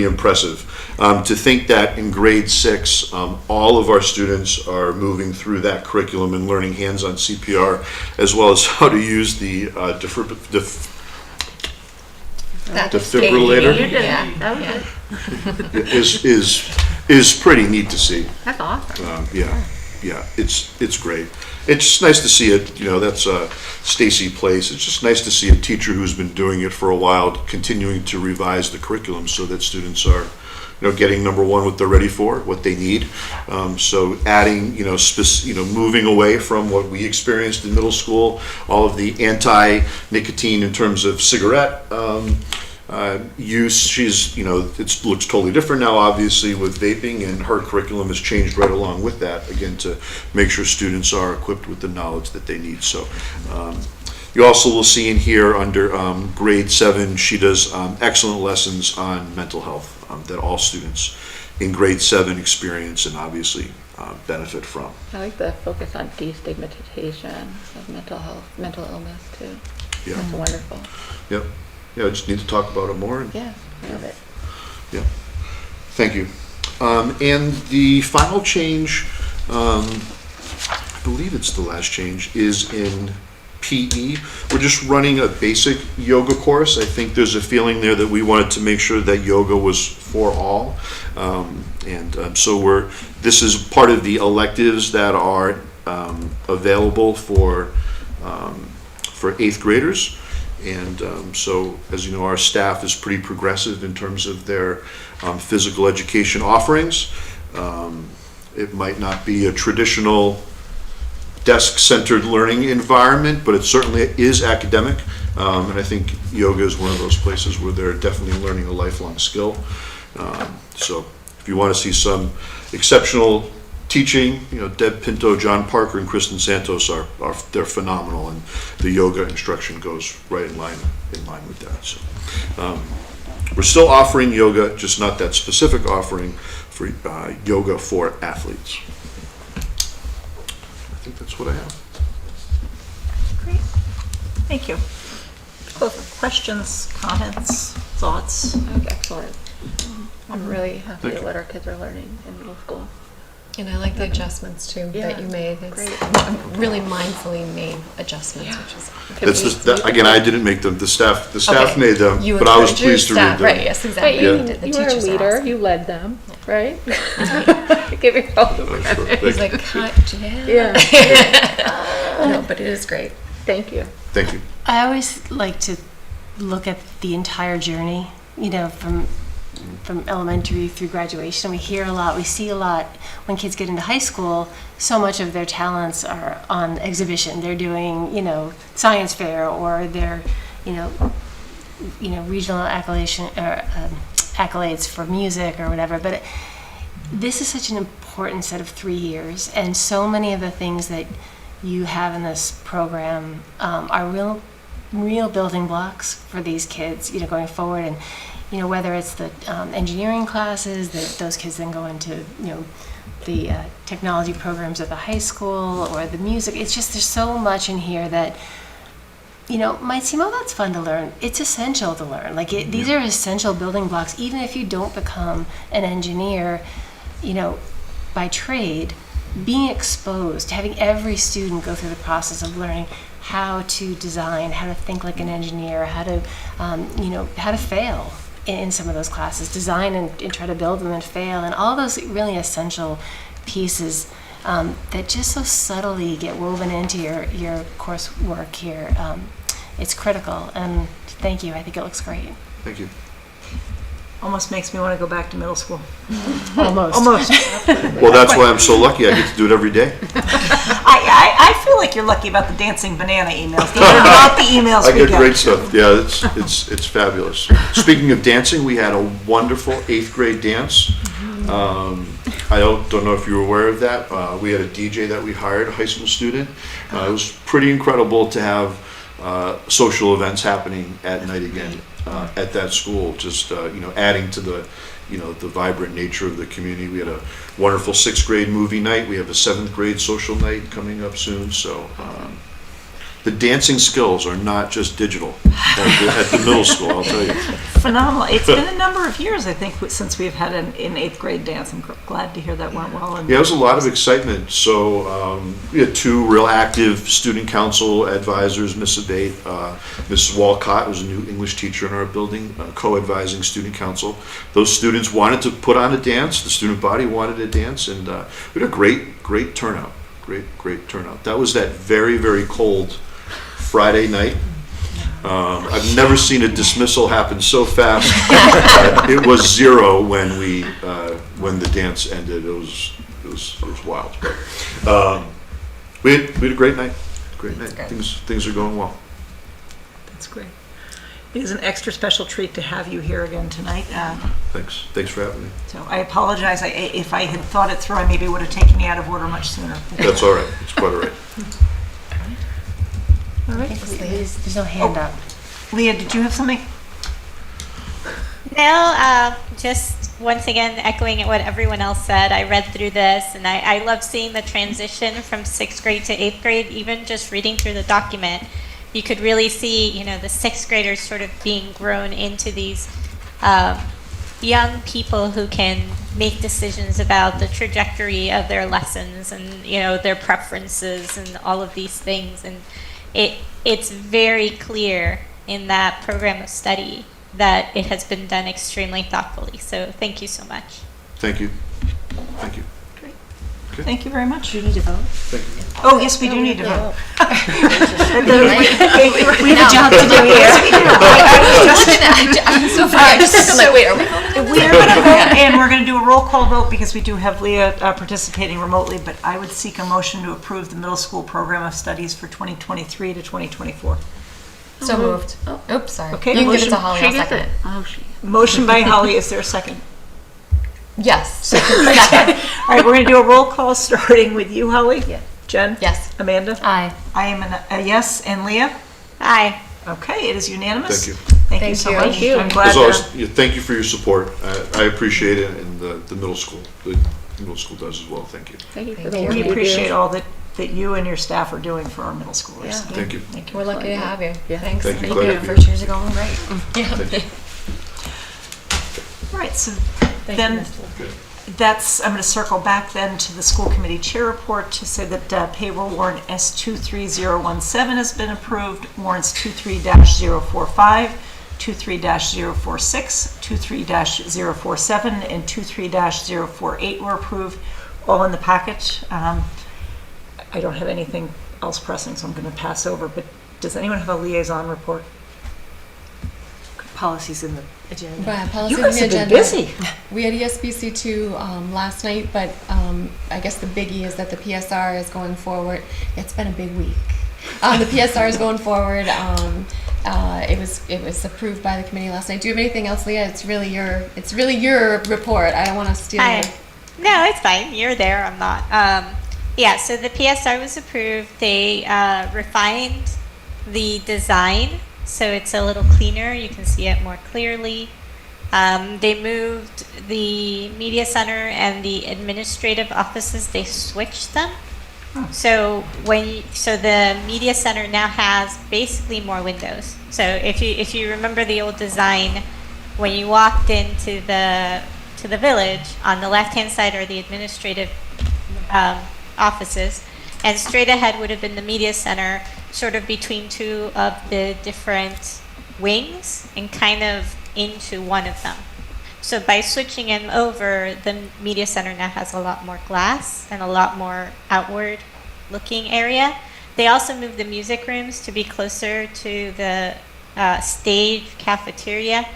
impressive. To think that in grade 6, all of our students are moving through that curriculum and learning hands-on CPR, as well as how to use the defibrillator. You did it. That was good. is pretty neat to see. That's awesome. Yeah, it's great. It's just nice to see it. That's Stacy Place. It's just nice to see a teacher who's been doing it for a while continuing to revise the curriculum so that students are, getting number one what they're ready for, what they need. So adding, moving away from what we experienced in middle school, all of the anti-nicotine in terms of cigarette use. She's, it looks totally different now, obviously, with vaping, and her curriculum has changed right along with that, again, to make sure students are equipped with the knowledge that they need. So, You also will see in here under grade 7, she does excellent lessons on mental health that all students in grade 7 experience and obviously benefit from. I like the focus on destigmatization of mental health, mental illness too. Yeah. That's wonderful. Yep. Yeah, I just need to talk about it more. And, Yeah, I love it. yeah. Thank you. And the final change, I believe it's the last change, is in PE. We're just running a basic yoga course. I think there's a feeling there that we wanted to make sure that yoga was for all. So this is part of the electives that are available for 8th graders. And so, as you know, our staff is pretty progressive in terms of their physical education offerings. It might not be a traditional desk-centered learning environment, but it certainly is academic. And I think yoga is one of those places where they're definitely learning a lifelong skill. So if you want to see some exceptional teaching, Deb Pinto, John Parker, and Kristen Santos they're phenomenal, and the yoga instruction goes right in line with that. So we're still offering yoga, just not that specific offering for yoga for athletes. I think that's what I have. Great. Thank you. Questions, comments, thoughts? That was excellent. I'm really happy at what our kids are learning in middle school. And I like the adjustments too that you made. It's Great. really mindfully made adjustments, which is Again, I didn't make them. The staff Okay. made them, You but I was encourage your pleased to read staff, them. right? Yes, exactly. But The you were a teachers are leader. awesome. You led them, right? Give yourself a credit. He's like, cut, Yeah. No, but it is great. Thank you. Thank you. I always like to look at the entire journey, from elementary through graduation. We hear a lot, we see a lot when kids get into high school. So much of their talents are on exhibition. They're doing, science fair, or they're, regional accolades for music or whatever. But this is such an important set of 3 years, and so many of the things that you have in this program are real building blocks for these kids, going forward. And whether it's the engineering classes that those kids then go into, the technology programs at the high school, or the music. It's just, there's so much in here that, might seem, oh, that's fun to learn. It's essential to learn. These are essential building blocks. Even if you don't become an engineer, by trade, being exposed, having every student go through the process of learning how to design, how to think like an engineer, how to, how to fail in some of those classes, design and try to build them and fail, and all those really essential pieces that just so subtly get woven into your coursework here. It's critical, and thank you. I think it looks great. Thank you. Almost makes me want to go back to middle school. Almost. Well, that's why I'm so lucky. I get to do it every day. I feel like you're lucky about the dancing banana emails. Those are not the emails I we get great stuff. Yeah, it's fabulous. Speaking of dancing, we had a wonderful 8th grade dance. I don't know if you were aware of that. We had a DJ that we hired, a high school student. It was pretty incredible to have social events happening at night again at that school. Just adding to the the vibrant nature of the community. We had a wonderful 6th grade movie night. We have a 7th grade social night coming up soon. So the dancing skills are not just digital at the middle school, I'll tell you. Phenomenal. It's been a number of years, I think, since we've had an 8th grade dance. I'm glad to hear that went well. And Yeah, it was a lot of excitement. So we had 2 real active student council advisors, Miss Abate, Mrs. Walcott was a new English teacher in our building, co-advising student council. Those students wanted to put on a dance. The student body wanted a dance, and we had a great turnout. Great turnout. That was that very, very cold Friday night. I've never seen a dismissal happen so fast. It was 0 when the dance ended. It was wild. But we had a great night. Things are going well. that's great. It is an extra special treat to have you here again tonight. Thanks for having me. So I apologize. If I had thought it through, I maybe would have taken me out of order much sooner. That's all right. It's quite all right. All right. There's no hand up. Leah, did you have something? No, just once again echoing what everyone else said. I read through this and I love seeing the transition from 6th grade to 8th grade. Even just reading through the document, you could really see, you know, the 6th graders sort of being grown into these young people who can make decisions about the trajectory of their lessons and, you know, their preferences and all of these things. And it's very clear in that program of study that it has been done extremely thoughtfully. So thank you so much. Thank you. Thank you. Thank you very much. Do you need to vote? Thank you. Oh, yes, we do need to vote. We have a job to do here. I'm so sorry. I'm like, wait, are we voting? We are going to vote, and we're going to do a roll call vote because we do have Leah participating remotely, but I would seek a motion to approve the middle school program of studies for 2023 to 2024. So moved. Oops, sorry. Okay, You can give it motion- to Holly. I'll second it. Oh, she. Motion by Holly, is there a second? Yes. All right, we're going to do a roll call, starting with you, Holly. Yeah. Jen? Yes. Amanda? Aye. I am a yes, and Leah? Aye. Okay, it is unanimous. Thank you. Thank you so much. Thank you. I'm glad As always, thank you for your support. I appreciate it, and the middle school does as well. Thank you. Thank you for Thank the you. work we you appreciate do. all that you and your staff are doing for our middle schoolers. Yeah. Thank you. Thank you. We're lucky to have you. Yeah. Thanks. Thank you. Thank Glad you. to be First here. years are going great. Yeah. Thank you. All right, so then that's, I'm going to circle back then to the school committee chair report to say that payroll warrant S23017 has been approved, warrants 23-045, 23-046, 23-047, and 23-048 were approved, all in the packet. I don't have anything else pressing, so I'm going to pass over, but does anyone have a liaison report? Policies in the agenda. Right, policy You on guys the have been agenda. busy. We had ESBC2 last night, but I guess the biggie is that the PSR is going forward. It's been a big week. The PSR is going forward. It was approved by the committee last night. Do you have anything else, Leah? It's really your report. I don't want to steal it. No, it's fine. You're there. I'm not. Yeah, so the PSR was approved. They refined the design, so it's a little cleaner. You can see it more clearly. They moved the media center and the administrative offices. They switched them. So the media center now has basically more windows. So if you remember the old design, when you walked into the village, on the left-hand side are the administrative offices, and straight ahead would have been the media center, sort of between two of the different wings and kind of into one of them. So by switching them over, the media center now has a lot more glass and a lot more outward looking area. They also moved the music rooms to be closer to the stage cafeteria.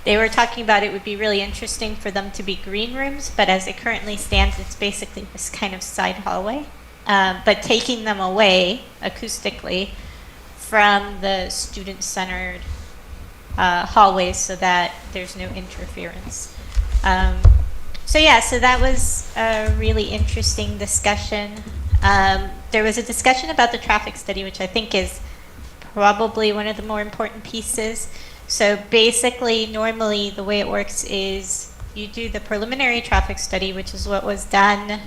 They were talking about it would be really interesting for them to be green rooms, but as it currently stands, it's basically this kind of side hallway. But taking them away acoustically from the student-centered hallways so that there's no interference. So that was a really interesting discussion. There was a discussion about the traffic study, which I think is probably one of the more important pieces. So basically, normally the way it works is you do the preliminary traffic study, which is what was done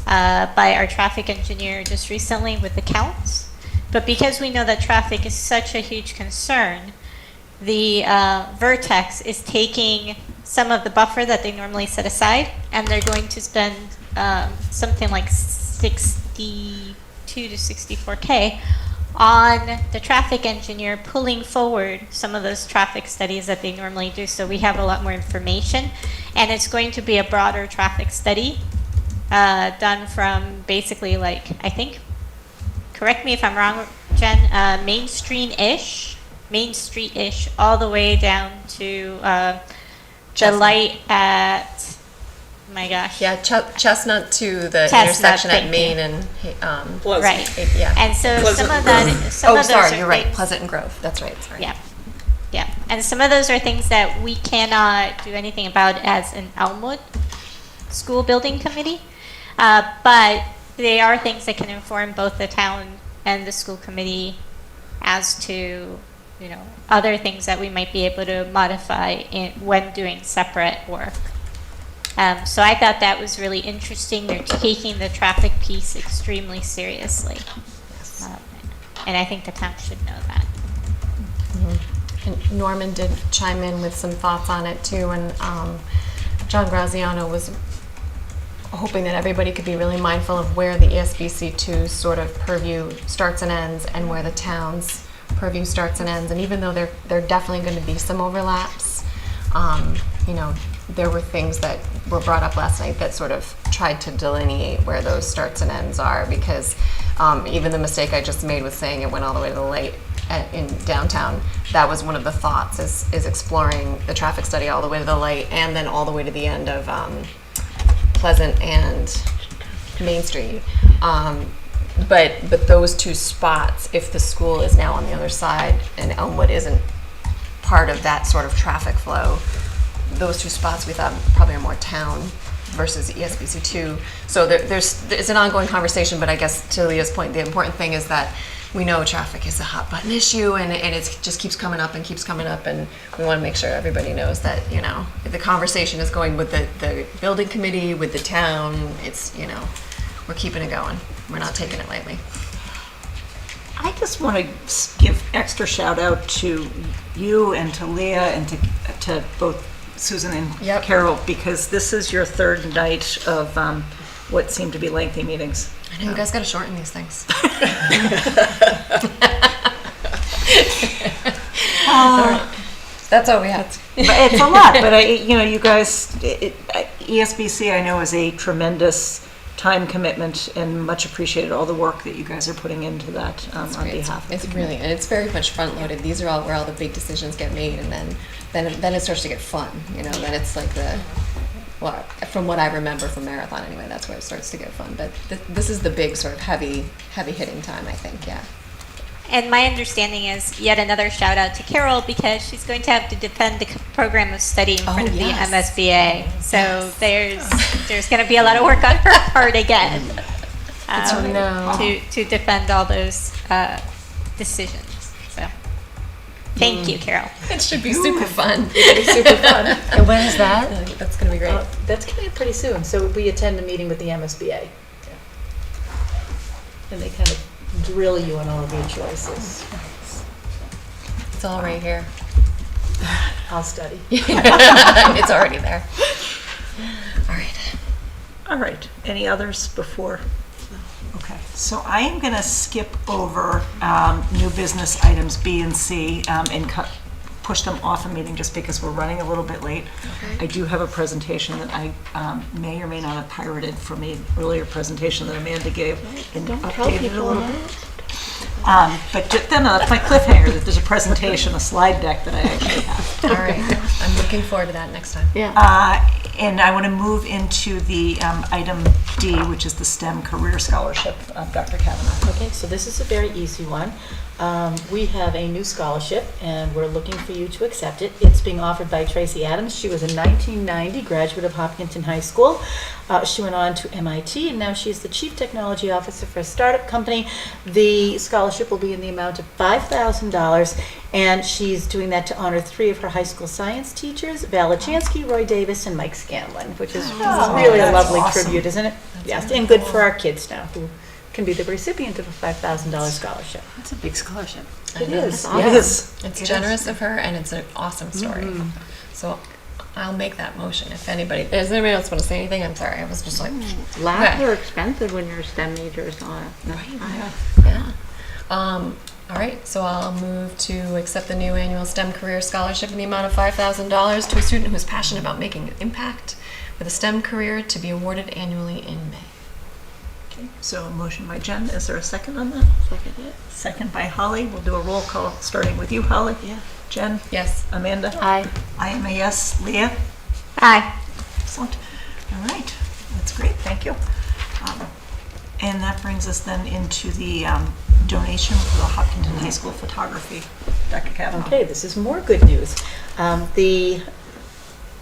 by our traffic engineer just recently with the counts. But because we know that traffic is such a huge concern, the Vertex is taking some of the buffer that they normally set aside, and they're going to spend something like 62 to 64K on the traffic engineer pulling forward some of those traffic studies that they normally do, so we have a lot more information. And it's going to be a broader traffic study done from basically, like, I think, correct me if I'm wrong, Jen, Main Street-ish, all the way down to the light at, oh my gosh. Yeah, Chestnut to the Chestnut, intersection at thank Main you. and Pleasant. Right. yeah. And so Pleasant some of that, some Oh, of those sorry, are you're right. things- Pleasant and Grove. That's right. Sorry. Yeah. Yeah. And some of those are things that we cannot do anything about as an Elmwood school building committee. But they are things that can inform both the town and the school committee as to, other things that we might be able to modify when doing separate work. So I thought that was really interesting. They're taking the traffic piece extremely seriously. And I think the town should know that. And Norman did chime in with some thoughts on it too, and John Graziano was hoping that everybody could be really mindful of where the ESBC2 sort of purview starts and ends, and where the town's purview starts and ends. And even though there definitely going to be some overlaps, there were things that were brought up last night that sort of tried to delineate where those starts and ends are, because even the mistake I just made with saying it went all the way to the light in downtown, that was one of the thoughts, is exploring the traffic study all the way to the light and then all the way to the end of Pleasant and Main Street. But those two spots, if the school is now on the other side and Elmwood isn't part of that sort of traffic flow, those two spots we thought probably are more town versus ESBC2. So it's an ongoing conversation, but I guess to Leah's point, the important thing is that we know traffic is a hot button issue, and it just keeps coming up, and we want to make sure everybody knows that, the conversation is going with the building committee, with the town. It's, we're keeping it going. We're not taking it lightly. I just want to give extra shout out to you and to Leah and to both Susan and Carol, because this is your third night of what seem to be lengthy meetings. I know you guys got to shorten these things. That's all we have. But it's a lot, but you guys, ESBC I know is a tremendous time commitment, and much appreciated all the work that you guys are putting into that on behalf of it's the community. really, and it's very much front loaded. These are all where all the big decisions get made, and then it starts to get fun. Then it's like from what I remember from Marathon anyway, that's where it starts to get fun. But this is the big sort of heavy hitting time, I think. Yeah. And my understanding is yet another shout out to Carol, because she's going to have to defend the program of study in front of the MSBA. So there's going to be a lot of work on her part again to defend all those decisions. So thank you, Carol. It should be super fun. It should be super fun. And when is that? That's going to be great. That's coming up pretty soon. So we attend a meeting with the MSBA. And they kind of drill you on all of your choices. It's all right here. I'll study. It's already there. All right. All right. Any others before? Okay. So I am going to skip over new business items B and C and push them off a meeting just because we're running a little bit late. Okay. I do have a presentation that I may or may not have pirated from the earlier presentation that Amanda gave and updated it a little bit. But then that's my cliffhanger, that there's a presentation, a slide deck that I actually have. All right. I'm looking forward to that next time. Yeah. And I want to move into the item D, which is the STEM Career Scholarship, Dr. Kavanaugh. Okay, so this is a very easy one. We have a new scholarship, and we're looking for you to accept it. It's being offered by Tracy Adams. She was a 1990 graduate of Hopkinton High School. She went on to MIT, and now she's the Chief Technology Officer for a startup company. The scholarship will be in the amount of $5,000, and she's doing that to honor 3 of her high school science teachers, Val Lachansky, Roy Davis, and Mike Scanlon, which is really a lovely tribute, isn't it? Yes, and good for our kids now, who can be the recipient of a $5,000 scholarship. That's a big scholarship. It is. It is. It's generous of her, and it's an awesome story. So I'll make that motion. If anybody, does anybody else want to say anything? I'm sorry. I was just like, Labs are expensive when you're a STEM major, is all that. yeah. All right. So I'll move to accept the new annual STEM Career Scholarship in the amount of $5,000 to a student who is passionate about making an impact with a STEM career, to be awarded annually in May. Okay, so a motion by Jen. Is there a second on that? Second it. Second by Holly. We'll do a roll call, starting with you, Holly. Yeah. Jen? Yes. Amanda? Aye. I am a yes. Leah? Aye. Excellent. All right. That's great. Thank you. And that brings us then into the donation for the Hopkinton High School photography. Dr. Kavanaugh. Okay, this is more good news. The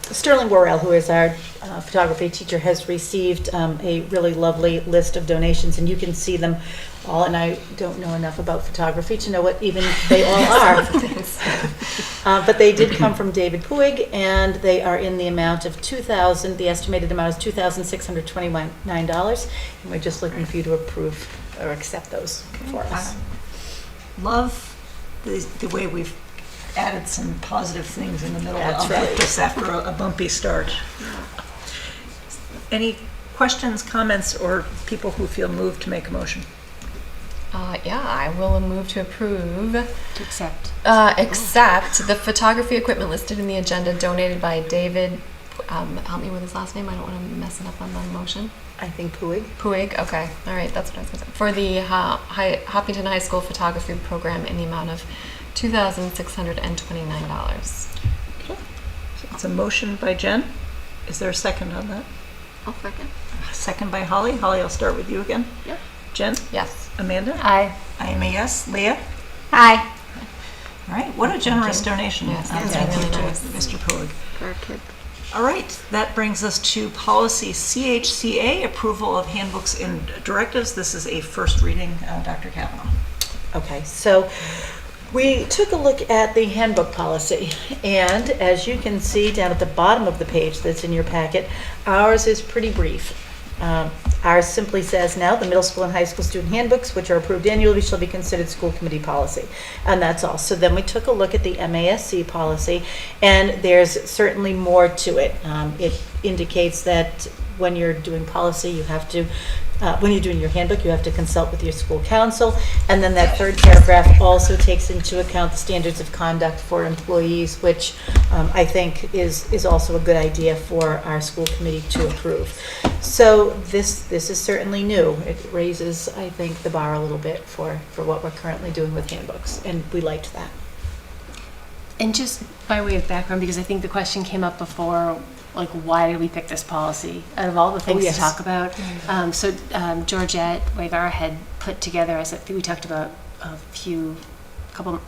Sterling Worrell, who is our photography teacher has received a really lovely list of donations, and you can see them all, and I don't know enough about photography to know what even they all are. But they did come from David Puig, and they are in the amount of the estimated amount is $2,629, and we're just looking for you to approve or accept those for us. Love the way we've added some positive things in the middle That's of right. this after a bumpy start. Any questions, comments, or people who feel moved to make a motion? Yeah, I will move to approve. To accept. Except the photography equipment listed in the agenda donated by David, help me with his last name, I don't want to mess it up on the motion. I think Puig. Puig, okay, all right, that's what I was going to say. For the Hopkinton High School photography program in the amount of $2,629. So it's a motion by Jen. Is there a second on that? I'll second. Second by Holly. Holly, I'll start with you again. Yep. Jen? Yes. Amanda? Aye. I am a yes. Leah? Aye. All right, what a generous donation. Yes, that's Thank you really to nice. Mr. Puig. For our kids. All right, that brings us to policy CHCA, approval of handbooks and directives. This is a first reading, Dr. Kavanaugh. Okay, so we took a look at the handbook policy, and as you can see down at the bottom of the page that's in your packet, ours is pretty brief. Ours simply says, now the middle school and high school student handbooks, which are approved annually, shall be considered school committee policy. And that's all. So then we took a look at the MASC policy, and there's certainly more to it. It indicates that when you're doing policy, you have to when you're doing your handbook, you have to consult with your school council. And then that third paragraph also takes into account the standards of conduct for employees, which I think is also a good idea for our school committee to approve. So this is certainly new. It raises, I think, the bar a little bit for what we're currently doing with handbooks, and we liked that. And just by way of background, because I think the question came up before, like, why did we pick this policy out of all the things yes. to talk about? Georgette Wagar had put together, as I think we talked about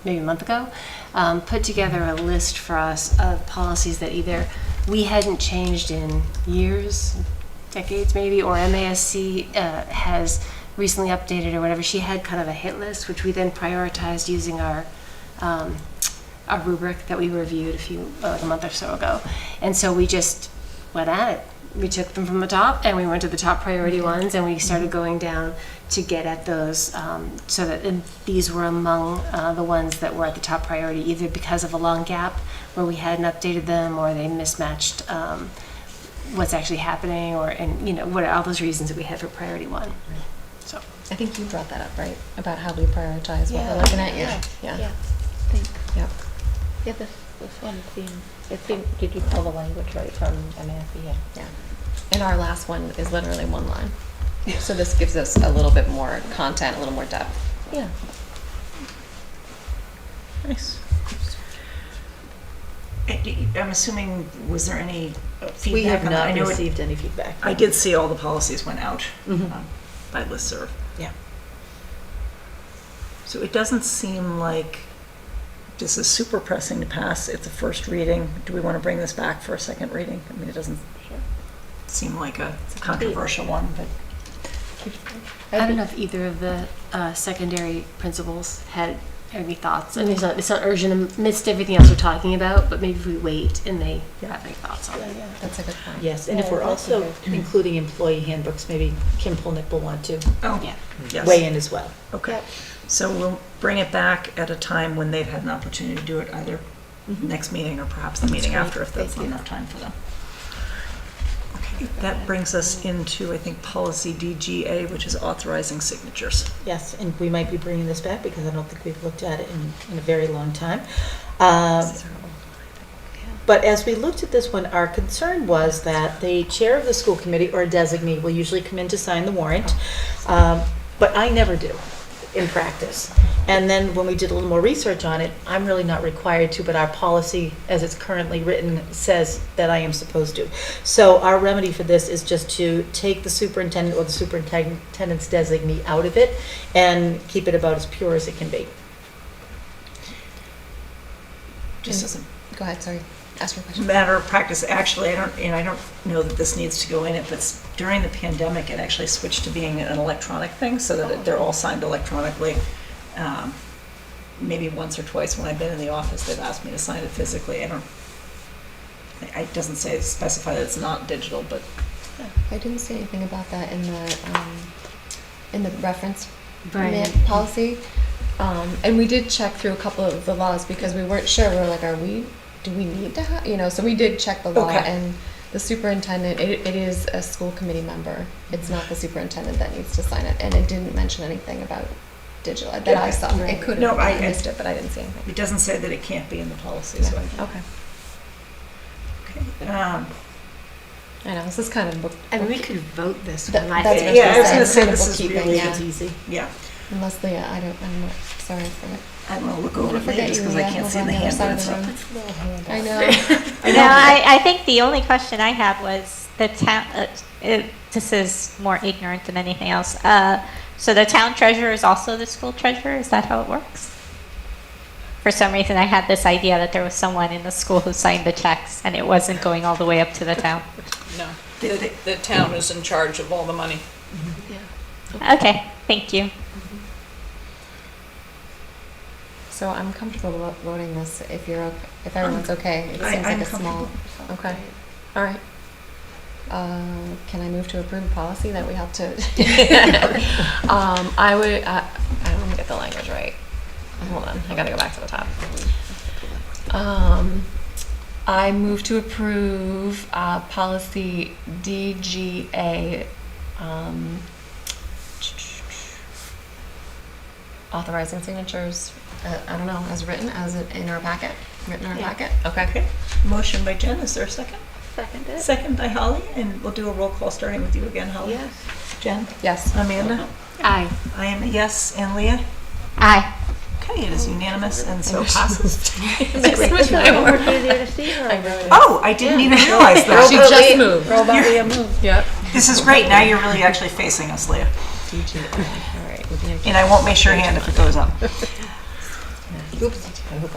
maybe a month ago, put together a list for us of policies that either we hadn't changed in years, decades maybe, or MASC has recently updated or whatever. She had kind of a hit list, which we then prioritized using our rubric that we reviewed like a month or so ago. And so we just went at it. We took them from the top and we went to the top priority ones, and we started going down to get at those, so that these were among the ones that were at the top priority, either because of a long gap where we hadn't updated them, or they mismatched what's actually happening, or what all those reasons that we had for priority one. So I think you brought that up, right? About how we prioritize what we're looking at. Yeah. Thanks. Yep. Yeah, this one seemed, did you pull the language right from MASC? Yeah. And our last one is literally one line. So this gives us a little bit more content, a little more depth. Yeah. Nice. I'm assuming, was there any feedback? We have on that? I not know received any feedback. I did see all the policies went out by listserv. Yeah. So it doesn't seem like this is super pressing to pass. It's a first reading. Do we want to bring this back for a second reading? I mean, it doesn't seem like a controversial one, but I don't know if either of the secondary principals had any thoughts. I mean, it's not urgent amidst everything else we're talking about, but maybe if we wait and they have any thoughts on it. That's a good point. Yes, and if we're also including employee handbooks, maybe Kim Polnick will want to yes. weigh in as well. Okay. So we'll bring it back at a time when they've had an opportunity to do it, either next meeting or perhaps the meeting after, if that's not enough time for them. Okay, that brings us into, I think, policy DGA, which is authorizing signatures. Yes, and we might be bringing this back because I don't think we've looked at it in a very long time. But as we looked at this one, our concern was that the chair of the school committee or a designee will usually come in to sign the warrant, but I never do in practice. And then when we did a little more research on it, I'm really not required to, but our policy as it's currently written says that I am supposed to. So our remedy for this is just to take the superintendent or the superintendent's designee out of it and keep it about as pure as it can be. Just as a Go ahead, sorry. Ask your question. matter of practice, actually, I don't know that this needs to go in it, but during the pandemic, it actually switched to being an electronic thing, so that they're all signed electronically. Maybe once or twice when I've been in the office, they've asked me to sign it physically. It doesn't specify that it's not digital, but. I didn't see anything about that in the reference Right. policy. And we did check through a couple of the laws because we weren't sure. We were like, do we need to have, so we did check the law, Okay. and the superintendent, it is a school committee member. It's not the superintendent that needs to sign it, and it didn't mention anything about digital that I saw. It could have, I missed it, but I didn't see anything. It doesn't say that it can't be in the policy, so Okay. okay. I know, this is kind of book. I mean, we could vote this That- one. I that's think. what Yeah, I was saying. gonna say Kind of this is bookkeeping, really yeah. easy. Yeah. Unless Leah, I'm not, sorry for it. I'm gonna look I'm over gonna it later forget just you, because I Leah, can't over see on the the other hand. side But of it's the up. room. I know. No, I think the only question I had was the town, this is more ignorant than anything else. So the town treasurer is also the school treasurer? Is that how it works? For some reason, I had this idea that there was someone in the school who signed the checks and it wasn't going all the way up to the town. No, the town is in charge of all the money. Okay, thank you. So I'm comfortable voting this if if everyone's okay. It seems I'm like a small. Okay. All right. Can I move to approve a policy that we have to? I would. Let me get the language right. Hold on. I gotta go back to the top. I move to approve policy DGA. Authorizing signatures. I don't know, as written, in our packet. Written in our packet. Okay. Motion by Jen, is there a second? Second it. Second by Holly, and we'll do a roll call starting with you again, Holly. Yes. Jen? Yes. Amanda? Aye. I am a yes, and Leah? Aye. Okay, it is unanimous and so passes. It's much easier to see her. Oh, I didn't even realize that. She just moved. Robot Leah moved. Yep. This is great, now you're really actually facing us, Leah. All right. And I won't miss your hand if it goes up. Oops, I hope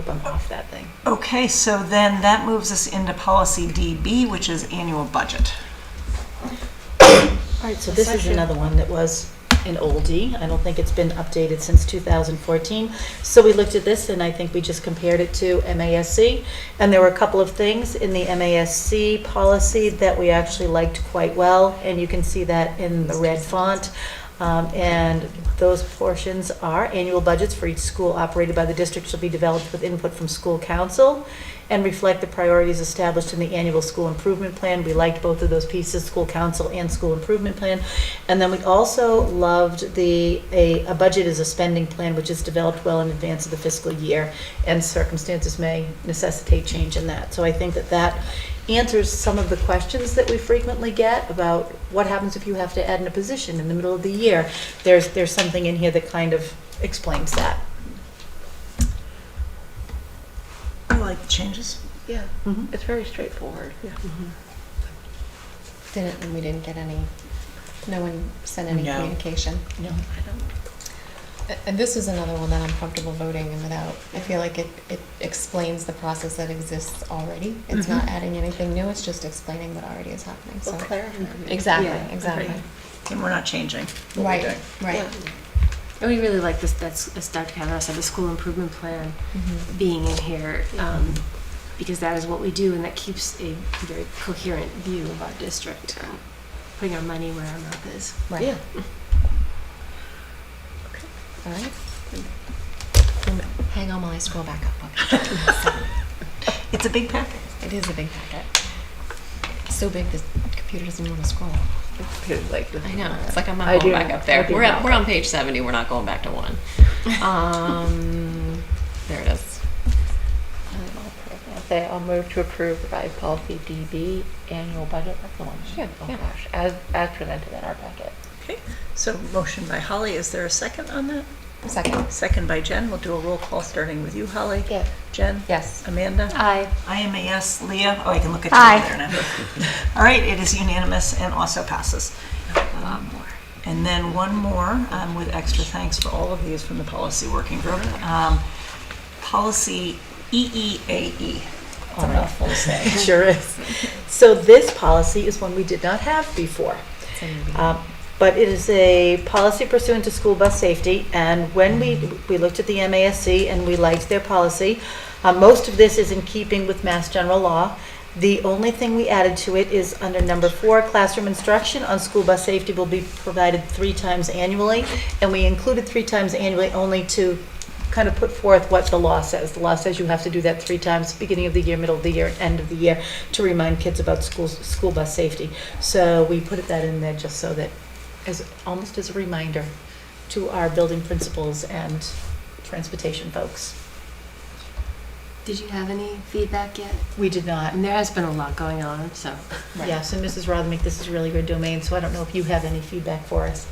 I'm off that thing. Okay, so then that moves us into policy DB, which is annual budget. All right, so this is another one that was an oldie. I don't think it's been updated since 2014. So we looked at this and I think we just compared it to MASC. And there were a couple of things in the MASC policy that we actually liked quite well. And you can see that in the red font. And those portions are annual budgets for each school operated by the district shall be developed with input from school council and reflect the priorities established in the annual school improvement plan. We liked both of those pieces, school council and school improvement plan. And then we also loved a budget is a spending plan which is developed well in advance of the fiscal year, and circumstances may necessitate change in that. So I think that answers some of the questions that we frequently get about what happens if you have to add in a position in the middle of the year. There's something in here that kind of explains that. I like the changes. Yeah, Mhm. it's very straightforward. Yeah. We didn't get any. No one sent any No. communication. No, I don't. And this is another one that I'm comfortable voting in without. I feel like it explains the process that exists already. It's not adding anything new, it's just explaining what already is happening. So Well, clarifying. exactly, Yeah, exactly. Right. And we're not changing what we're Right, doing. right. And we really like this, that's, as Dr. Kavanaugh said, the school improvement plan being in here, because that is what we do, and that keeps a very coherent view of our district, putting our money where our mouth is. Right. Yeah. All right. Hang on while I scroll back up. It's a big packet. It is a big packet. So big, this computer doesn't even want to scroll. I know. It's like I'm not I going do back not. up there. I do We're not. on page 70. We're not going back to 1. There it is. I'll move to approve revised policy DB annual budget. That's the one. Yeah, Oh yeah. gosh, as presented in our packet. Okay, so motion by Holly, is there a second on that? Second. Second by Jen, we'll do a roll call starting with you, Holly. Yes. Jen? Yes. Amanda? Aye. I am a yes. Leah? Oh, I can look at Aye. you over there now. All right, it is unanimous and also passes. And then one more, with extra thanks for all of these from the policy working group. Policy EEAE, It's a mouthful to say. It sure is. So this policy is one we did not have before. But it is a policy pursuant to school bus safety, and when we looked at the MASC and we liked their policy, most of this is in keeping with Mass General Law. The only thing we added to it is under number 4, classroom instruction on school bus safety will be provided 3 times annually, and we included 3 times annually only to kind of put forth what the law says. The law says you have to do that 3 times, beginning of the year, middle of the year, end of the year, to remind kids about school bus safety. So we put that in there just so that, almost as a reminder to our building principals and transportation folks. Did you have any feedback yet? We did not. And there has been a lot going on, so. Yes, and Mrs. Rothermick, this is really your domain, so I don't know if you have any feedback for us.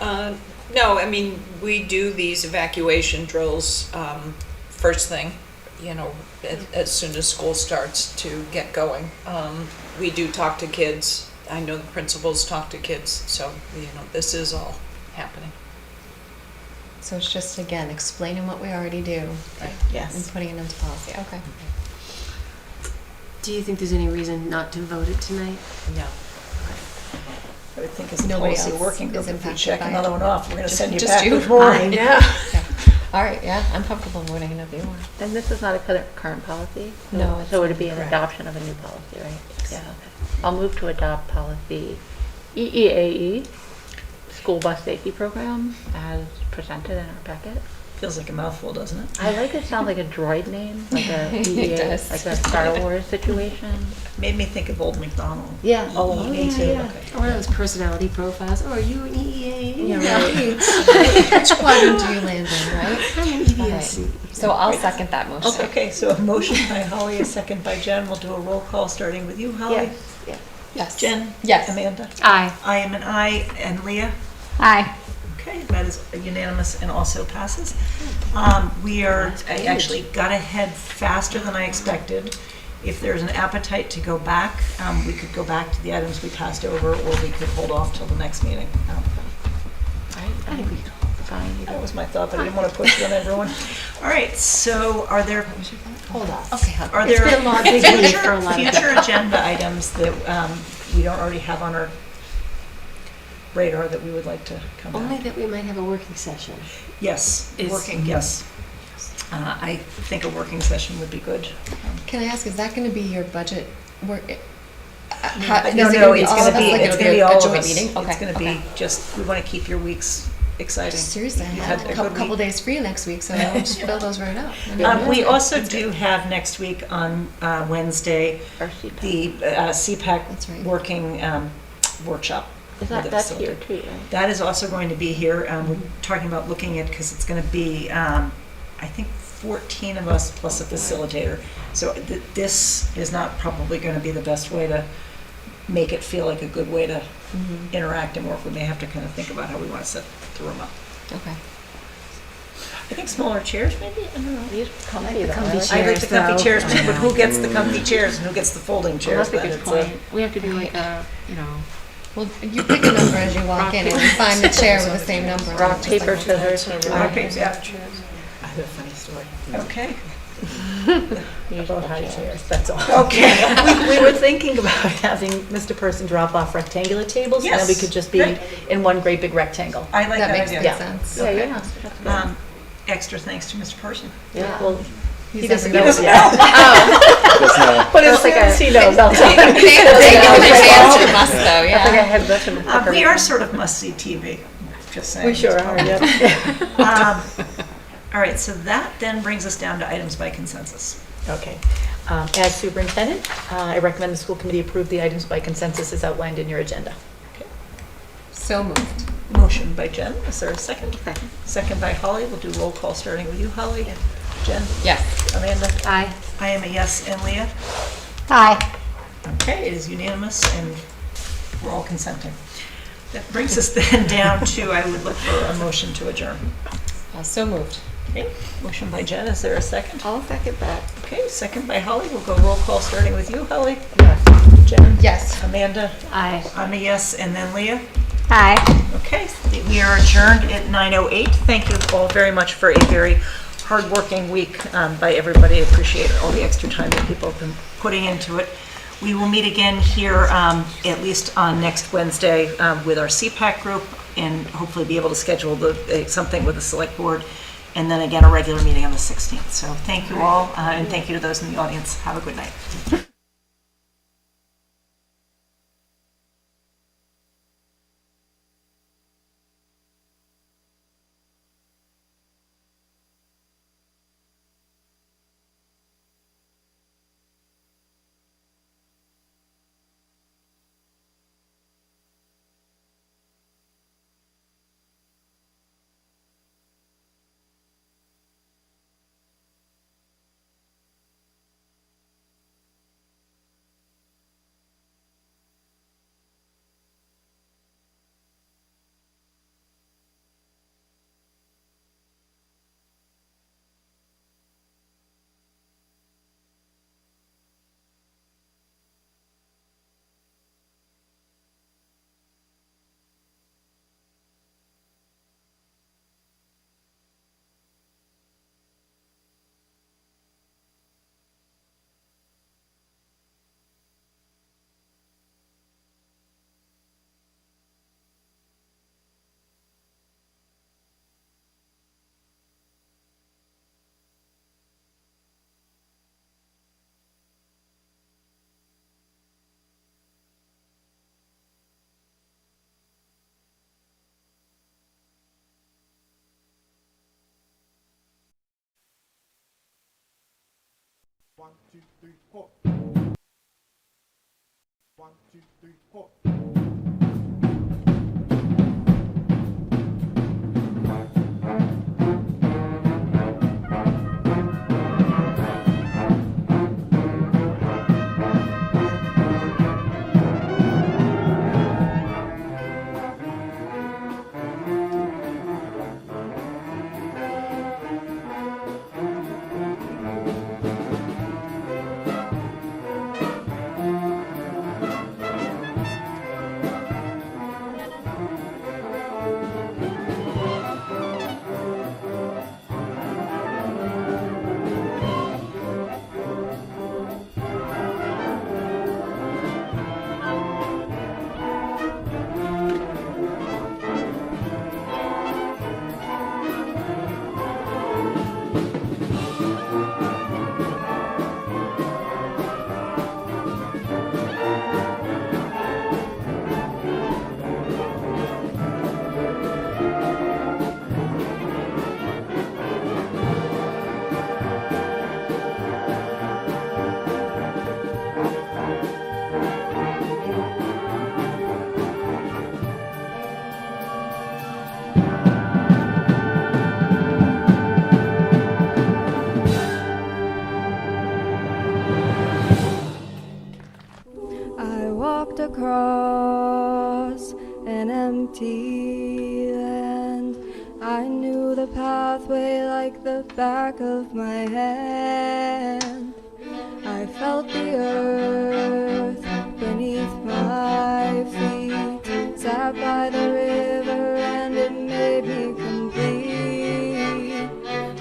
No, I mean, we do these evacuation drills first thing, as soon as school starts to get going. We do talk to kids. I know the principals talk to kids, so, this is all happening. So it's just, again, explaining what we already do. Right. Yes. And putting it into policy. Okay. Do you think there's any reason not to vote it tonight? No. I would think as a Nobody policy else working is group, if we impacted check by another it. one off, we're going to send you just back you? with more. Fine. Yeah. All right, yeah, I'm comfortable voting it if you want. Then this is not a current policy? No, it's So would it be an correct. adoption of a new policy, right? Yeah, okay. I'll move to adopt policy EEAE, School Bus Safety Program, as presented in our packet. Feels like a mouthful, doesn't it? I like it sounds like a droid name, like a It EEA, does. like a Star Wars situation. Made me think of Old MacDonald. Yeah. Oh, me yeah, too. yeah. Okay. Or those personality profiles. Oh, are you an EEA? Yeah, right. Which quadrant do you land in, right? I'm an EDSC. So I'll second that motion. Okay, so a motion by Holly, a second by Jen. We'll do a roll call starting with you, Holly. Yes, yes. Yes. Jen? Yes. Amanda? Aye. I am an aye, and Leah? Aye. Okay, that is unanimous and also passes. I actually got ahead faster than I expected. If there's an appetite to go back, we could go back to the items we passed over, or we could hold off till the next meeting. I think we can hold the fine. That was my thought, but I didn't want to push it on everyone. All right, so are there, hold on. Okay. Are It's there been a long big week for a lot of future agenda items that we don't already have on our radar that we would like to come Only back? that we might have a working session. Yes, Is- working, yes. I think a working session would be good. Can I ask, is that going to be your budget work? No, Is it no, gonna it's all going of to us? be, Like it's it'll going to be a all of joint us. meeting? Okay. It's going to be okay. just, we want to keep your weeks exciting. Seriously, I You've have had a a good couple week. days free next week, so I'll just fill those right up. We also do have next week on Wednesday, Or CPAC. the That's CPAC right. working workshop. Is with the that's here facility. too, right? That is also going to be here. We're talking about looking at, because it's going to be, I think, 14 of us plus a facilitator. So this is not probably going to be the best way to make it feel like a good way to interact and work. We may have to kind of think about how we want to set the room up. Okay. I think smaller chairs, maybe? I don't know. These comfy though. comfy I like I like the Chairs, comfy though. chairs too, but who gets the comfy chairs and who gets the folding Well, chairs? that's a then? good It's point. We have to do like a, Well, you pick a number as you walk in, and you find the chair with the same number. rock, Just paper, like- scissors. Okay, yeah. I have a funny story. Okay. Usual High chairs. chairs, that's all. Okay. We were thinking about having Mr. Person drop off rectangular tables, and then we Yes, could just be great. in one great big rectangle. I like That that makes idea. good Yeah. sense. Yeah, Okay. yeah. That's good. Extra thanks to Mr. Person. Yeah. Well, He's he doesn't never know known. yet. But as That's like soon as a- he knows, I'll tell him. They know in advance from us, though, It's like a yeah. heads up and a We are sort of must-see TV, just saying. We sure are, yeah. All right, so that then brings us down to items by consensus. Okay. As superintendent, I recommend the school committee approve the items by consensus as outlined in your agenda. So moved. Motion by Jen, is there a second? Second. Second by Holly, we'll do roll call starting with you, Holly. Jen? Yes. Amanda? Aye. I am a yes, and Leah? Aye. Okay, it is unanimous, and we're all consenting. That brings us then down to, I would look for a motion to adjourn. So moved. Okay, motion by Jen, is there a second? I'll second that. Okay, second by Holly, we'll go roll call starting with you, Holly. Yes. Jen? Yes. Amanda? Aye. I'm a yes, and then Leah? Aye. Okay, we are adjourned at 9:08. Thank you all very much for a very hard-working week by everybody. I appreciate all the extra time that people have been putting into it. We will meet again here at least on next Wednesday with our CPAC group and hopefully be able to schedule something with the select board. And then again, a regular meeting on the 16th. So thank you all, and thank you to those in the audience. Have a good night. One, two, three, four. One, two, three, four. Across an empty land, I knew the pathway like the back of my hand. I felt the earth beneath my feet, sat by the river and it made me complete.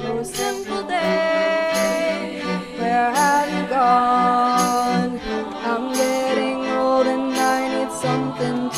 Oh, simple day, where have you gone? I'm getting old and I need something